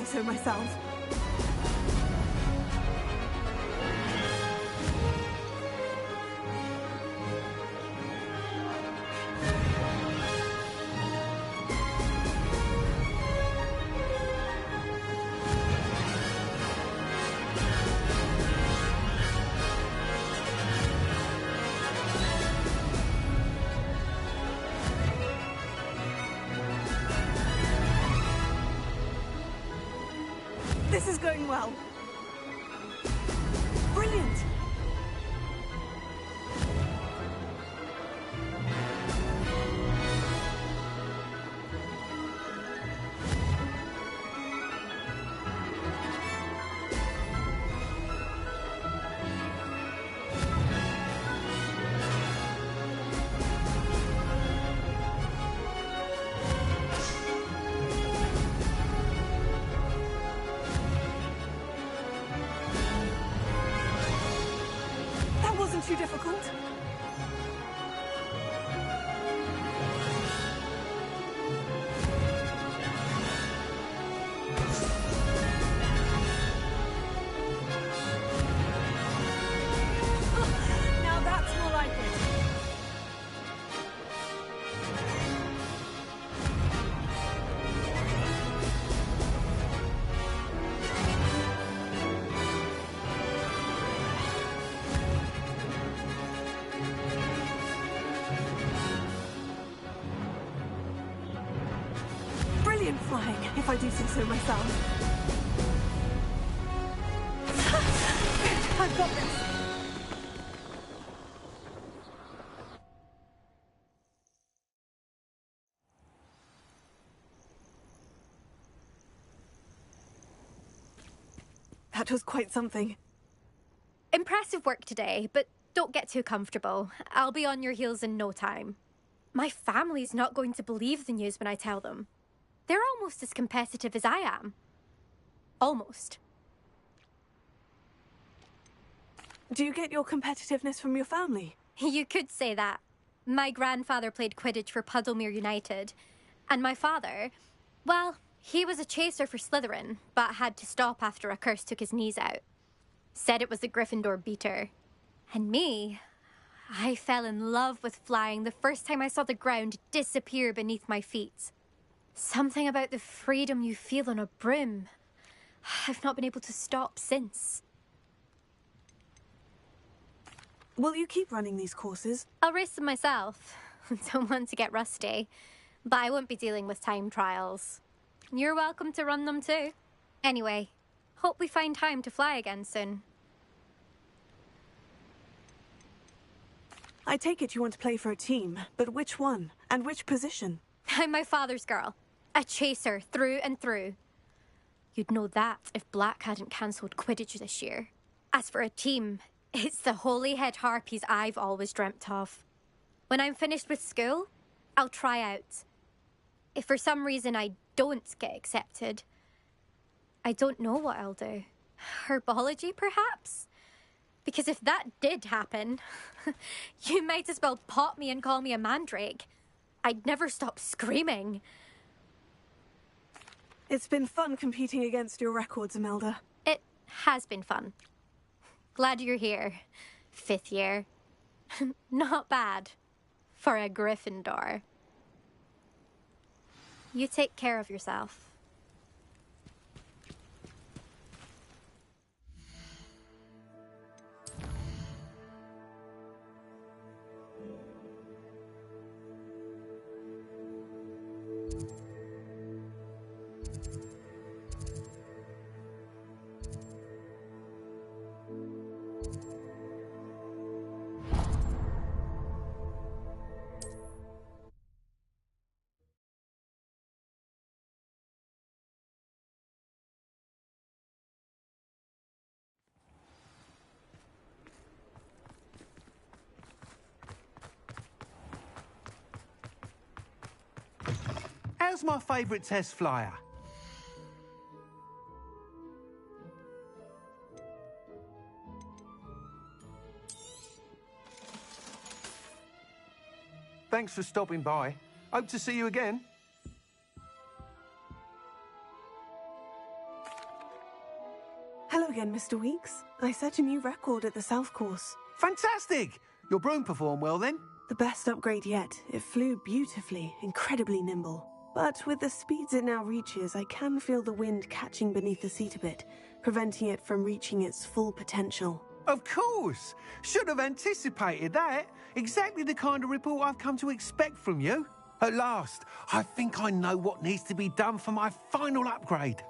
so myself. This is going well. Brilliant! Too difficult? Now that's more like it. Brilliant flying, if I do say so myself. I've got this. That was quite something. Impressive work today, but don't get too comfortable. I'll be on your heels in no time. My family's not going to believe the news when I tell them. They're almost as competitive as I am. Almost. Do you get your competitiveness from your family? You could say that. My grandfather played Quidditch for Puddlemere United. And my father, well, he was a chaser for Slytherin, but had to stop after a curse took his knees out. Said it was the Gryffindor beater. And me, I fell in love with flying the first time I saw the ground disappear beneath my feet. Something about the freedom you feel on a broom. I've not been able to stop since. Will you keep running these courses? I'll race them myself. Don't want to get rusty. But I won't be dealing with time trials. You're welcome to run them too. Anyway, hope we find time to fly again soon. I take it you want to play for a team, but which one? And which position? I'm my father's girl. A chaser through and through. You'd know that if Black hadn't cancelled Quidditch this year. As for a team, it's the Holyhead Harpies I've always dreamt of. When I'm finished with school, I'll try out. If for some reason I don't get accepted, I don't know what I'll do. Herbology, perhaps? Because if that did happen, you might as well pop me and call me a mandrake. I'd never stop screaming. It's been fun competing against your records, Imelda. It has been fun. Glad you're here. 5th year. Not bad. For a Gryffindor. You take care of yourself. How's my favourite test flyer? Thanks for stopping by. Hope to see you again. Hello again, Mr. Weeks. I set a new record at the South Course. Fantastic! Your broom performed well then? The best upgrade yet. It flew beautifully, incredibly nimble. But with the speeds it now reaches, I can feel the wind catching beneath the seat a bit, preventing it from reaching its full potential. Of course! Should have anticipated that. Exactly the kind of report I've come to expect from you. At last, I think I know what needs to be done for my final upgrade.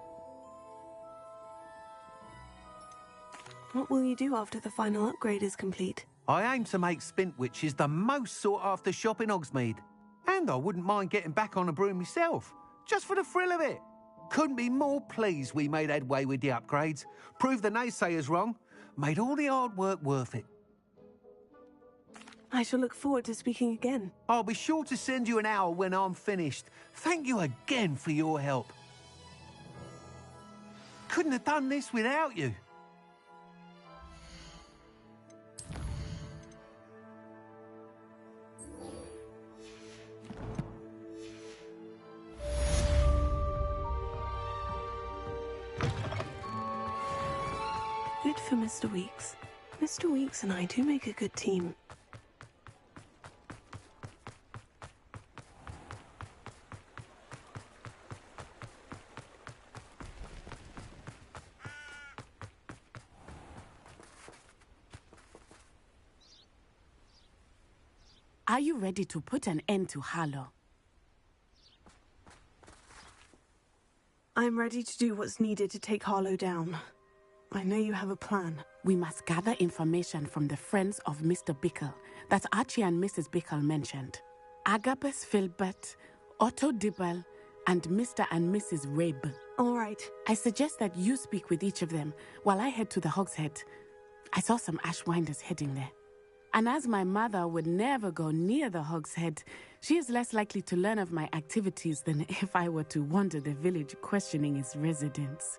What will you do after the final upgrade is complete? I aim to make Spintwitches the most sought-after shop in Hogsmeade. And I wouldn't mind getting back on a broom myself, just for the thrill of it. Couldn't be more pleased we made headway with the upgrades, proved the naysayers wrong, made all the hard work worth it. I shall look forward to speaking again. I'll be sure to send you an hour when I'm finished. Thank you again for your help. Couldn't have done this without you. Good for Mr. Weeks. Mr. Weeks and I do make a good team. Are you ready to put an end to Harlow? I'm ready to do what's needed to take Harlow down. I know you have a plan. We must gather information from the friends of Mr. Bickle that Archie and Mrs. Bickle mentioned. Agabus Filbert, Otto Dibble, and Mr. and Mrs. Rabe. All right. I suggest that you speak with each of them while I head to the Hogshead. I saw some Ashwinders heading there. And as my mother would never go near the Hogshead, she is less likely to learn of my activities than if I were to wander the village questioning its residents.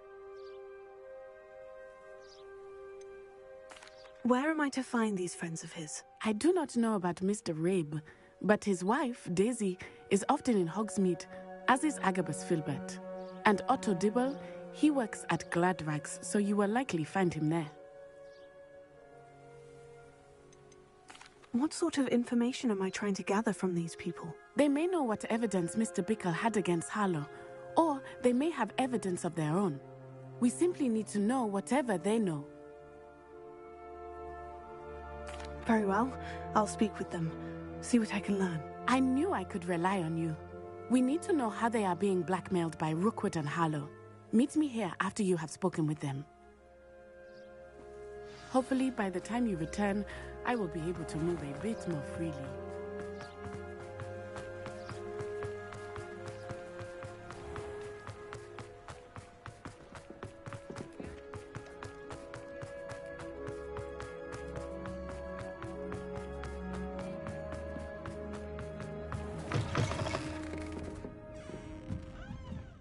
Where am I to find these friends of his? I do not know about Mr. Rabe, but his wife, Daisy, is often in Hogsmeade, as is Agabus Filbert. And Otto Dibble, he works at Gladrags, so you will likely find him there. What sort of information am I trying to gather from these people? They may know what evidence Mr. Bickle had against Harlow, or they may have evidence of their own. We simply need to know whatever they know. Very well. I'll speak with them. See what I can learn. I knew I could rely on you. We need to know how they are being blackmailed by Rookwood and Harlow. Meet me here after you have spoken with them. Hopefully, by the time you return, I will be able to move a bit more freely.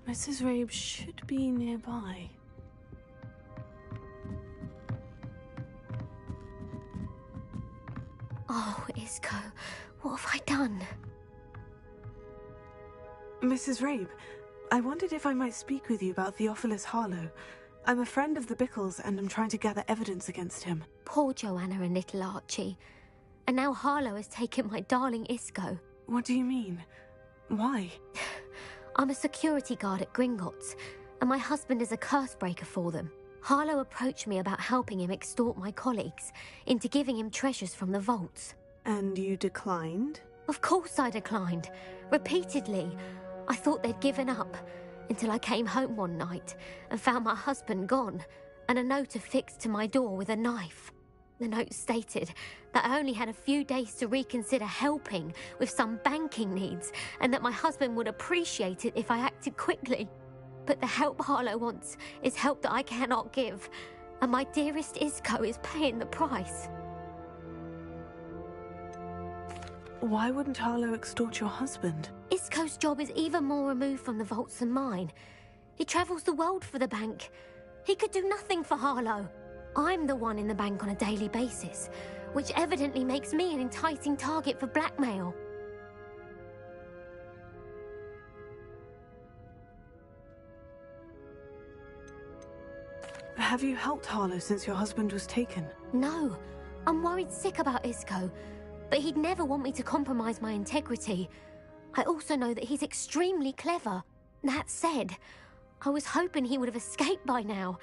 Mrs. Rabe should be nearby. Oh, Isco, what have I done? Mrs. Rabe, I wondered if I might speak with you about Theophilus Harlow. I'm a friend of the Bickles and I'm trying to gather evidence against him. Poor Joanna and little Archie. And now Harlow has taken my darling Isco. What do you mean? Why? I'm a security guard at Gringotts, and my husband is a curse breaker for them. Harlow approached me about helping him extort my colleagues into giving him treasures from the vaults. And you declined? Of course I declined. Repeatedly. I thought they'd given up, until I came home one night and found my husband gone, and a note affixed to my door with a knife. The note stated that I only had a few days to reconsider helping with some banking needs, and that my husband would appreciate it if I acted quickly. But the help Harlow wants is help that I cannot give, and my dearest Isco is paying the price. Why wouldn't Harlow extort your husband? Isco's job is even more removed from the vaults than mine. He travels the world for the bank. He could do nothing for Harlow. I'm the one in the bank on a daily basis, which evidently makes me an enticing target for blackmail. Have you helped Harlow since your husband was taken? No. I'm worried sick about Isco, but he'd never want me to compromise my integrity. I also know that he's extremely clever. That said, I was hoping he would have escaped by now.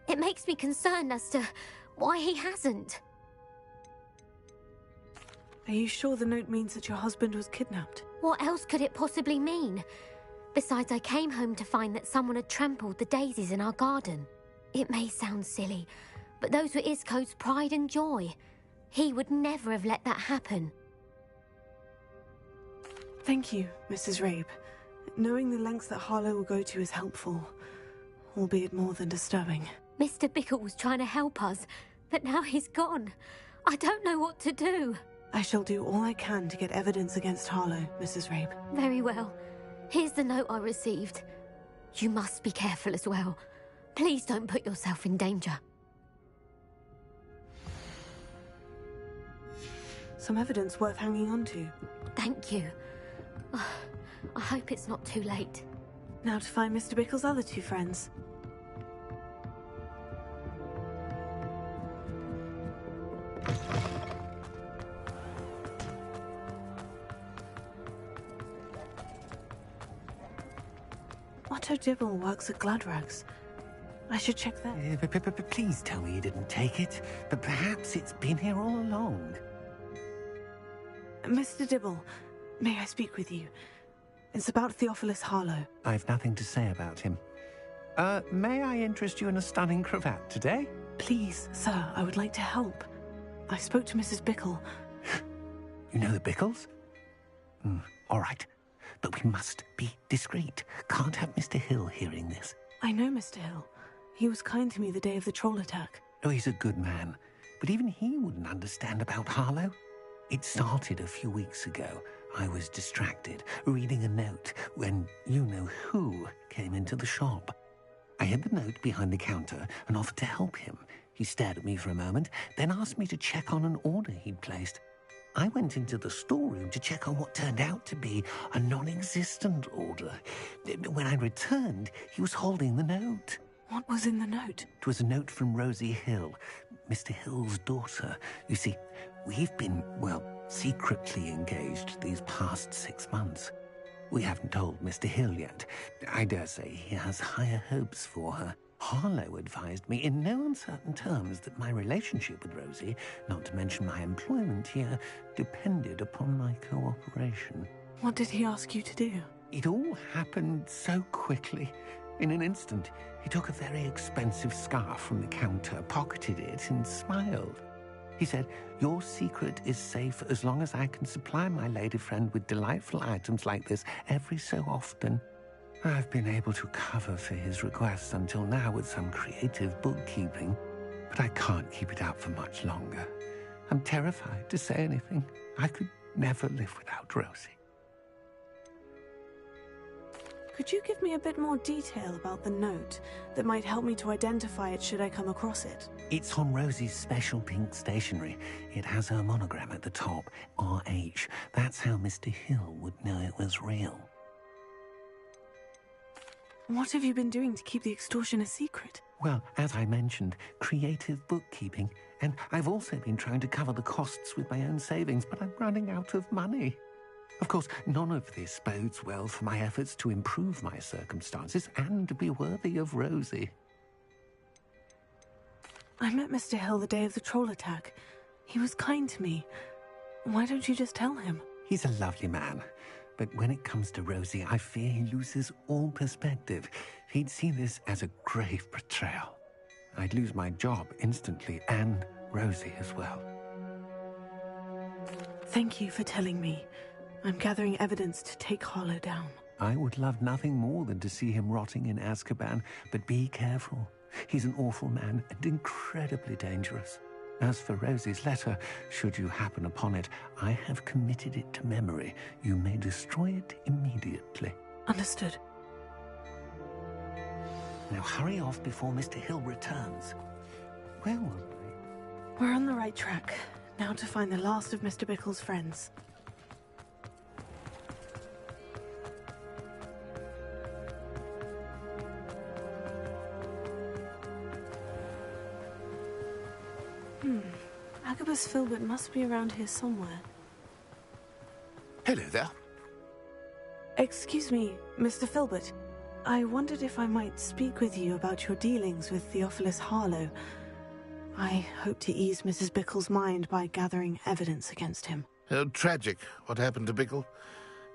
It makes me concerned as to why he hasn't. Are you sure the note means that your husband was kidnapped? What else could it possibly mean? Besides, I came home to find that someone had trampled the daisies in our garden. It may sound silly, but those were Isco's pride and joy. He would never have let that happen. Thank you, Mrs. Rabe. Knowing the lengths that Harlow will go to is helpful, albeit more than disturbing. Mr. Bickle was trying to help us, but now he's gone. I don't know what to do. I shall do all I can to get evidence against Harlow, Mrs. Rabe. Very well. Here's the note I received. You must be careful as well. Please don't put yourself in danger. Some evidence worth hanging on to. Thank you. I hope it's not too late. Now to find Mr. Bickle's other two friends. Otto Dibble works at Gladrags. I should check that. Please tell me you didn't take it. But perhaps it's been here all along. Mr. Dibble, may I speak with you? It's about Theophilus Harlow. I've nothing to say about him. May I interest you in a stunning cravat today? Please, sir, I would like to help. I spoke to Mrs. Bickle. You know the Bickles? All right. But we must be discreet. Can't have Mr. Hill hearing this. I know Mr. Hill. He was kind to me the day of the troll attack. Oh, he's a good man. But even he wouldn't understand about Harlow. It started a few weeks ago. I was distracted, reading a note, when you-know-who came into the shop. I hid the note behind the counter and offered to help him. He stared at me for a moment, then asked me to check on an order he'd placed. I went into the storeroom to check on what turned out to be a non-existent order. When I returned, he was holding the note. What was in the note? It was a note from Rosie Hill, Mr. Hill's daughter. You see, we've been, well, secretly engaged these past 6 months. We haven't told Mr. Hill yet. I dare say he has higher hopes for her. Harlow advised me in no uncertain terms that my relationship with Rosie, not to mention my employment here, depended upon my cooperation. What did he ask you to do? It all happened so quickly. In an instant, he took a very expensive scarf from the counter, pocketed it, and smiled. He said, "Your secret is safe as long as I can supply my lady friend with delightful items like this every so often." I've been able to cover for his requests until now with some creative bookkeeping, but I can't keep it up for much longer. I'm terrified to say anything. I could never live without Rosie. Could you give me a bit more detail about the note that might help me to identify it should I come across it? It's on Rosie's special pink stationery. It has her monogram at the top, RH. That's how Mr. Hill would know it was real. What have you been doing to keep the extortion a secret? Well, as I mentioned, creative bookkeeping. And I've also been trying to cover the costs with my own savings, but I'm running out of money. Of course, none of this bodes well for my efforts to improve my circumstances and to be worthy of Rosie. I met Mr. Hill the day of the troll attack. He was kind to me. Why don't you just tell him? He's a lovely man. But when it comes to Rosie, I fear he loses all perspective. He'd see this as a grave betrayal. I'd lose my job instantly, and Rosie as well. Thank you for telling me. I'm gathering evidence to take Harlow down. I would love nothing more than to see him rotting in Azkaban, but be careful. He's an awful man and incredibly dangerous. As for Rosie's letter, should you happen upon it, I have committed it to memory. You may destroy it immediately. Understood. Now hurry off before Mr. Hill returns. Where were we? We're on the right track. Now to find the last of Mr. Bickle's friends. Agabus Filbert must be around here somewhere. Hello there. Excuse me, Mr. Filbert. I wondered if I might speak with you about your dealings with Theophilus Harlow. I hope to ease Mrs. Bickle's mind by gathering evidence against him. Oh, tragic, what happened to Bickle.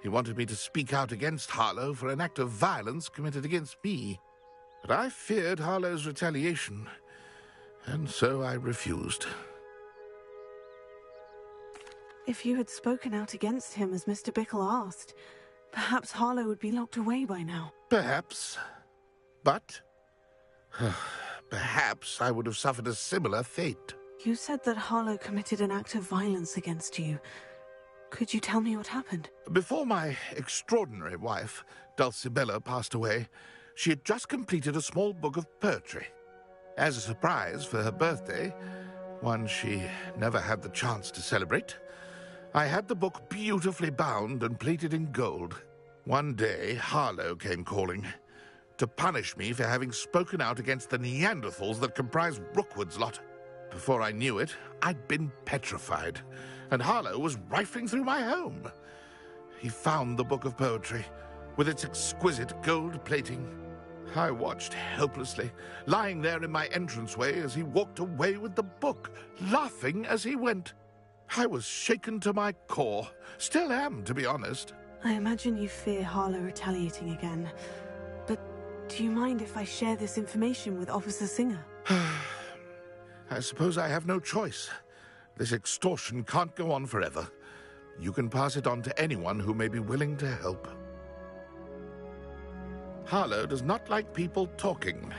He wanted me to speak out against Harlow for an act of violence committed against me. But I feared Harlow's retaliation, and so I refused. If you had spoken out against him as Mr. Bickle asked, perhaps Harlow would be locked away by now. Perhaps. But perhaps I would have suffered a similar fate. You said that Harlow committed an act of violence against you. Could you tell me what happened? Before my extraordinary wife, Dulcibella, passed away, she had just completed a small book of poetry. As a surprise for her birthday, one she never had the chance to celebrate, I had the book beautifully bound and plated in gold. One day, Harlow came calling to punish me for having spoken out against the Neanderthals that comprise Rookwood's lot. Before I knew it, I'd been petrified, and Harlow was rifling through my home. He found the book of poetry, with its exquisite gold plating. I watched helplessly, lying there in my entranceway as he walked away with the book, laughing as he went. I was shaken to my core. Still am, to be honest. I imagine you fear Harlow retaliating again. But do you mind if I share this information with Officer Singer? I suppose I have no choice. This extortion can't go on forever. You can pass it on to anyone who may be willing to help. Harlow does not like people talking,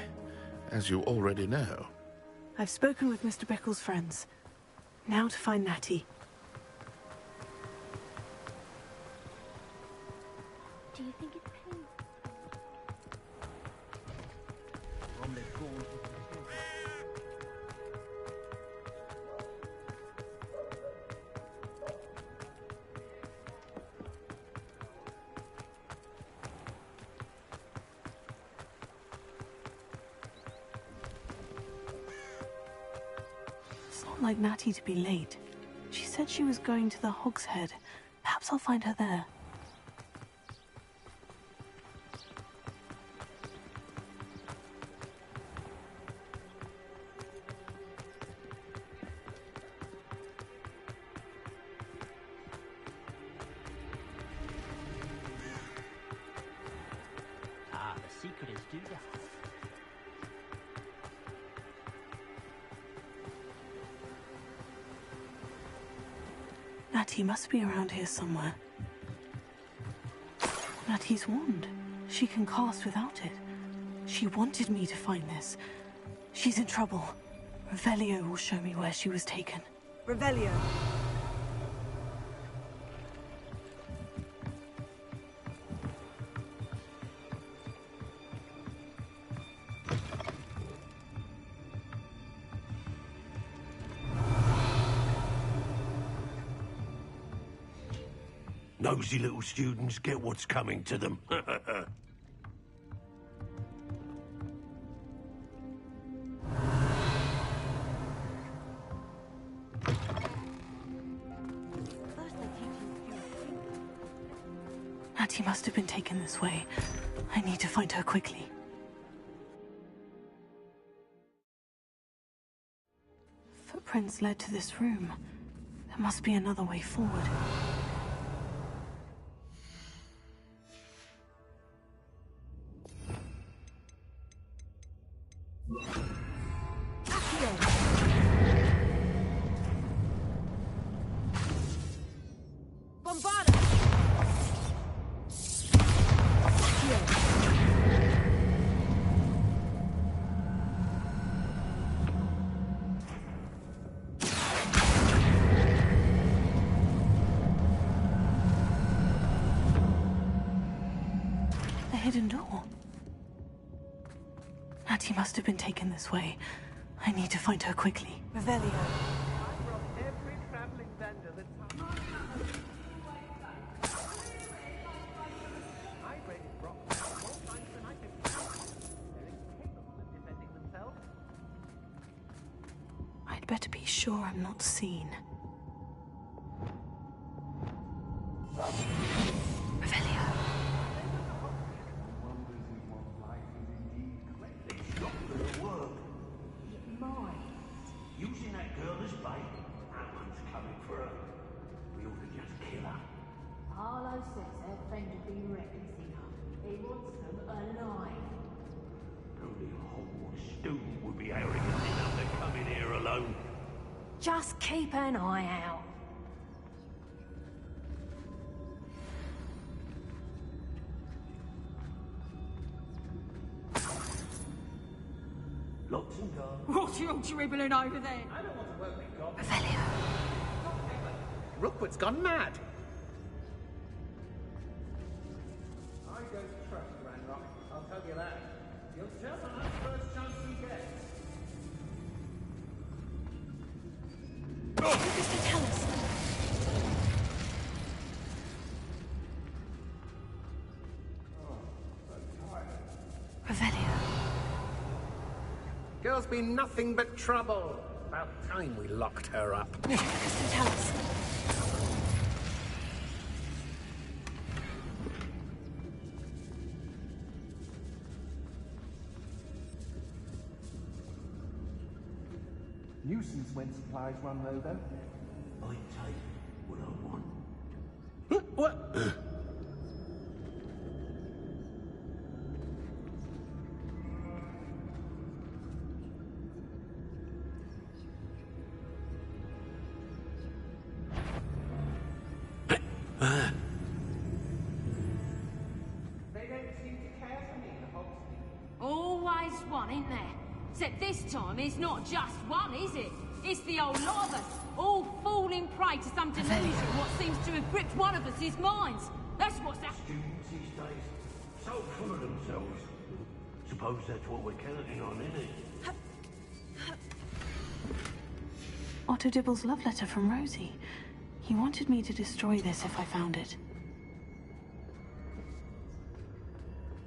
as you already know. I've spoken with Mr. Bickle's friends. Now to find Natty. Do you think it's pain? It's not like Natty to be late. She said she was going to the Hog's Head. Perhaps I'll find her there. Ah, the secret is due to Natty must be around here somewhere. Natty's wand. She can cast without it. She wanted me to find this. She's in trouble. Revelio will show me where she was taken. Revelio. Nosy little students get what's coming to them. Natty must have been taken this way. I need to find her quickly. Footprints led to this room. There must be another way forward. A hidden door. Natty must have been taken this way. I need to find her quickly. Revelio. Every traveling vendor that's... I raided rocks more times than I can count. They're incapable of defending themselves. I I'd better be sure I'm not seen. Revelio. Using that girl as bait, that one's coming for her. We ought to just kill her. Harlow says her friend had been referencing her. He wants them alive. Only a Hogwarts student would be arrogant enough to come in here alone. Just keep an eye out. Locks and guards. What are you dribbling over there? I don't want to work with God. Revelio. Rookwood's gone mad. I don't trust Ranrock, I'll tell you that. You'll tell on us first chance we get. Mr. Tellus. Revelio. Girl's been nothing but trouble. About time we locked her up. Mr. Tellus. Nuisance when supplies run low, though. I take what I want. What? They don't seem to care for me, the Hogsmeade. Always one, in there. Except this time, it's not just one, is it? It's the old lot of us, all falling prey to some delusion what seems to have gripped one of us' minds. That's what's happened. Students these days, so full of themselves. Suppose that's what we're counting on, isn't it? Otto Dibble's love letter from Rosie. He wanted me to destroy this if I found it.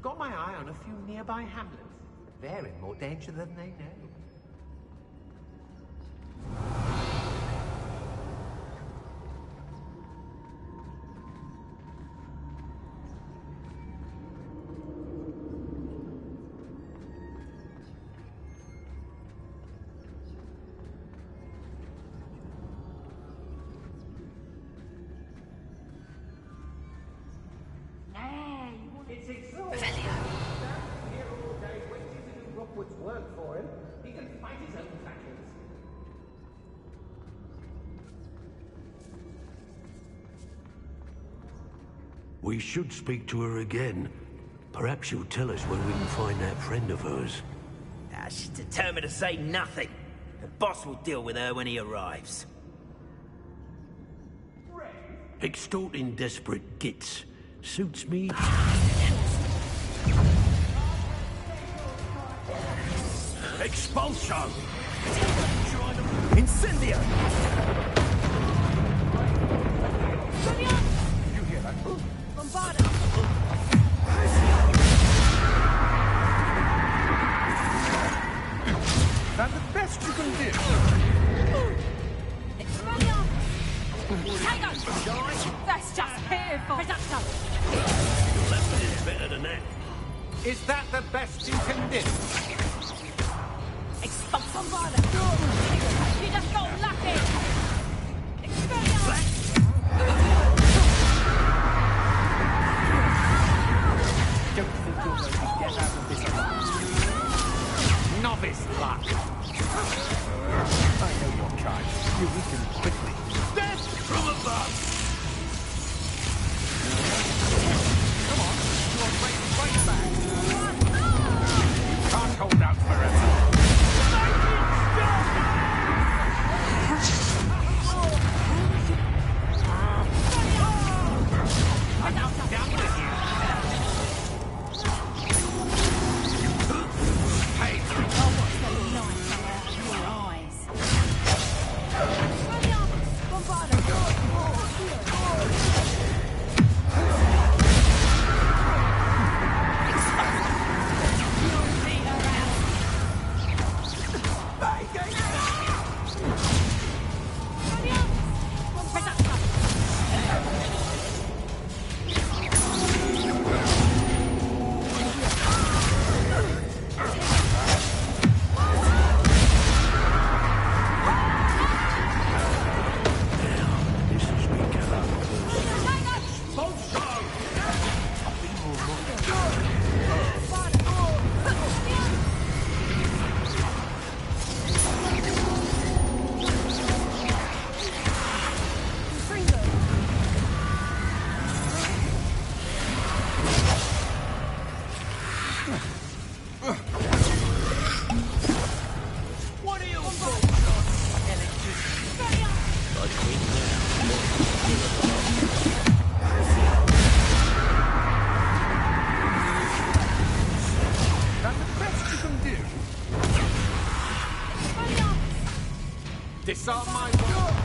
Got my eye on a few nearby hamlets. They're in more danger than they know. It's exhausting. Here all day, waiting to do Rookwood's work for him. He can fight his own battles. We should speak to her again. Perhaps she'll tell us where we can find that friend of hers. She's determined to say nothing. The boss will deal with her when he arrives. Extorting desperate gits suits me. Expulsion! Incendio! You hear that? Bombarda! That's the best you can do. That's just pitiful! Reducto! Your left is better than that. Is that the best you can do? Bombarda! You just got lucky! Don't think you're going to get out of this alive. Novice luck. I know your kind. You weaken quickly. Death from above! Come on, you're right back. You can't hold out forever. Lightning Disarm my wand.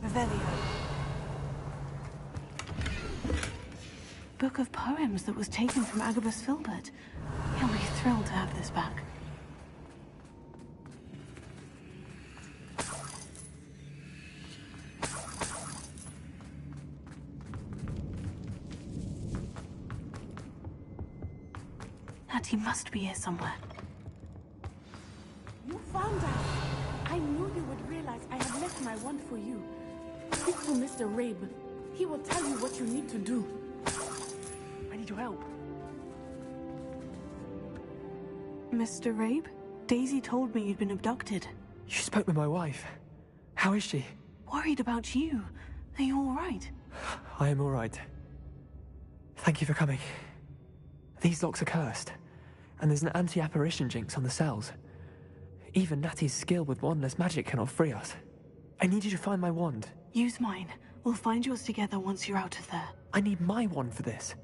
Revelio. Book of poems that was taken from Agabus Filbert. He'll be thrilled to have this back. Natty must be here somewhere. You found us! I knew you would realize I had left my wand for you. Speak to Mr. Rabe. He will tell you what you need to do. I need your help. Mr. Rabe? Daisy told me you'd been abducted. You spoke with my wife. How is she? Worried about you. Are you all right? I am all right. Thank you for coming. These locks are cursed, and there's an anti-apparition jinx on the cells. Even Natty's skill with wandless magic cannot free us. I need you to find my wand. Use mine. We'll find yours together once you're out of there. I need my wand for this.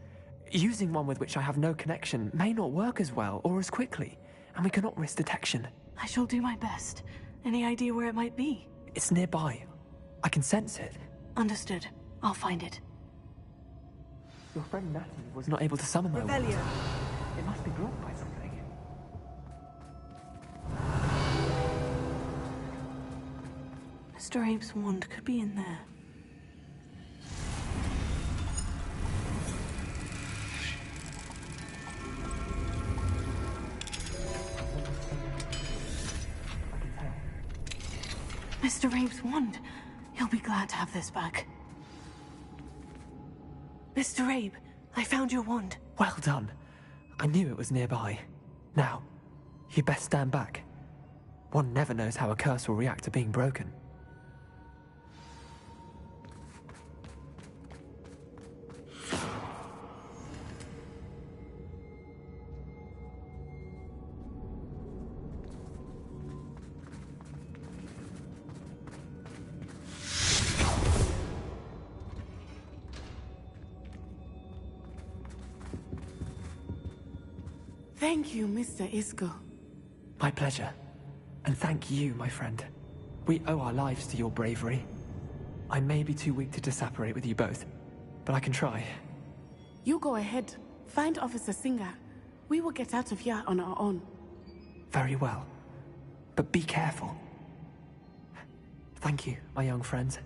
Using one with which I have no connection may not work as well or as quickly, and we cannot risk detection. I shall do my best. Any idea where it might be? It's nearby. I can sense it. Understood. I'll find it. Your friend Natty was not able to summon my wand. It must be blocked by something. Mr. Abe's wand could be in there. Mr. Abe's wand. He'll be glad to have this back. Mr. Abe, I found your wand. Well done. I knew it was nearby. Now, you best stand back. One never knows how a curse will react to being broken. Thank you, Mr. Isco. My pleasure. And thank you, my friend. We owe our lives to your bravery. I may be too weak to disapparate with you both, but I can try. You go ahead. Find Officer Singer. We will get out of here on our own. Very well. But be careful. Thank you, my young friends.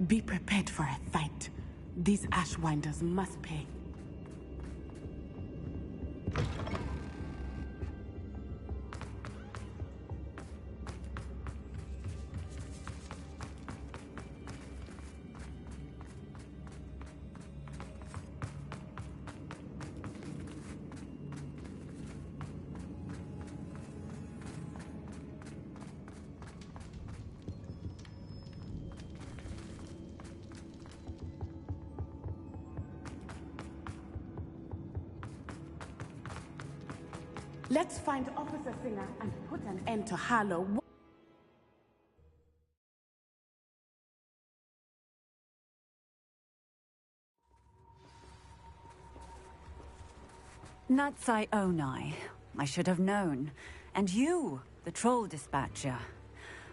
Be prepared for a fight. These Ashwinders must pay. Let's find Officer Singer and put an end to Harlow. Natsai Onai. I should have known. And you, the troll dispatcher.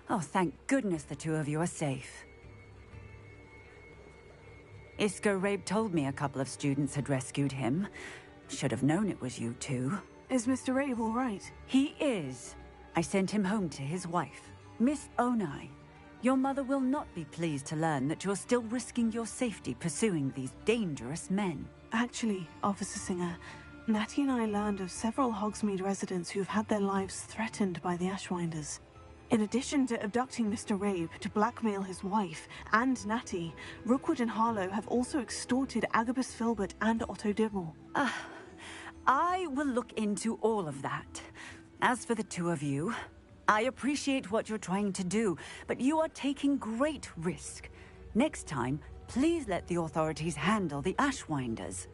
Oh, thank goodness the two of you are safe. Isco Rabe told me a couple of students had rescued him. Should have known it was you two. Is Mr. Rabe all right? He is. I sent him home to his wife. Miss Onai, your mother will not be pleased to learn that you're still risking your safety pursuing these dangerous men. Actually, Officer Singer, Natty and I learned of several Hogsmeade residents who've had their lives threatened by the Ashwinders. In addition to abducting Mr. Rabe to blackmail his wife and Natty, Rookwood and Harlow have also extorted Agabus Filbert and Otto Dibble. I will look into all of that. As for the two of you, I appreciate what you're trying to do, but you are taking great risk. Next time, please let the authorities handle the Ashwinders.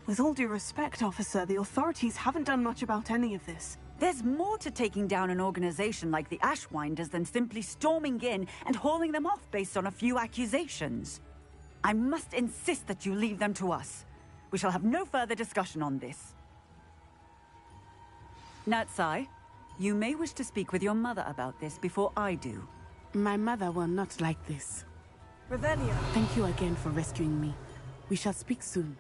With all due respect, officer, the authorities haven't done much about any of this. There's more to taking down an organization like the Ashwinders than simply storming in and hauling them off based on a few accusations. I must insist that you leave them to us. We shall have no further discussion on this. Natsai, you may wish to speak with your mother about this before I do. My mother will not like this. Revelio. Thank you again for rescuing me. We shall speak soon.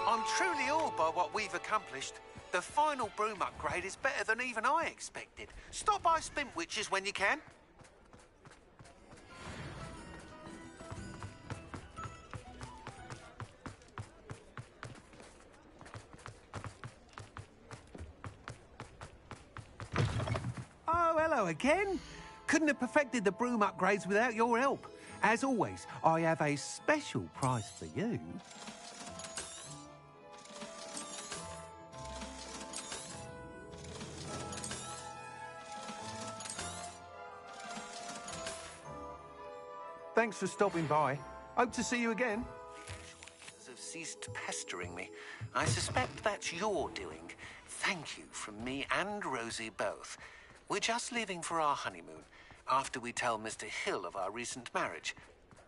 I'm truly awed by what we've accomplished. The final broom upgrade is better than even I expected. Stop by Spintwitches when you can. Oh, hello again. Couldn't have perfected the broom upgrades without your help. As always, I have a special prize for you. Thanks for stopping by. Hope to see you again. Have ceased pestering me. I suspect that's your doing. Thank you from me and Rosie both. We're just leaving for our honeymoon after we tell Mr. Hill of our recent marriage.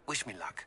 Wish me luck.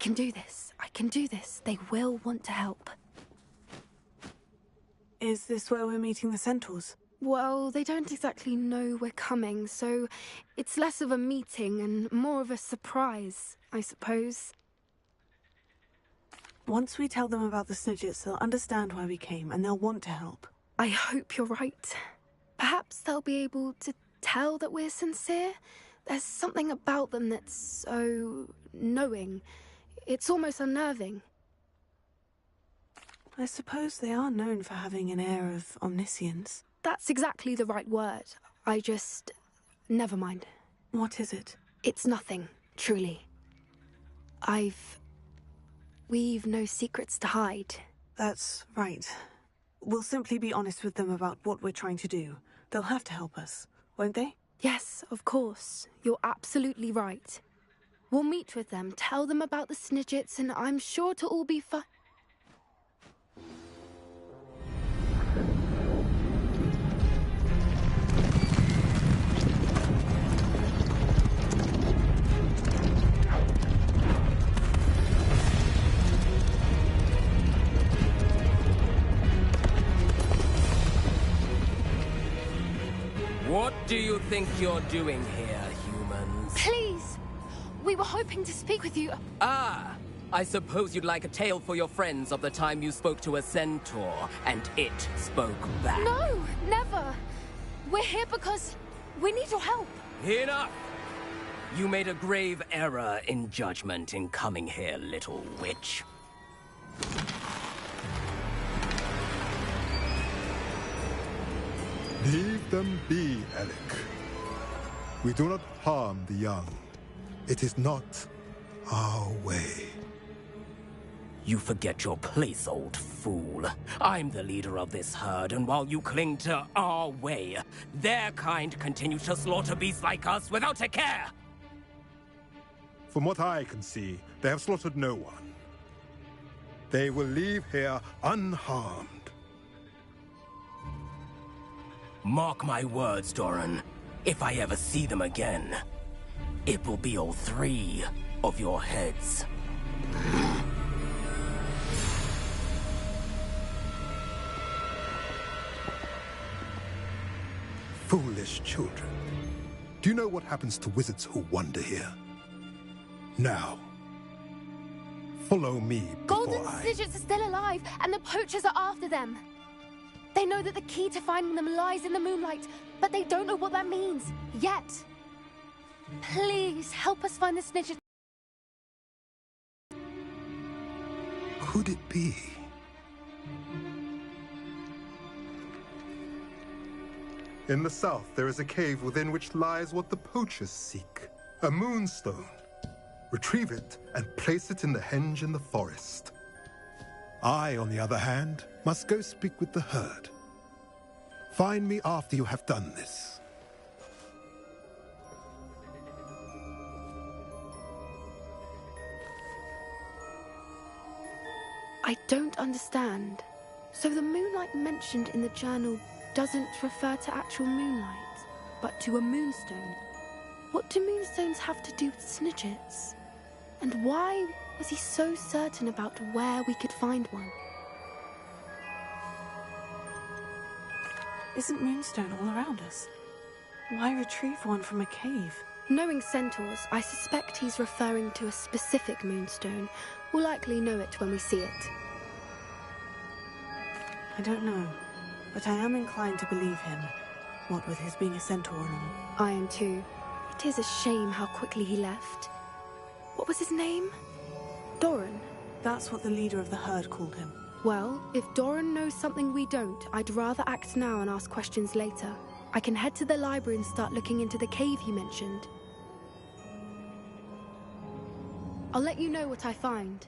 can do this. I can do this. They will want to help. Is this where we're meeting the centaurs? Well, they don't exactly know we're coming, so it's less of a meeting and more of a surprise, I suppose. Once we tell them about the Snidgets, they'll understand why we came, and they'll want to help. I hope you're right. Perhaps they'll be able to tell that we're sincere. There's something about them that's so knowing. It's almost unnerving. I suppose they are known for having an air of omniscience. That's exactly the right word. I just... never mind. What is it? It's nothing, truly. We've no secrets to hide. That's right. We'll simply be honest with them about what we're trying to do. They'll have to help us, won't they? Yes, of course. You're absolutely right. We'll meet with them, tell them about the Snidgets, and I'm sure to all be fine. What do you think you're doing here, humans? Please! We were hoping to speak with you. Ah! I suppose you'd like a tale for your friends of the time you spoke to a centaur, and it spoke back. No! Never! We're here because we need your help. Enough! You made a grave error in judgment in coming here, little witch. Leave them be, Alec. We do not harm the young. It is not our way. You forget your place, old fool. I'm the leader of this herd, and while you cling to our way, their kind continue to slaughter beasts like us without a care! From what I can see, they have slaughtered no one. They will leave here unharmed. Mark my words, Doran. If I ever see them again, it will be all 3 of your heads. Foolish children. Do you know what happens to wizards who wander here? Now, follow me Golden Snidgets are still alive, and the poachers are after them. They know that the key to finding them lies in the moonlight, but they don't know what that means, yet. Please, help us find the Snidgets. Could it be? In the south, there is a cave within which lies what the poachers seek. A moonstone. Retrieve it and place it in the henge in the forest. I, on the other hand, must go speak with the herd. Find me after you have done this. I don't understand. So the moonlight mentioned in the journal doesn't refer to actual moonlight, but to a moonstone. What do moonstones have to do with Snidgets? And why was he so certain about where we could find one? Isn't moonstone all around us? Why retrieve one from a cave? Knowing centaurs, I suspect he's referring to a specific moonstone. We'll likely know it when we see it. I don't know, but I am inclined to believe him, what with his being a centaur and all. I am too. It is a shame how quickly he left. What was his name? Doran? That's what the leader of the herd called him. Well, if Doran knows something we don't, I'd rather act now and ask questions later. I can head to the library and start looking into the cave he mentioned. I'll let you know what I find.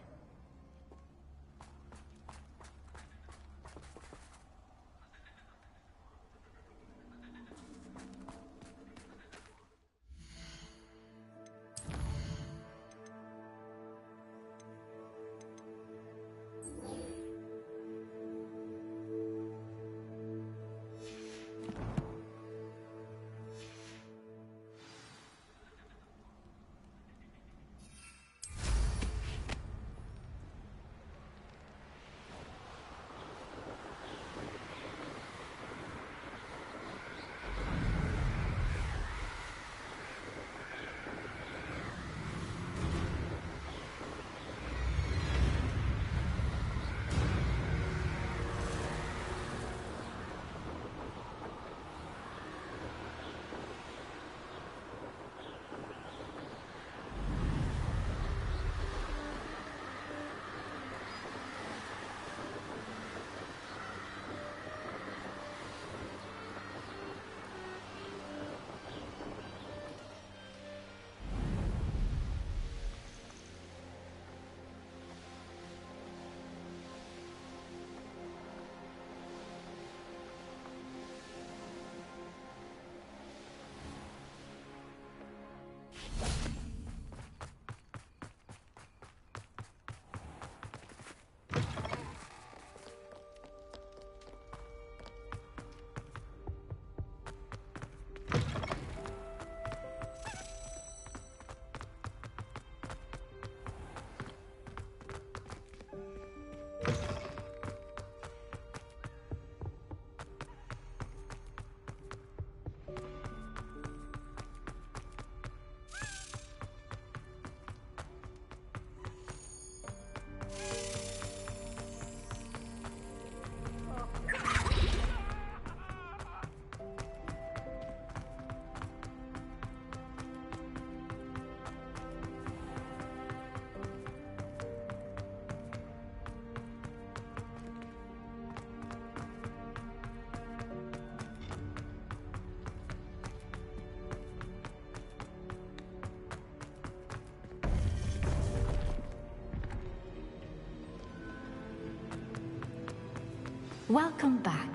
Welcome back.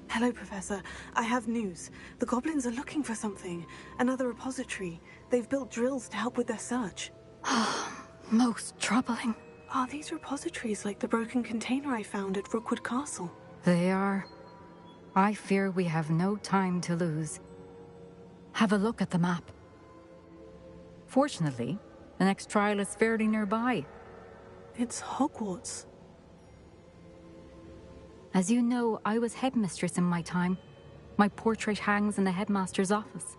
Hello, Professor. I have news. The goblins are looking for something. Another repository. They've built drills to help with their search. Most troubling. Are these repositories like the broken container I found at Rookwood Castle? They are. I fear we have no time to lose. Have a look at the map. Fortunately, the next trial is fairly nearby. It's Hogwarts. As you know, I was headmistress in my time. My portrait hangs in the headmaster's office.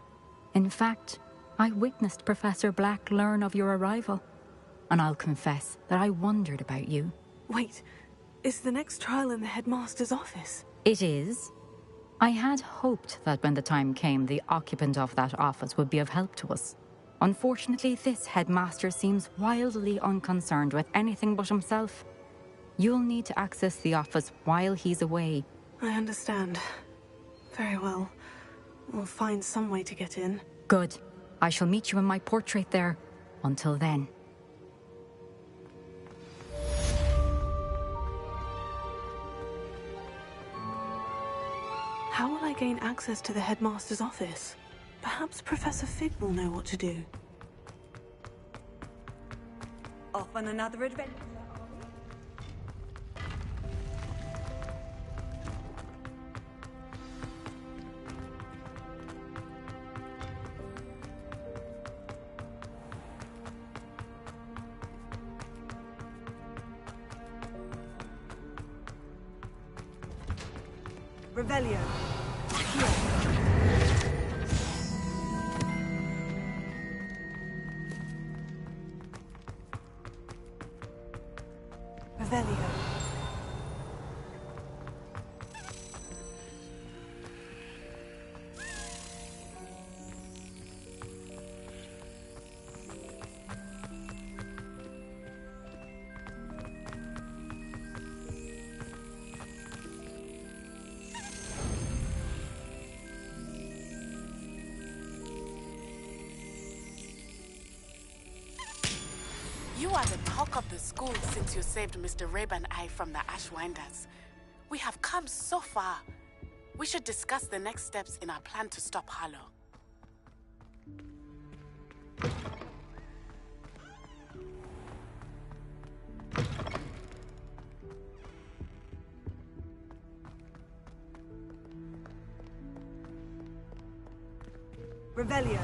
In fact, I witnessed Professor Black learn of your arrival. And I'll confess that I wondered about you. Wait, is the next trial in the headmaster's office? It is. I had hoped that when the time came, the occupant of that office would be of help to us. Unfortunately, this headmaster seems wildly unconcerned with anything but himself. You'll need to access the office while he's away. I understand. Very well. We'll find some way to get in. Good. I shall meet you in my portrait there. Until then. How will I gain access to the headmaster's office? Perhaps Professor Fig will know what to do. Off on another adventure. Revelio. Revelio. You are the talk of the school since you saved Mr. Rabe and I from the Ashwinders. We have come so far. We should discuss the next steps in our plan to stop Harlow. Revelio.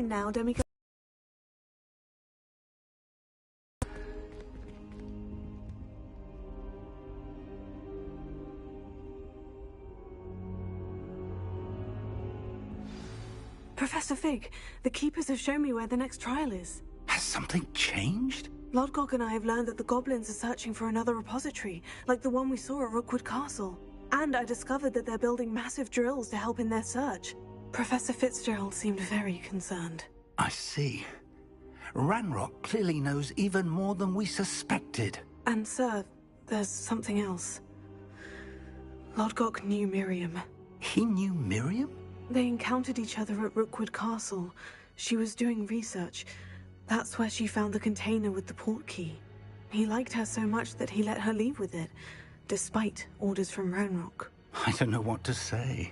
fine now, demigod. Professor Fig, the Keepers have shown me where the next trial is. Has something changed? Lodgok and I have learned that the goblins are searching for another repository, like the one we saw at Rookwood Castle. And I discovered that they're building massive drills to help in their search. Professor Fitzgerald seemed very concerned. I see. Ranrock clearly knows even more than we suspected. And sir, there's something else. Lodgok knew Miriam. He knew Miriam? They encountered each other at Rookwood Castle. She was doing research. That's where she found the container with the port key. He liked her so much that he let her leave with it, despite orders from Ranrock. I don't know what to say.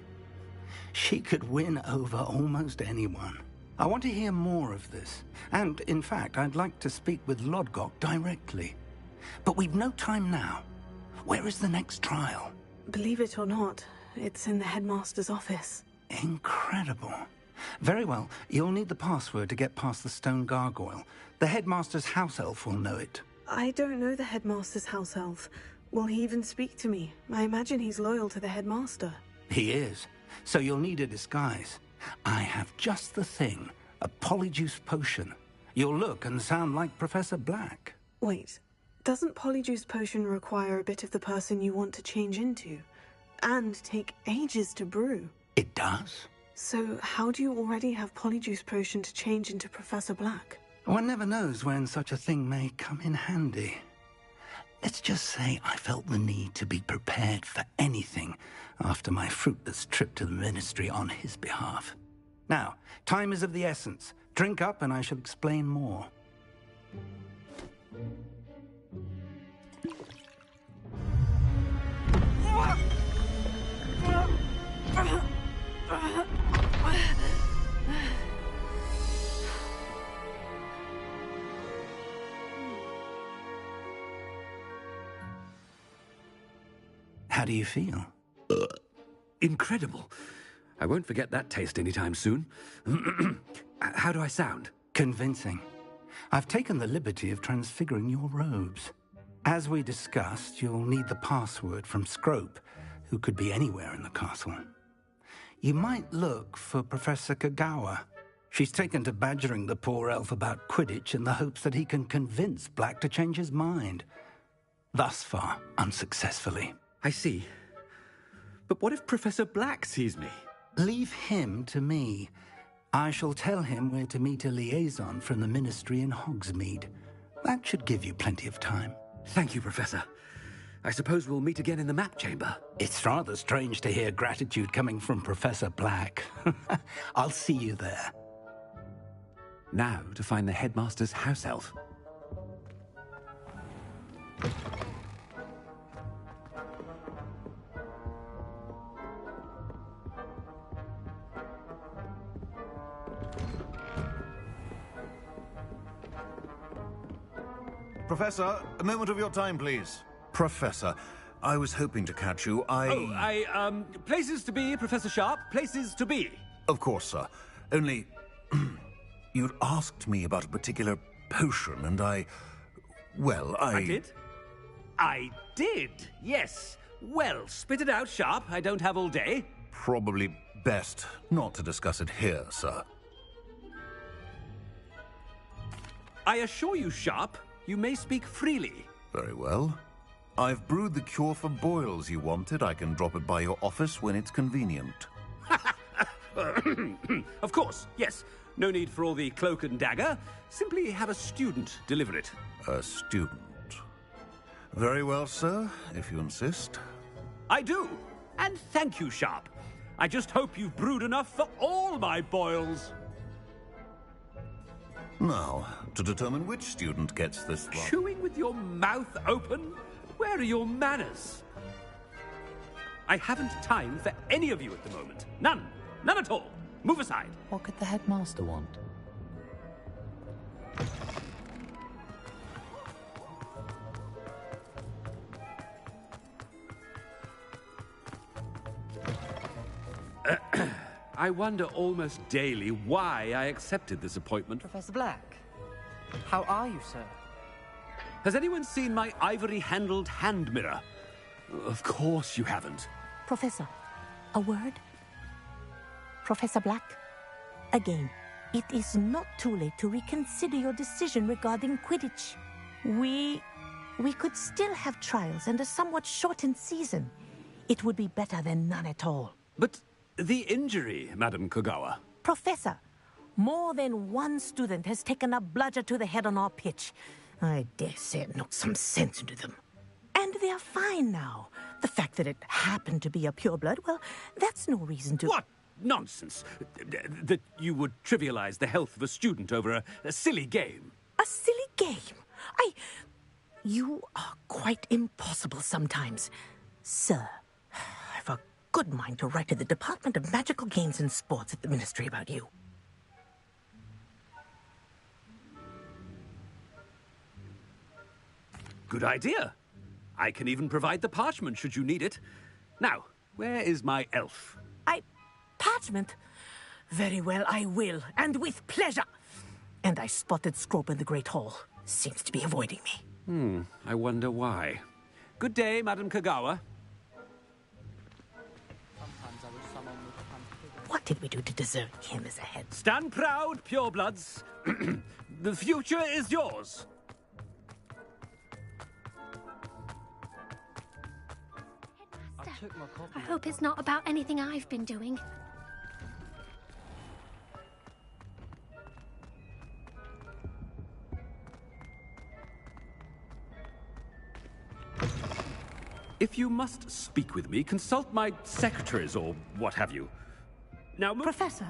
She could win over almost anyone. I want to hear more of this. And, in fact, I'd like to speak with Lodgok directly. But we've no time now. Where is the next trial? Believe it or not, it's in the headmaster's office. Incredible. Very well. You'll need the password to get past the stone gargoyle. The headmaster's house elf will know it. I don't know the headmaster's house elf. Will he even speak to me? I imagine he's loyal to the headmaster. He is. So you'll need a disguise. I have just the thing. A polyjuice potion. You'll look and sound like Professor Black. Wait. Doesn't polyjuice potion require a bit of the person you want to change into? And take ages to brew? It does. So how do you already have polyjuice potion to change into Professor Black? One never knows when such a thing may come in handy. Let's just say I felt the need to be prepared for anything after my fruitless trip to the Ministry on his behalf. Now, time is of the essence. Drink up and I shall explain more. How do you feel? Incredible. I won't forget that taste anytime soon. How do I sound? Convincing. I've taken the liberty of transfiguring your robes. As we discussed, you'll need the password from Scrope, who could be anywhere in the castle. You might look for Professor Kagawa. She's taken to badgering the poor elf about Quidditch in the hopes that he can convince Black to change his mind. Thus far, unsuccessfully. I see. But what if Professor Black sees me? Leave him to me. I shall tell him where to meet a liaison from the Ministry in Hogsmeade. That should give you plenty of time. Thank you, Professor. I suppose we'll meet again in the map chamber. It's rather strange to hear gratitude coming from Professor Black. I'll see you there. Now to find the headmaster's house elf. Professor, a moment of your time, please. Professor, I was hoping to catch you. Places to be, Professor Sharp. Places to be. Of course, sir. Only, you'd asked me about a particular potion, and I did? I did, yes. Well, spit it out, Sharp. I don't have all day. Probably best not to discuss it here, sir. I assure you, Sharp, you may speak freely. Very well. I've brewed the cure for boils you wanted. I can drop it by your office when it's convenient. Of course, yes. No need for all the cloak and dagger. Simply have a student deliver it. A student. Very well, sir, if you insist. I do. And thank you, Sharp. I just hope you've brewed enough for all my boils. Now, to determine which student gets this one. Chewing with your mouth open? Where are your manners? I haven't time for any of you at the moment. None. None at all. Move aside. What could the headmaster want? I wonder almost daily why I accepted this appointment. Professor Black, how are you, sir? Has anyone seen my ivory-handled hand mirror? Of course you haven't. Professor, a word? Professor Black, again, it is not too late to reconsider your decision regarding Quidditch. We could still have trials and a somewhat shortened season. It would be better than none at all. But the injury, Madam Kogawa. Professor, more than one student has taken a bludger to the head on our pitch. I dare say it knocked some sense into them. And they are fine now. The fact that it happened to be a pureblood, well, that's no reason to... What nonsense! That you would trivialize the health of a student over a silly game. A silly game? You are quite impossible sometimes. Sir, I've a good mind to write to the Department of Magical Games and Sports at the Ministry about you. Good idea. I can even provide the parchment should you need it. Now, where is my elf? Parchment? Very well, I will, and with pleasure. And I spotted Scrope in the Great Hall. Seems to be avoiding me. I wonder why. Good day, Madam Kogawa. What did we do to deserve him as a head? Stand proud, purebloods. The future is yours. I hope it's not about anything I've been doing. If you must speak with me, consult my secretaries or what have you. Now, Professor,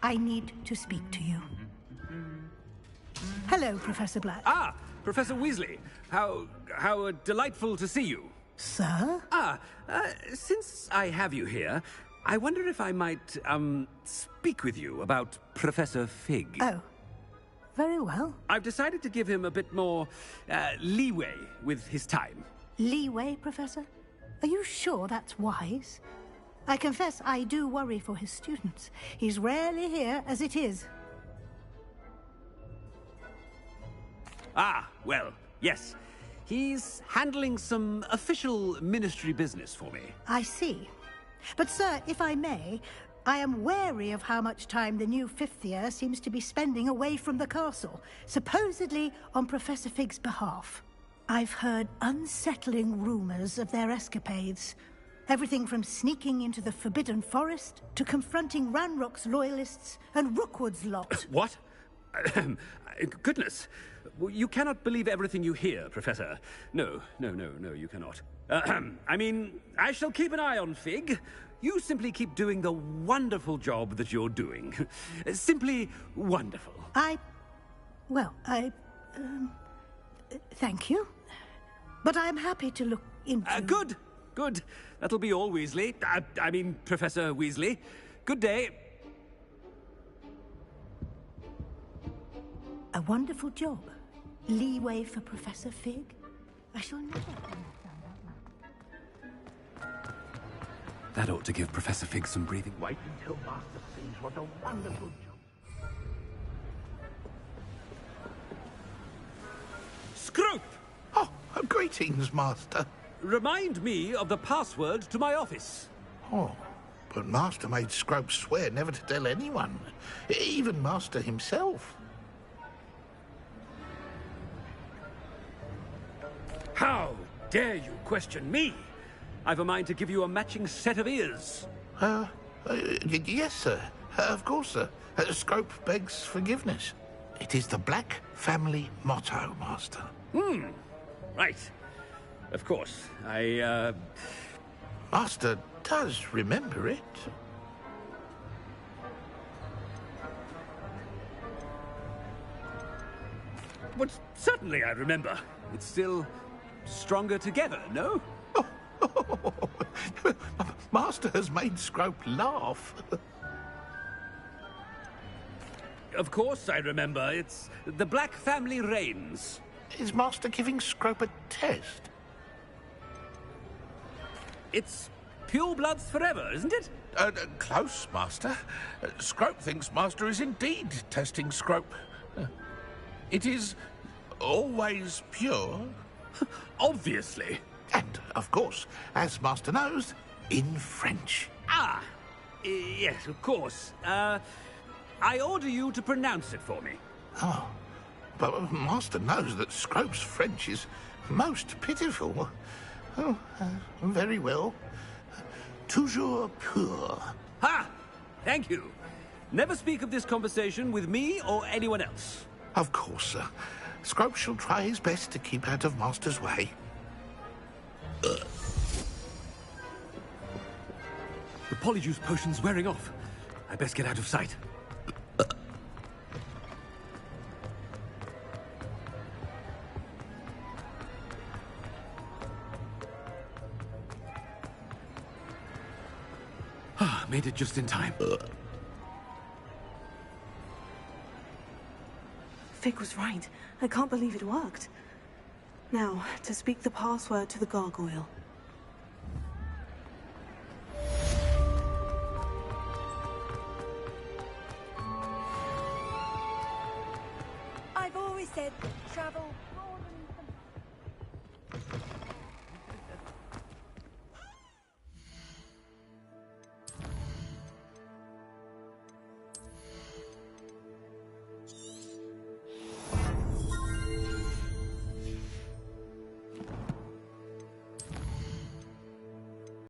I need to speak to you. Hello, Professor Black. Ah, Professor Weasley. How delightful to see you. Sir? Since I have you here, I wonder if I might, speak with you about Professor Fig. Oh, very well. I've decided to give him a bit more, leeway with his time. Leeway, Professor? Are you sure that's wise? I confess I do worry for his students. He's rarely here as it is. Ah, well, yes. He's handling some official ministry business for me. I see. But, sir, if I may, I am wary of how much time the new fifth year seems to be spending away from the castle, supposedly on Professor Fig's behalf. I've heard unsettling rumors of their escapades. Everything from sneaking into the Forbidden Forest to confronting Ranrock's loyalists and Rookwood's lot. What? Goodness. You cannot believe everything you hear, Professor. No, you cannot. I mean, I shall keep an eye on Fig. You simply keep doing the wonderful job that you're doing. Simply wonderful. Thank you. But I'm happy to look into... Good. That'll be all, Weasley. I mean, Professor Weasley. Good day. A wonderful job. Leeway for Professor Fig. I shall never understand that. That ought to give Professor Fig some breathing. Wait until Master sees what a wonderful job. Scrope! Oh, greetings, Master. Remind me of the password to my office. Oh, but Master made Scrope swear never to tell anyone, even Master himself. How dare you question me? I've a mind to give you a matching set of ears. Yes, sir. Of course, sir. Scrope begs forgiveness. It is the Black family motto, Master. Right. Of course. Master does remember it. But certainly I remember. It's still stronger together, no? Master has made Scrope laugh. Of course I remember. It's the Black family reigns. Is Master giving Scrope a test? It's Pure bloods forever, isn't it? Close, Master. Scrope thinks Master is indeed testing Scrope. It is always pure. Obviously. And, of course, as Master knows, in French. Ah! Yes, of course. I order you to pronounce it for me. Oh, but Master knows that Scrope's French is most pitiful. Oh, very well. Toujours pur. Ha! Thank you. Never speak of this conversation with me or anyone else. Of course, sir. Scrope shall try his best to keep out of Master's way. The polyjuice potion's wearing off. I best get out of sight. Made it just in time. Fig was right. I can't believe it worked. Now, to speak the password to the gargoyle. I've always said travel